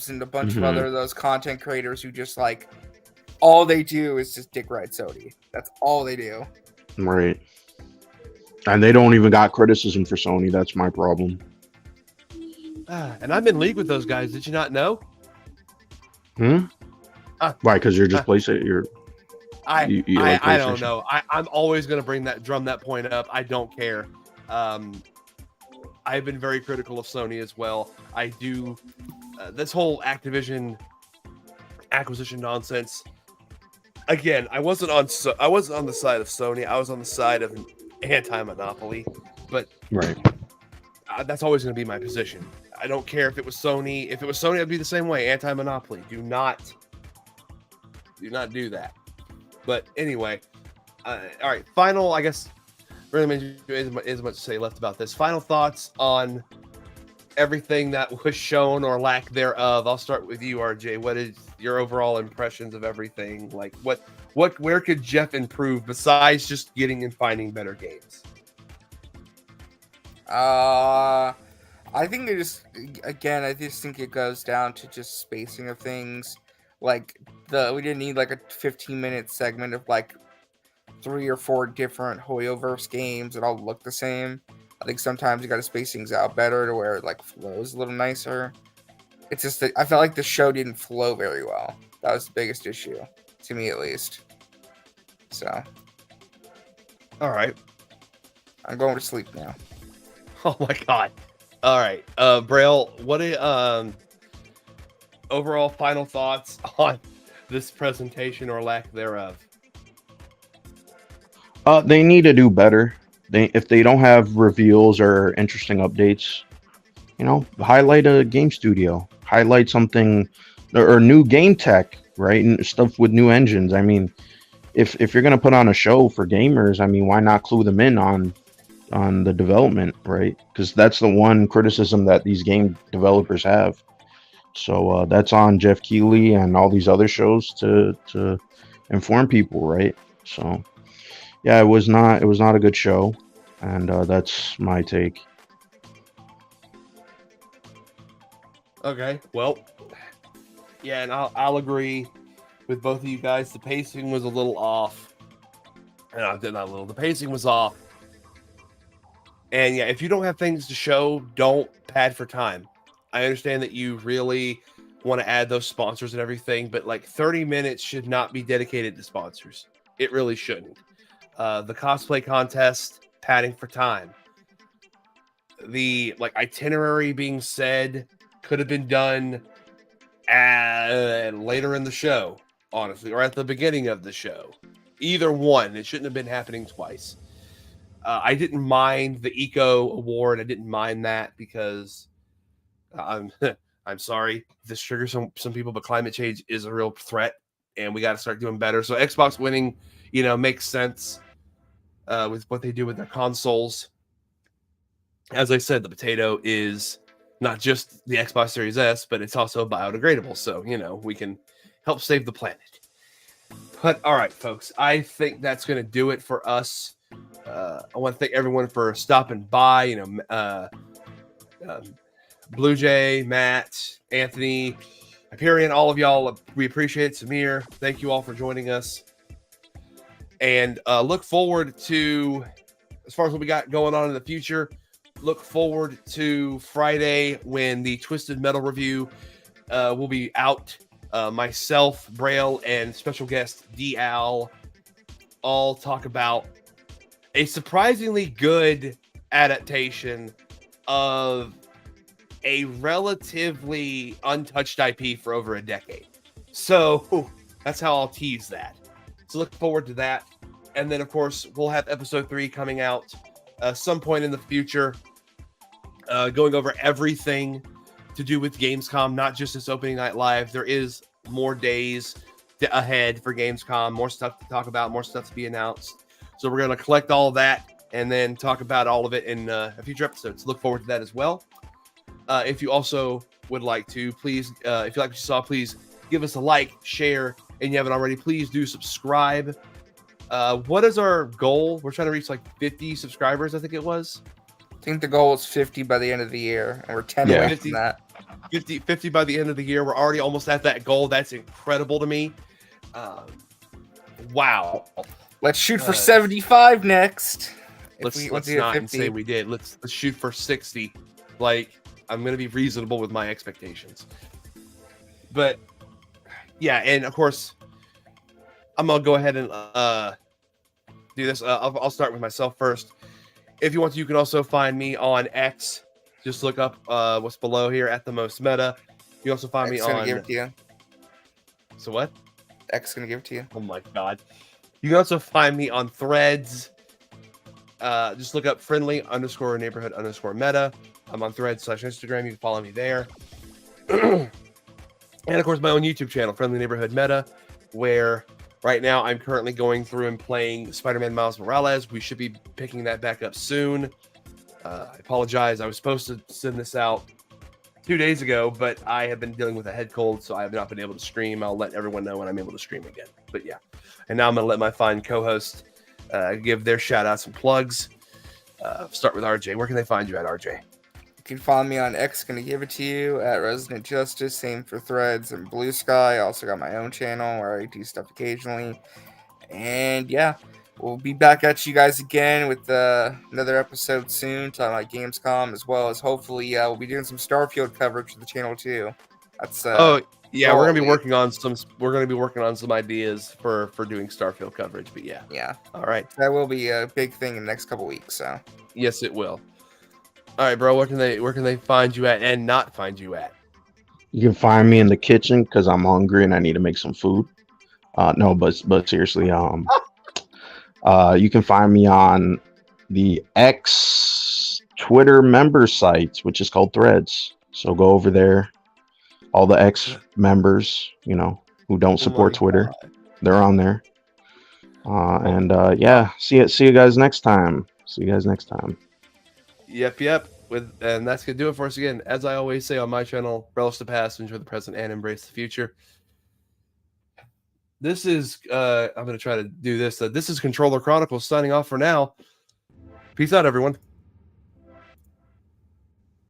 and a bunch of other those content creators who just like all they do is just dick ride Sony. That's all they do. Right. And they don't even got criticism for Sony. That's my problem. And I'm in league with those guys. Did you not know? Why? Because you're just PlayStation. I don't know. I'm always going to drum that point up. I don't care. I've been very critical of Sony as well. I do this whole Activision acquisition nonsense. Again, I wasn't on the side of Sony. I was on the side of anti-monopoly. But that's always going to be my position. I don't care if it was Sony. If it was Sony, I'd be the same way. Anti-monopoly. Do not do that. But anyway, all right. Final, I guess, really isn't much to say left about this. Final thoughts on everything that was shown or lack thereof. I'll start with you, RJ. What is your overall impressions of everything? Like, where could Jeff improve besides just getting and finding better games? I think I just think it goes down to just spacing of things. Like we didn't need like a 15-minute segment of like 3 or 4 different Hoyoverse games that all look the same. I think sometimes you got to space things out better to where it like flows a little nicer. It's just that I felt like the show didn't flow very well. That was the biggest issue, to me at least. So, all right, I'm going to sleep now. Oh my god! All right, Braille, what overall final thoughts on this presentation or lack thereof? They need to do better. If they don't have reveals or interesting updates, highlight a game studio, highlight something or new game tech, right? And stuff with new engines. I mean, if you're gonna put on a show for gamers, I mean, why not clue them in on the development, right? Because that's the one criticism that these game developers have. So that's on Jeff Keighley and all these other shows to inform people, right? So yeah, it was not a good show, and that's my take. Okay, well, yeah, and I'll agree with both of you guys. The pacing was a little off, and I did not a little. The pacing was off, and yeah, if you don't have things to show, don't pad for time. I understand that you really want to add those sponsors and everything, but like 30 minutes should not be dedicated to sponsors. It really shouldn't. The cosplay contest, padding for time. The like itinerary being said could have been done later in the show, honestly, or at the beginning of the show. Either one. It shouldn't have been happening twice. I didn't mind the Eco Award. I didn't mind that because I'm I'm sorry, this triggers some people, but climate change is a real threat, and we got to start doing better. So Xbox winning, makes sense with what they do with their consoles. As I said, the potato is not just the Xbox Series S, but it's also biodegradable. So, we can help save the planet. But all right, folks, I think that's going to do it for us. I want to thank everyone for stopping by. Blue Jay, Matt, Anthony, Hyperion, all of y'all, we appreciate it. Samir, thank you all for joining us. And look forward to, as far as what we got going on in the future, look forward to Friday when the Twisted Metal review will be out. Myself, Braille, and special guest D-Al all talk about a surprisingly good adaptation of a relatively untouched IP for over a decade. So that's how I'll tease that. So look forward to that. And then, of course, we'll have episode 3 coming out some point in the future, going over everything to do with Gamescom, not just this opening night live. There is more days ahead for Gamescom, more stuff to talk about, more stuff to be announced. So we're going to collect all of that and then talk about all of it in a future episodes. Look forward to that as well. If you also would like to, please, if you like what you saw, please give us a like, share, and you haven't already, please do subscribe. What is our goal? We're trying to reach like 50 subscribers, I think it was. I think the goal is 50 by the end of the year, and we're 10 away from that. 50 by the end of the year. We're already almost at that goal. That's incredible to me. Wow. Let's shoot for 75 next. Let's not say we did. Let's shoot for 60. Like, I'm going to be reasonable with my expectations. But yeah, and of course, I'm going to go ahead and do this. I'll start with myself first. If you want to, you can also find me on X. Just look up what's below here at the most meta. You can also find me on. Give it to you. So what? X gonna give it to you. Oh my god. You can also find me on Threads. Just look up friendly_neighborhood_meta. I'm on Threads/Instagram. You can follow me there. And of course, my own YouTube channel, Friendly Neighborhood Meta, where right now I'm currently going through and playing Spider-Man Miles Morales. We should be picking that back up soon. I apologize. I was supposed to send this out 2 days ago, but I have been dealing with a head cold, so I have not been able to stream. I'll let everyone know when I'm able to stream again. But yeah, and now I'm going to let my fine co-host give their shout-outs and plugs. Start with RJ. Where can they find you at, RJ? You can follow me on X, gonna give it to you, at Resident Justice. Same for Threads and Blue Sky. I also got my own channel where I do stuff occasionally. And yeah, we'll be back at you guys again with another episode soon, talking about Gamescom, as well as hopefully we'll be doing some Starfield coverage for the channel too. That's we're gonna be working on some ideas for doing Starfield coverage. But yeah. All right, that will be a big thing in the next couple weeks. So yes, it will. All right, bro. Where can they find you at and not find you at? You can find me in the kitchen because I'm hungry and I need to make some food. No, but seriously, you can find me on the X Twitter member site, which is called Threads. So go over there. All the X members, who don't support Twitter, they're on there. Yeah, see you guys next time. Yep. And that's gonna do it for us again. As I always say on my channel, relish the past, enjoy the present, and embrace the future. this is I'm gonna try to do this. This is Controller Chronicles signing off for now. Peace out, everyone.